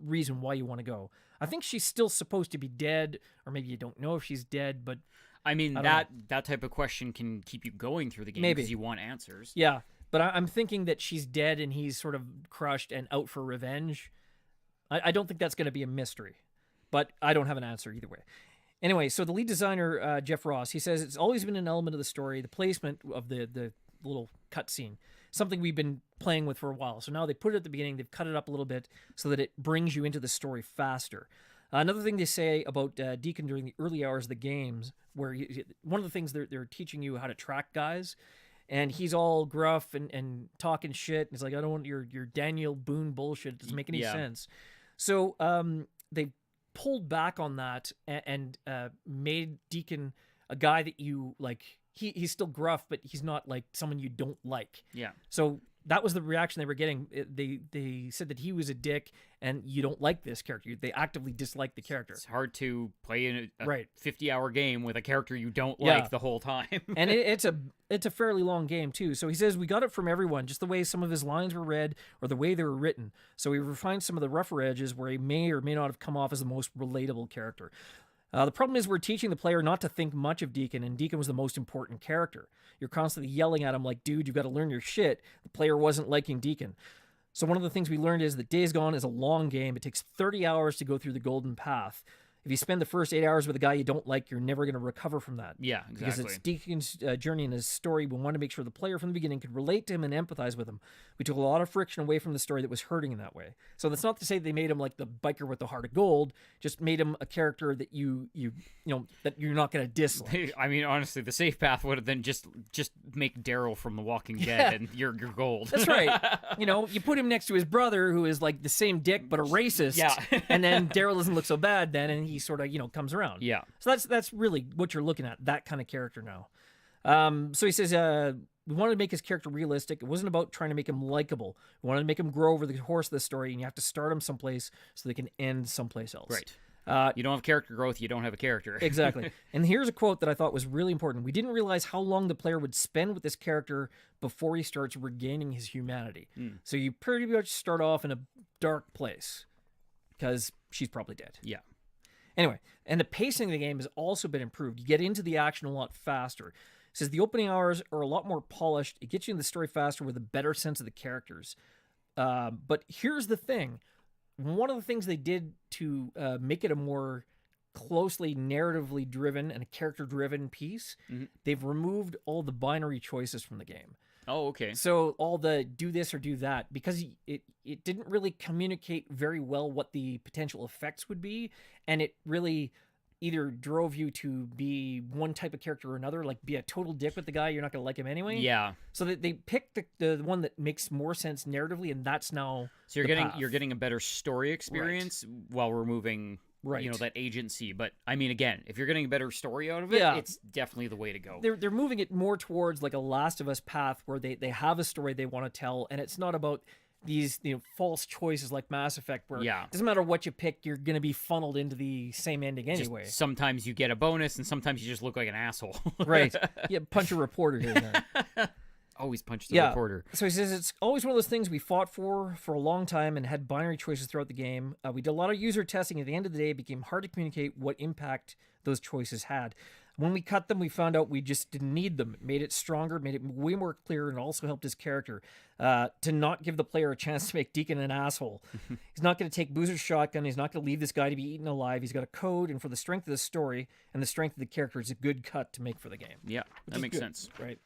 reason why you want to go. I think she's still supposed to be dead, or maybe you don't know if she's dead, but... I mean, that type of question can keep you going through the game because you want answers. Yeah. But I'm thinking that she's dead and he's sort of crushed and out for revenge. I don't think that's going to be a mystery, but I don't have an answer either way. Anyway, so the lead designer, Jeff Ross, he says it's always been an element of the story, the placement of the little cutscene, something we've been playing with for a while. So now they put it at the beginning, they've cut it up a little bit so that it brings you into the story faster. Another thing they say about Deacon during the early hours of the games, where one of the things they're teaching you how to track guys, and he's all gruff and talking shit. And he's like, I don't want your Daniel Boone bullshit. It doesn't make any sense. So they pulled back on that and made Deacon a guy that you like. He's still gruff, but he's not like someone you don't like. Yeah. So that was the reaction they were getting. They said that he was a dick and you don't like this character. They actively dislike the character. It's hard to play in a 50-hour game with a character you don't like the whole time. And it's a fairly long game too. So he says we got it from everyone, just the way some of his lines were read or the way they were written. So we refined some of the rougher edges where he may or may not have come off as the most relatable character. The problem is we're teaching the player not to think much of Deacon, and Deacon was the most important character. You're constantly yelling at him like, dude, you've got to learn your shit. The player wasn't liking Deacon. So one of the things we learned is that Days Gone is a long game. It takes 30 hours to go through the Golden Path. If you spend the first 8 hours with a guy you don't like, you're never going to recover from that. Yeah, exactly. Because it's Deacon's journey and his story. We want to make sure the player from the beginning could relate to him and empathize with him. We took a lot of friction away from the story that was hurting in that way. So that's not to say they made him like the biker with the heart of gold. Just made him a character that you know that you're not going to dislike. I mean, honestly, the safe path would have been just make Daryl from The Walking Dead and you're gold. That's right. You put him next to his brother who is like the same dick but a racist. Yeah. And then Daryl doesn't look so bad then, and he sort of comes around. Yeah. So that's really what you're looking at, that kind of character now. So he says we wanted to make his character realistic. It wasn't about trying to make him likable. We wanted to make him grow over the course of the story, and you have to start him someplace so they can end someplace else. Right. You don't have character growth, you don't have a character. Exactly. And here's a quote that I thought was really important. We didn't realize how long the player would spend with this character before he starts regaining his humanity. So you pretty much start off in a dark place because she's probably dead. Yeah. Anyway, and the pacing of the game has also been improved. You get into the action a lot faster. It says the opening hours are a lot more polished. It gets you in the story faster with a better sense of the characters. But here's the thing. One of the things they did to make it a more closely narratively driven and a character-driven piece, they've removed all the binary choices from the game. Oh, okay. So all the do this or do that, because it didn't really communicate very well what the potential effects would be, and it really either drove you to be one type of character or another, like be a total dick with the guy, you're not going to like him anyway. Yeah. So that they picked the one that makes more sense narratively, and that's now so you're getting a better story experience while removing that agency. But I mean, again, if you're getting a better story out of it, it's definitely the way to go. They're moving it more towards like a Last of Us path where they have a story they want to tell, and it's not about these false choices like Mass Effect where it doesn't matter what you pick, you're going to be funneled into the same ending anyway. Just sometimes you get a bonus and sometimes you just look like an asshole. Right. Yeah, punch a reporter here and there. Always punch the reporter. So he says it's always one of those things we fought for a long time and had binary choices throughout the game. We did a lot of user testing. At the end of the day, it became hard to communicate what impact those choices had. When we cut them, we found out we just didn't need them. It made it stronger, made it way more clear, and also helped his character to not give the player a chance to make Deacon an asshole. He's not going to take Boozer's shotgun. He's not going to leave this guy to be eaten alive. He's got a code, and for the strength of the story and the strength of the character, it's a good cut to make for the game. Yeah, that makes sense. Right.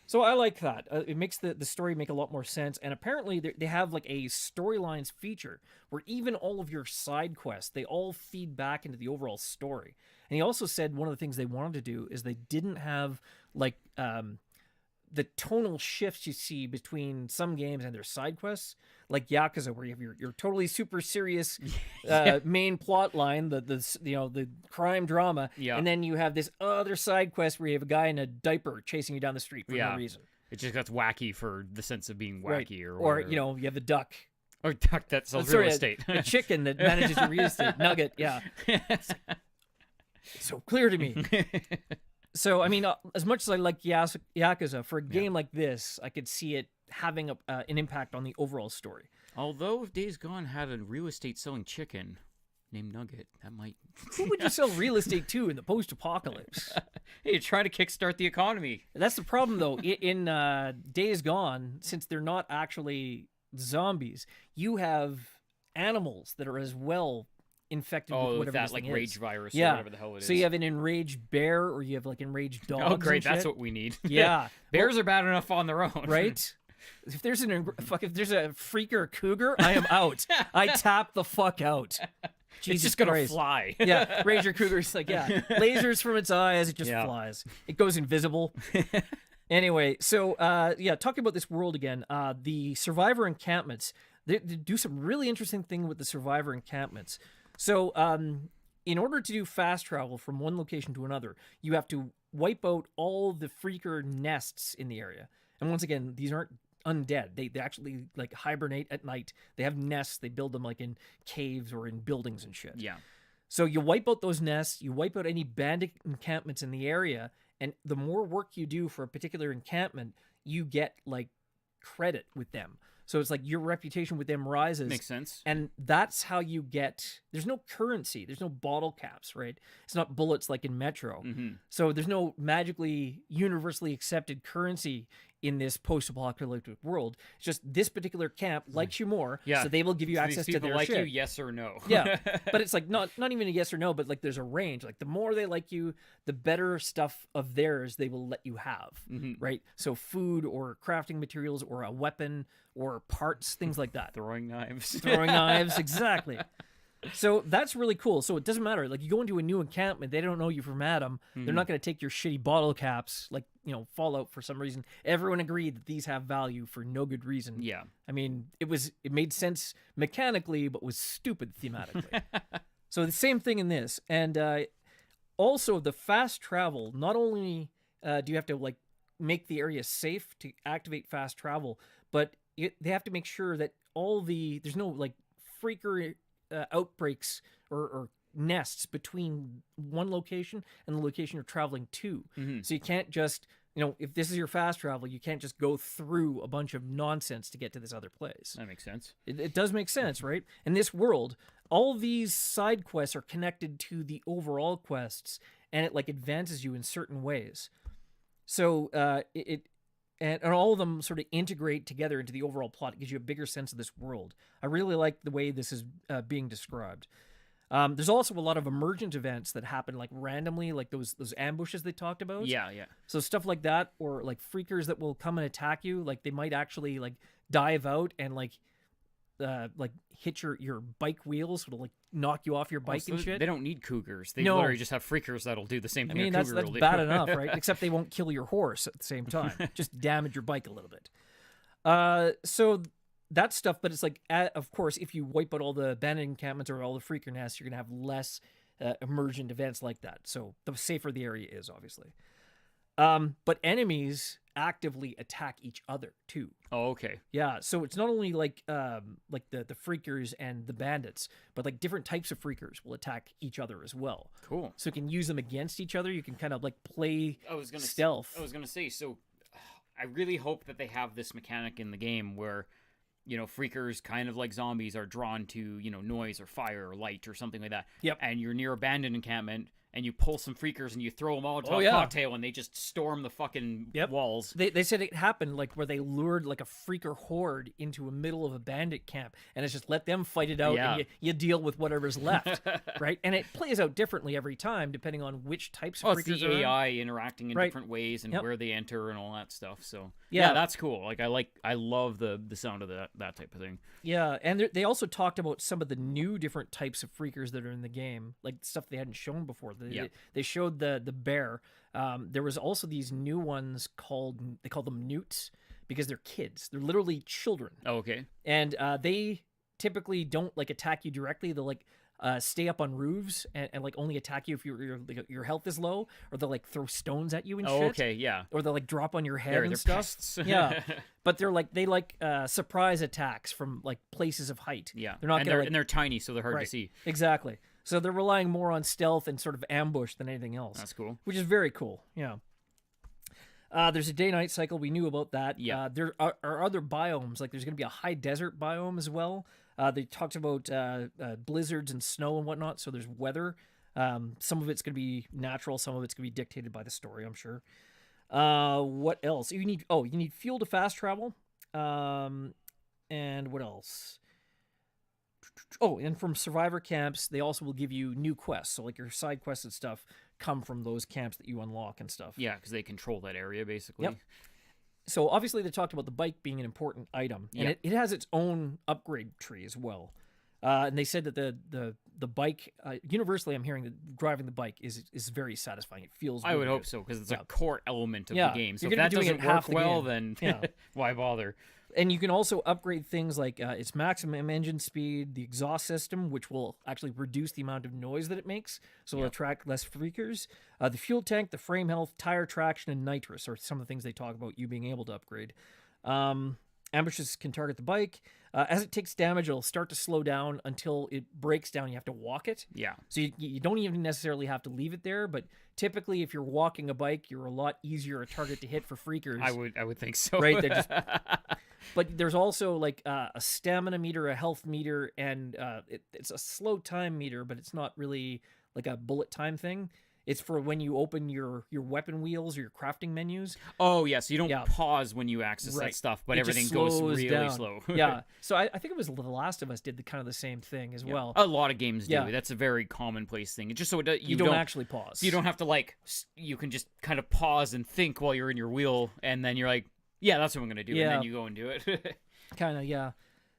So I like that. It makes the story make a lot more sense. And apparently they have like a storylines feature where even all of your side quests, they all feed back into the overall story. And he also said one of the things they wanted to do is they didn't have like the tonal shifts you see between some games and their side quests, like Yakuza, where you have your totally super serious main plot line, the crime drama, and then you have this other side quest where you have a guy in a diaper chasing you down the street for no reason. It just gets wacky for the sense of being wacky, or whatever. Or you have the duck. Or duck that sells real estate. A chicken that manages your real estate. Nugget, yeah. It's so clear to me. So, I mean, as much as I like Yakuza, for a game like this, I could see it having an impact on the overall story. Although if Days Gone had a real estate selling chicken named Nugget, that might... Who would you sell real estate to in the post-apocalypse? Hey, you're trying to kickstart the economy. That's the problem, though. In Days Gone, since they're not actually zombies, you have animals that are as well infected with whatever that this thing like rage is. virus or Yeah. whatever the hell it is. So you have an enraged bear, or you have like enraged dogs. Oh, great! and That's shit. what we need. Yeah. Bears are bad enough on their own, Right? If there's a freak or a cougar, I am out. I tap the fuck out. Jesus It's just gonna Christ. fly. Yeah, Ranger Cougar's like, lasers from its eyes, it just flies. It goes invisible. Anyway, so talking about this world again, the survivor encampments, they do some really interesting thing with the survivor encampments. So in order to do fast travel from one location to another, you have to wipe out all the freaker nests in the area. And once again, these aren't undead. They actually like hibernate at night. They have nests. They build them like in caves or in buildings and shit. Yeah. So you wipe out those nests, you wipe out any bandit encampments in the area, and the more work you do for a particular encampment, you get like credit with them. So it's like your reputation with them rises. Makes sense. And that's how you get, there's no currency, there's no bottle caps, right? It's not bullets like in Metro. Mm-hmm. So there's no magically universally accepted currency in this post-apocalyptic world. It's just this particular camp likes you more, so they will give you access to their like shit. you, yes or no. Yeah, but it's like not even a yes or no, but like there's a range. Like the more they like you, the better stuff of theirs they will let you have, right? So food or crafting materials or a weapon or parts, things like that. Throwing knives. Throwing knives, exactly. So that's really cool. So it doesn't matter. Like you go into a new encampment, they don't know you from Adam. They're not going to take your shitty bottle caps, like, Fallout for some reason. Everyone agreed that these have value for no good reason. Yeah. I mean, it made sense mechanically, but was stupid thematically. So the same thing in this. And also the fast travel, not only do you have to like make the area safe to activate fast travel, but they have to make sure that there's no like freaker outbreaks or nests between one location and the location you're traveling to. So you can't just, if this is your fast travel, you can't just go through a bunch of nonsense to get to this other place. That makes sense. It does make sense, right? In this world, all these side quests are connected to the overall quests, and it like advances you in certain ways. So and all of them sort of integrate together into the overall plot. It gives you a bigger sense of this world. I really like the way this is being described. There's also a lot of emergent events that happen like randomly, like those ambushes they talked about. Yeah. So stuff like that, or like freakers that will come and attack you. Like they might actually like dive out and like hit your bike wheels, will like knock you off your bike and shit. They don't need cougars. They No. literally just have freakers that'll do the same thing. I mean, a that's cougar will do. bad enough, right? Except they won't kill your horse at the same time. Just damage your bike a little bit. So that stuff, but it's like, of course, if you wipe out all the abandoned encampments or all the freaker nests, you're going to have less emergent events like that. So the safer the area is, obviously. But enemies actively attack each other, too. Oh, okay. Yeah, so it's not only like the freakers and the bandits, but like different types of freakers will attack each other as well. Cool. So you can use them against each other. You can kind of like play stealth. I was gonna say, so I really hope that they have this mechanic in the game where, freakers kind of like zombies are drawn to, noise or fire or light or something like that. Yep. And you're near abandoned encampment, and you pull some freakers and you throw them all into a cocktail, and they just storm the fucking walls. They said it happened like where they lured like a freaker horde into a middle of a bandit camp, and it's just let them fight it out, and you deal with whatever's left, right? And it plays out differently every time depending on which types of freakers it's the AI interacting in different ways and where they enter and all that stuff. So yeah, that's cool. Like I love the sound of that type of thing. Yeah, and they also talked about some of the new different types of freakers that are in the game, like stuff they hadn't shown before. They showed the bear. There was also these new ones they call them newts because they're kids. They're literally children. Oh, okay. And they typically don't like attack you directly. They'll like stay up on roofs and like only attack you if your health is low, or they'll like throw stones at you and shit. Okay, yeah. Or they'll like drop on your head and they're stuff. Pests. Yeah, but they like surprise attacks from like places of height. Yeah, they're not and they're tiny, so they're hard to see. Exactly. So they're relying more on stealth and sort of ambush than anything else. That's cool. Which is very cool. Yeah. There's a day-night cycle. We knew about that. Yeah. There are other biomes. Like there's going to be a high desert biome as well. They talked about blizzards and snow and whatnot. So there's weather. Some of it's going to be natural, some of it's going to be dictated by the story, I'm sure. What else? You need fuel to fast travel. And what else? Oh, and from survivor camps, they also will give you new quests. So like your side quests and stuff come from those camps that you unlock and stuff. Yeah, because they control that area, basically. Yep. So obviously they talked about the bike being an important item, and it has its own upgrade tree as well. And they said that the bike, universally, I'm hearing that driving the bike is very satisfying. It feels. I really would good. hope so because it's a core element of the game. So You're if that gonna be doing doesn't it half work the well, game. then why bother? And you can also upgrade things like its maximum engine speed, the exhaust system, which will actually reduce the amount of noise that it makes, so it'll attract less freakers. The fuel tank, the frame health, tire traction, and nitrous are some of the things they talk about you being able to upgrade. Ambushes can target the bike. As it takes damage, it'll start to slow down until it breaks down. You have to walk it. Yeah. So you don't even necessarily have to leave it there, but typically if you're walking a bike, you're a lot easier a target to hit for freakers. I would think so. Right? But there's also like a stamina meter, a health meter, and it's a slow time meter, but it's not really like a bullet time thing. It's for when you open your weapon wheels or your crafting menus. Oh, yeah, so you don't pause when you access that stuff, but everything goes really slow. Yeah, so I think it was The Last of Us did kind of the same thing as well. A lot of games do. That's a very commonplace thing. It's just so you don't actually pause. So you don't have to, you can just kind of pause and think while you're in your wheel, and then you're like, yeah, that's what I'm going to do, and then you go and do it. Kind of, yeah.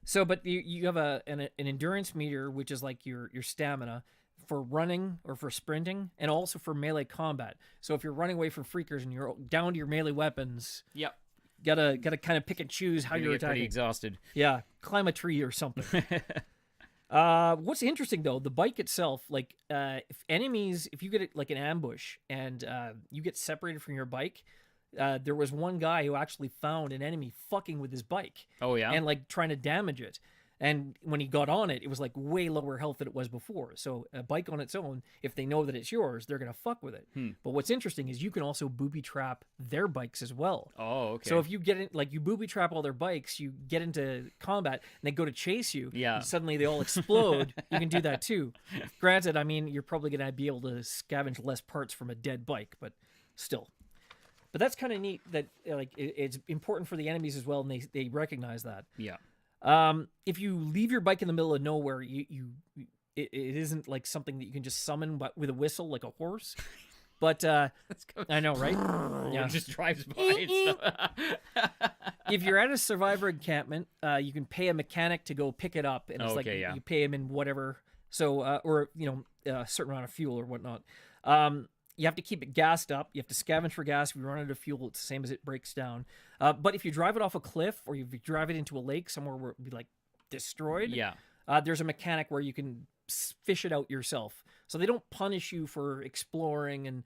So, but you have an endurance meter, which is like your stamina, for running or for sprinting, and also for melee combat. So if you're running away from freakers and you're down to your melee weapons, gotta kind of pick and choose how you're attacking. Pretty exhausted. Yeah, climb a tree or something. What's interesting though, the bike itself, like if you get like an ambush and you get separated from your bike. There was one guy who actually found an enemy fucking with his bike. Oh yeah, and like trying to damage it. And when he got on it, it was like way lower health than it was before. So a bike on its own, if they know that it's yours, they're going to fuck with it. But what's interesting is you can also booby trap their bikes as well. Oh, okay. So if you get in, like you booby trap all their bikes, you get into combat and they go to chase you. Yeah. And suddenly they all explode. You can do that too. Granted, I mean, you're probably going to be able to scavenge less parts from a dead bike, but still. But that's kind of neat that like it's important for the enemies as well, and they recognize that. Yeah. If you leave your bike in the middle of nowhere, it isn't like something that you can just summon but with a whistle like a horse. But I know, right? It just drives by and stuff. If you're at a survivor encampment, you can pay a mechanic to go pick it up, and it's you pay him in whatever. So or a certain amount of fuel or whatnot. You have to keep it gassed up. You have to scavenge for gas. If you run out of fuel, it's the same as it breaks down. But if you drive it off a cliff or if you drive it into a lake somewhere where it would be like destroyed, there's a mechanic where you can fish it out yourself. So they don't punish you for exploring and,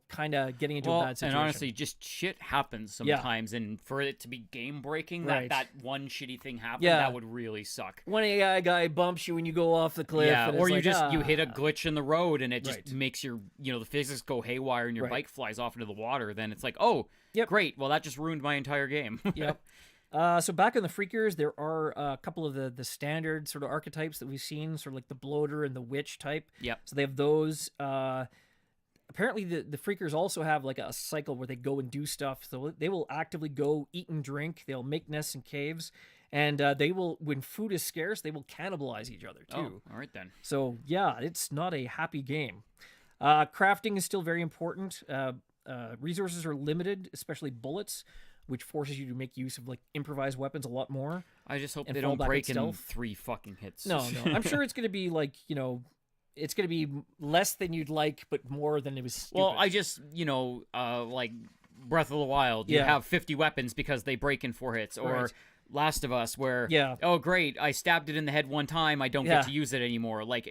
kind of getting into a bad situation. And honestly, just shit happens sometimes. And for it to be game breaking, that one shitty thing happened, that would really suck. One AI guy bumps you when you go off the cliff. Yeah, and or it's you hit a glitch in the road and it just makes your, the physics go haywire and your bike flies off into the water. Then it's like, oh, great. Well, that just ruined my entire game. Yep. So back in the Freakers, there are a couple of the standard sort of archetypes that we've seen, sort of like the bloater and the witch type. Yep. So they have those. Apparently, the Freakers also have like a cycle where they go and do stuff. So they will actively go eat and drink. They'll make nests in caves. And they will, when food is scarce, they will cannibalize each other too. Oh, all right then. So yeah, it's not a happy game. Crafting is still very important. Resources are limited, especially bullets, which forces you to make use of like improvised weapons a lot more. I just hope they don't break in 3 fucking hits. No. I'm sure it's going to be like, it's going to be less than you'd like, but more than it was stupid. Well, I just, like Breath of the Wild, you have 50 weapons because they break in 4 hits, or Last of Us, where, oh, great, I stabbed it in the head one time, I don't get to use it anymore. Like,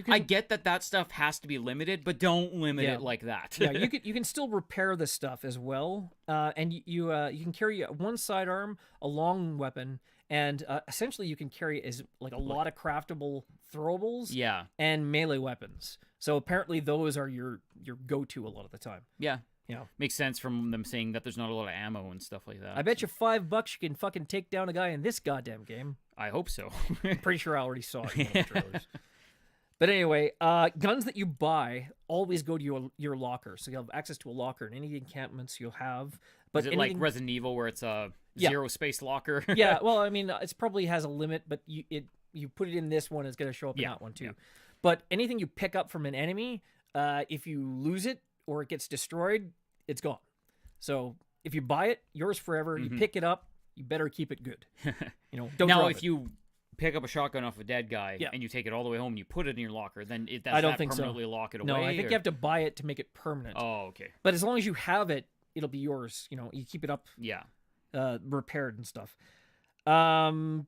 I get that stuff has to be limited, but don't limit it like that. Yeah, you can still repair this stuff as well, and you can carry one sidearm, a long weapon, and essentially you can carry as like a lot of craftable throwables, and melee weapons. So apparently those are your go-to a lot of the time. Yeah. Makes sense from them saying that there's not a lot of ammo and stuff like that. I bet you $5 you can fucking take down a guy in this goddamn game. I hope so. I'm pretty sure I already saw it in one of the trailers. But anyway, guns that you buy always go to your locker. So you'll have access to a locker in any encampments you'll have. But is it like Resident Evil where it's a zero space locker? Yeah, well, I mean, it probably has a limit, but you put it in this one, it's going to show up in that one too. Yeah. But anything you pick up from an enemy, if you lose it or it gets destroyed, it's gone. So if you buy it, yours forever. You pick it up, you better keep it good. Don't now drop if it. you pick up a shotgun off a dead guy and you take it all the way home and you put it in your locker, then I don't think permanently lock it away? No, I think you have to buy it to make it permanent. Oh, okay. But as long as you have it, it'll be yours. You keep it up. Yeah. Repaired and stuff. Health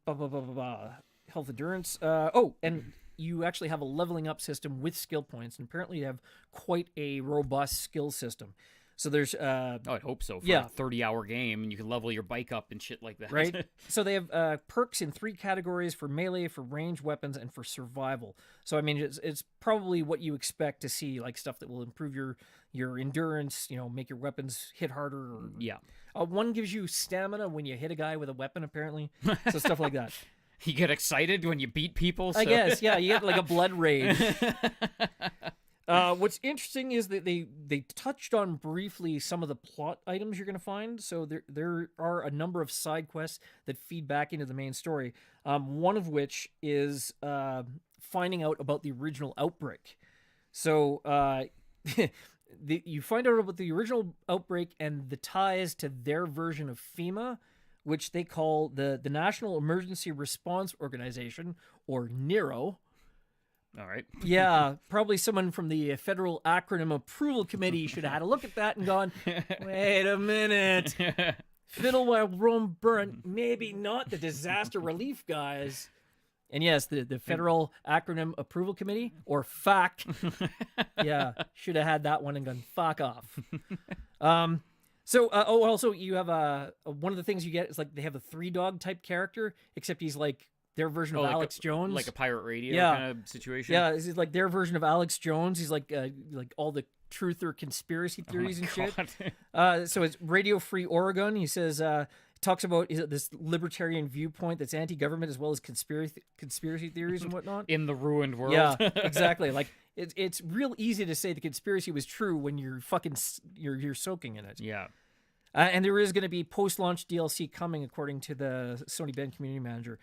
endurance. And you actually have a leveling up system with skill points, and apparently you have quite a robust skill system. So there's I'd hope so for a 30-hour game, and you can level your bike up and shit like that. Right. So they have perks in 3 categories: for melee, for ranged weapons, and for survival. So I mean, it's probably what you expect to see, like stuff that will improve your endurance, make your weapons hit harder. One gives you stamina when you hit a guy with a weapon, apparently. So stuff like that. You get excited when you beat people. So. I guess, yeah. You get like a blood rage. What's interesting is that they touched on briefly some of the plot items you're going to find. So there are a number of side quests that feed back into the main story. One of which is finding out about the original outbreak. So you find out about the original outbreak and the ties to their version of FEMA, which they call the National Emergency Response Organization, or NERO. All right. Yeah, probably someone from the Federal Acronym Approval Committee should have had a look at that and gone, wait a minute. Fiddle while Rome burnt, maybe not the disaster relief guys. And yes, the Federal Acronym Approval Committee, or FAC, should have had that one and gone, fuck off. Also you have one of the things you get is like they have a 3-dog type character, except he's like their version of Alex Jones, like a pirate radio kind of situation. Yeah, this is like their version of Alex Jones. He's like all the truth or conspiracy theories and shit. So it's Radio Free Oregon. He says talks about this libertarian viewpoint that's anti-government as well as conspiracy theories and whatnot in the ruined world. Yeah, exactly. Like it's real easy to say the conspiracy was true when you're you're soaking in it. Yeah. And there is going to be post-launch DLC coming, according to the Sony Bend community manager.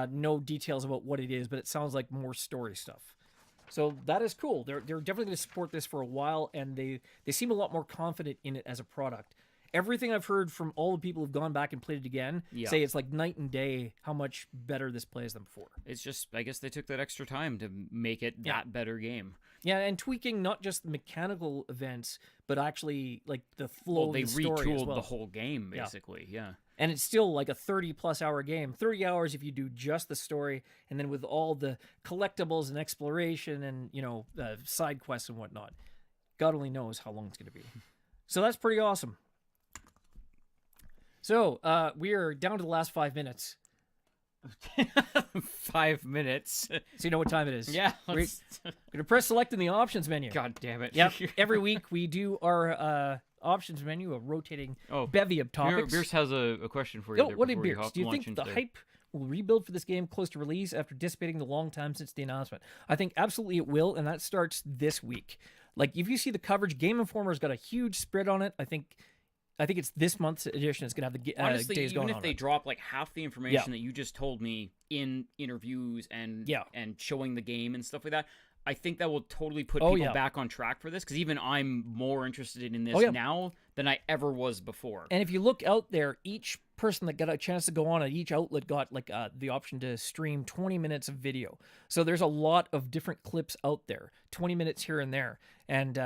No details about what it is, but it sounds like more story stuff. So that is cool. They're definitely going to support this for a while, and they seem a lot more confident in it as a product. Everything I've heard from all the people who've gone back and played it again say it's like night and day how much better this plays than before. It's just, I guess they took that extra time to make it that better game. Yeah, and tweaking not just mechanical events, but actually like the flow of the story as well. They retooled the whole game, basically, yeah. And it's still like a 30-plus hour game. 30 hours if you do just the story, and then with all the collectibles and exploration and, side quests and whatnot. God only knows how long it's going to be. So that's pretty awesome. So, we are down to the last 5 minutes. 5 minutes. So you know what time it is. Yeah. We're going to press select in the options menu. God damn it. Yep. Every week we do our options menu, a rotating bevy of topics. Bierce has a question for you. What did Bierce? Do you think the hype will rebuild for this game close to release after dissipating the long time since the announcement? I think absolutely it will, and that starts this week. Like, if you see the coverage, Game Informer's got a huge spread on it. I think it's this month's edition. It's going to have the honestly, days going on. Even if they drop like half the information that you just told me in interviews and showing the game and stuff like that, I think that will totally put people back on track for this, because even I'm more interested in this now than I ever was before. And if you look out there, each person that got a chance to go on at each outlet got like the option to stream 20 minutes of video. So there's a lot of different clips out there, 20 minutes here and there. And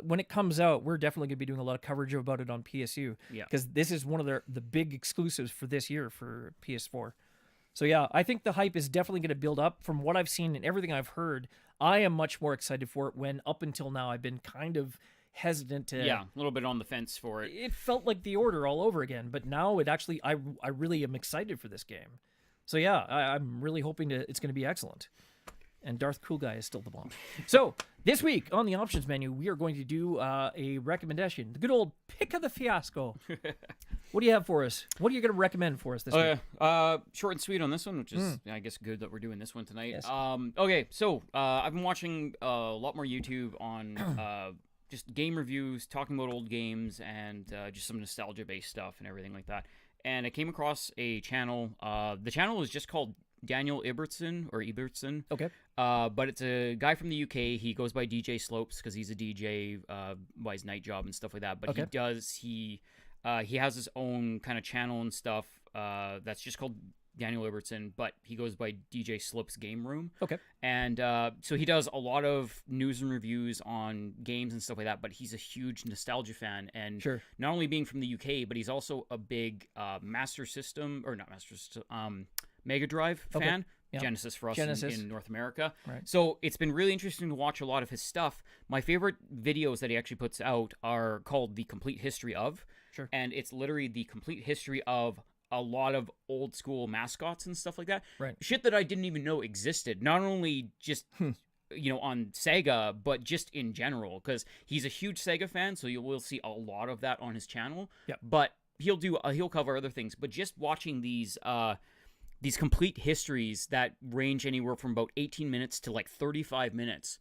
when it comes out, we're definitely going to be doing a lot of coverage about it on PSU. Yeah, because this is one of the big exclusives for this year for PS4. So yeah, I think the hype is definitely going to build up. From what I've seen and everything I've heard, I am much more excited for it, when up until now I've been kind of hesitant to... Yeah, a little bit on the fence for it. It felt like The Order all over again, but now it actually, I really am excited for this game. So yeah, I'm really hoping it's going to be excellent. And Darth Cool Guy is still the bomb. So this week on the options menu, we are going to do a recommendation. The good old pick of the fiasco. What do you have for us? What are you going to recommend for us this week? Short and sweet on this one, which is, I guess, good that we're doing this one tonight. Yes. Okay, so I've been watching a lot more YouTube on just game reviews, talking about old games, and just some nostalgia-based stuff and everything like that. And I came across a channel. The channel is just called Dandr0id. Okay. But it's a guy from the UK. He goes by DJ Slopes because he's a DJ by his night job and stuff like that. But he has his own kind of channel and stuff that's just called Dandr0id, but he goes by DJ Slopes Game Room. Okay. And so he does a lot of news and reviews on games and stuff like that, but he's a huge nostalgia fan. And not only being from the UK, but he's also a big Mega Drive fan. Yep. Genesis for us in North America. Right. So it's been really interesting to watch a lot of his stuff. My favorite videos that he actually puts out are called The Complete History of. Sure. And it's literally the complete history of a lot of old school mascots and stuff like that. Right. Shit that I didn't even know existed. Not only just on Sega, but just in general, because he's a huge Sega fan, so you will see a lot of that on his channel. Yep. But he'll cover other things. But just watching these complete histories that range anywhere from about 18 minutes to like 35 minutes.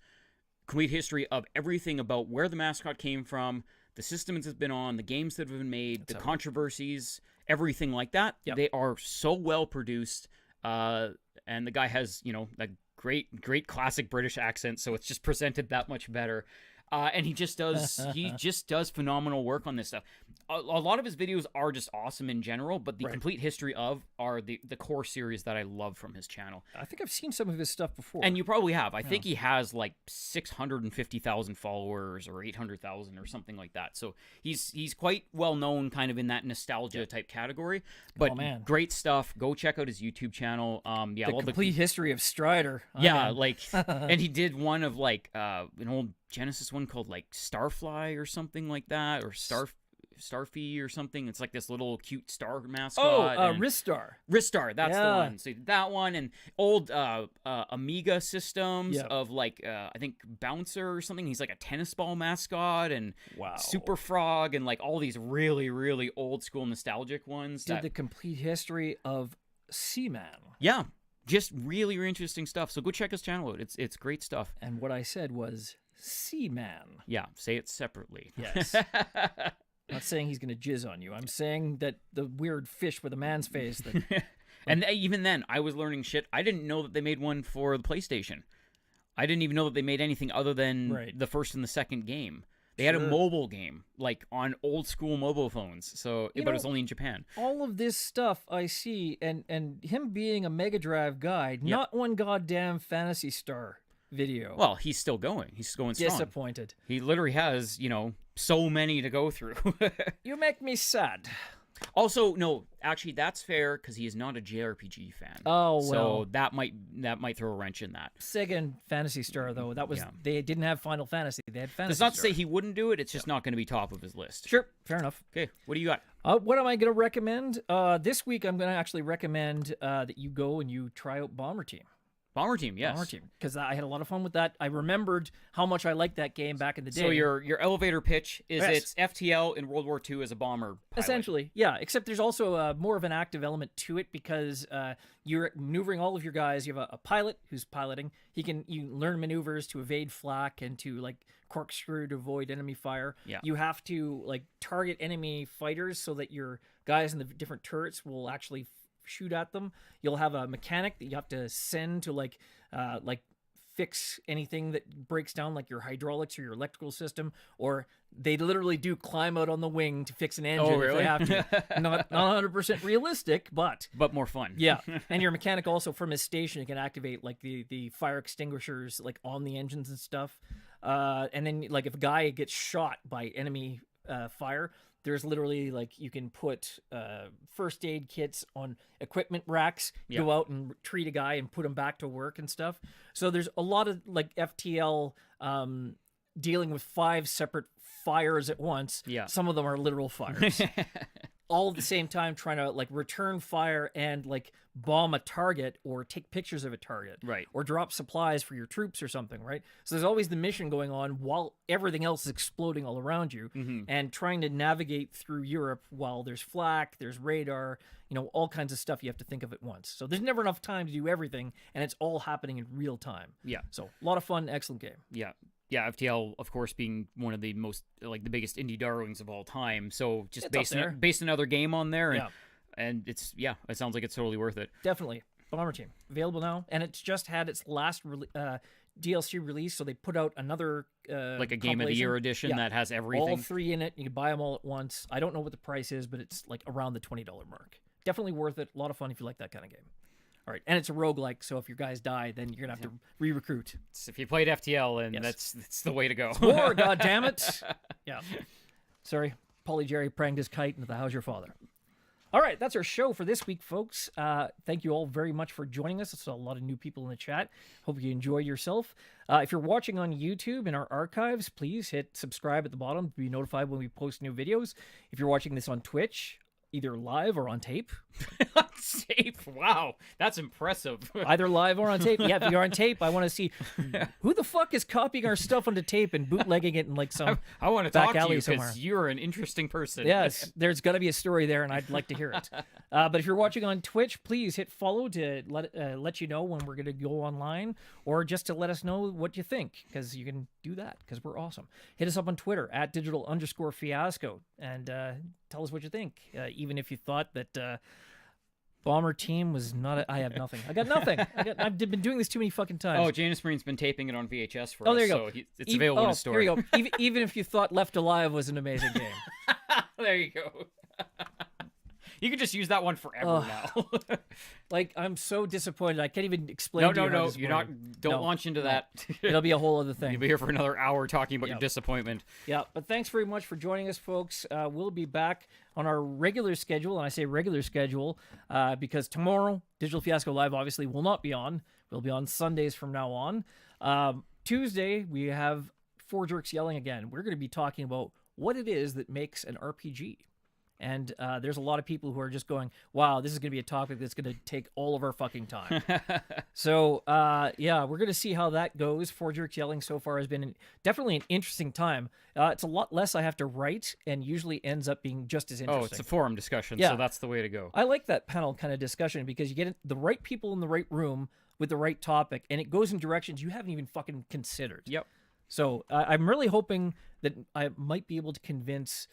Complete history of everything about where the mascot came from, the systems it's been on, the games that have been made, the controversies, everything like that. Yep. They are so well produced. And the guy has, a great classic British accent, so it's just presented that much better. And he just does phenomenal work on this stuff. A lot of his videos are just awesome in general, but the complete history of are the core series that I love from his channel. I think I've seen some of his stuff before. And you probably have. I think he has like 650,000 followers or 800,000 or something like that. So he's quite well known kind of in that nostalgia type category. But great stuff. Go check out his YouTube channel. The complete history of Strider. And he did one of like an old Genesis one called like Starfly or something like that, or Starfy or something. It's like this little cute star mascot. Ristar. Ristar, that's the one. So that one, and old Amiga systems of like I think Bouncer or something. He's like a tennis ball mascot, and Super Frog, and like all these really, really old school nostalgic ones. Did the complete history of Seaman. Yeah. Just really, really interesting stuff. So go check his channel out. It's great stuff. And what I said was Seaman. Yeah, say it separately. Yes. I'm not saying he's going to jizz on you. I'm saying that the weird fish with a man's face. And even then, I was learning shit. I didn't know that they made one for the PlayStation. I didn't even know that they made anything other than the first and the second game. They had a mobile game, like on old school mobile phones. So, but it was only in Japan. All of this stuff I see, and him being a Mega Drive guy, not one goddamn Phantasy Star video. Well, he's still going. He's going strong. Disappointed. He literally has, so many to go through. You make me sad. Also, no, actually, that's fair because he is not a JRPG fan. Oh, well. So that might throw a wrench in that. Sega and Phantasy Star, though, they didn't have Final Fantasy. They had Phantasy That's not Star. to say he wouldn't do it. It's just not going to be top of his list. Sure, fair enough. Okay, what do you got? What am I going to recommend? This week, I'm going to actually recommend that you go and you try out Bomber Team. Bomber Team, yes. Bomber Team, because I had a lot of fun with that. I remembered how much I liked that game back in the day. So your elevator pitch is it's FTL in World War II as a bomber pilot. Essentially, yeah, except there's also more of an active element to it because you're maneuvering all of your guys. You have a pilot who's piloting. You learn maneuvers to evade flak and to like corkscrew to avoid enemy fire. Yeah. You have to like target enemy fighters so that your guys in the different turrets will actually shoot at them. You'll have a mechanic that you have to send to like fix anything that breaks down, like your hydraulics or your electrical system, or they literally do climb out on the wing to fix an engine if they have to. Not 100% realistic, but more fun. Yeah. And your mechanic also from his station, you can activate like the fire extinguishers like on the engines and stuff. And then like if a guy gets shot by enemy fire, there's literally like you can put first aid kits on equipment racks, go out and treat a guy and put him back to work and stuff. So there's a lot of like FTL dealing with 5 separate fires at once. Yeah. Some of them are literal fires. all at the same time trying to like return fire and like bomb a target or take pictures of a target, Right. or drop supplies for your troops or something, right? So there's always the mission going on while everything else is exploding all around you, and trying to navigate through Europe while there's flak, there's radar, all kinds of stuff you have to think of at once. So there's never enough time to do everything, and it's all happening in real time. Yeah. So a lot of fun, excellent game. Yeah. Yeah, FTL, of course, being one of the most, like, the biggest indie darlings of all time. So just based another game on there. And it's, it sounds like it's totally worth it. Definitely. Bomber Team. Available now. And it's just had its last DLC release, so they put out another like a Game of the Year edition that has everything. All 3 in it. You can buy them all at once. I don't know what the price is, but it's like around the $20 mark. Definitely worth it. A lot of fun if you like that kind of game. All right, and it's a roguelike, so if your guys die, then you're going to have to re-recruit. If you played FTL, and that's the way to go. War, goddammit! Yeah. Sorry, Polly Jerry pranged his kite into the How's Your Father? All right, that's our show for this week, folks. Thank you all very much for joining us. It's a lot of new people in the chat. Hope you enjoy yourself. If you're watching on YouTube in our archives, please hit subscribe at the bottom to be notified when we post new videos. If you're watching this on Twitch, either live or on tape. On tape? Wow, that's impressive. Either live or on tape. Yeah, if you're on tape, I want to see who the fuck is copying our stuff onto tape and bootlegging it in like some I want to back talk to alley you somewhere. because you're an interesting person. Yes, there's got to be a story there, and I'd like to hear it. But if you're watching on Twitch, please hit follow to let you know when we're going to go online, or just to let us know what you think, because you can do that, because we're awesome. Hit us up on Twitter at @digital_fiasco, and tell us what you think. Even if you thought that Bomber Team was not I have nothing. I got nothing. I've been doing this too many fucking times. Oh, Janus Marine's been taping it on VHS for us. There you go. So it's available in the store. Here you go. Even if you thought Left Alive was an amazing game. There you go. You could just use that one forever now. Like, I'm so disappointed. I can't even explain to you. No. You're not. Don't launch into that. It'll be a whole other thing. You'll be here for another hour talking about your disappointment. Yeah, but thanks very much for joining us, folks. We'll be back on our regular schedule, and I say regular schedule because tomorrow, Digital Fiasco Live obviously will not be on. We'll be on Sundays from now on. Tuesday, we have 4 Jerks Yelling again. We're going to be talking about what it is that makes an RPG. And there's a lot of people who are just going, wow, this is going to be a topic that's going to take all of our fucking time. So, we're going to see how that goes. 4 Jerks Yelling so far has been definitely an interesting time. It's a lot less I have to write, and usually ends up being just as interesting. Oh, it's a forum discussion, so that's the way to go. I like that panel kind of discussion because you get the right people in the right room with the right topic, and it goes in directions you haven't even fucking considered. Yep. So I'm really hoping that I might be able to convince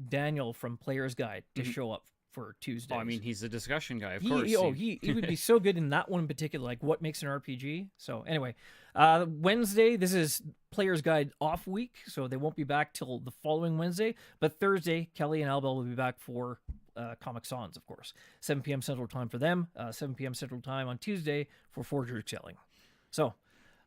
Daniel from Player's Guide to show up for Tuesday. Oh, I mean, he's a discussion guy, of course. He would be so good in that one in particular, like what makes an RPG. So anyway, Wednesday, this is Player's Guide off week, so they won't be back till the following Wednesday. But Thursday, Kelly and Albel will be back for Comic Sans, of course. 7 p.m. Central Time for them, 7 p.m. Central Time on Tuesday for 4 Jerks Yelling. So,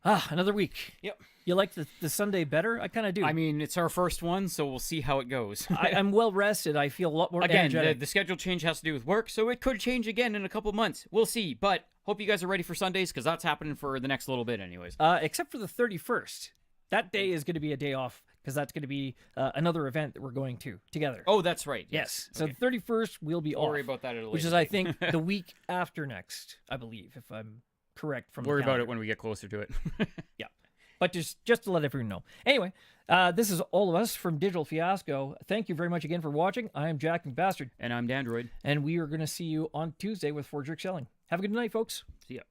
another week. Yep. You like the Sunday better? I kind of do. I mean, it's our first one, so we'll see how it goes. I'm well rested. I feel a lot more energetic. The schedule change has to do with work, so it could change again in a couple months. We'll see, but hope you guys are ready for Sundays, because that's happening for the next little bit anyways. Except for the 31st. That day is going to be a day off, because that's going to be another event that we're going to together. Oh, that's right. Yes. So the 31st, we'll be off. Don't worry about that at a later which is, I think, the week after next, I believe, if I'm correct from Worry the calendar. about it when we get closer to it. Yeah. But just to let everyone know. Anyway, this is all of us from Digital Fiasco. Thank you very much again for watching. I am Jack McBastard. And I'm Dandr0id. And we are going to see you on Tuesday with 4 Jerks Yelling. Have a good night, folks. See ya.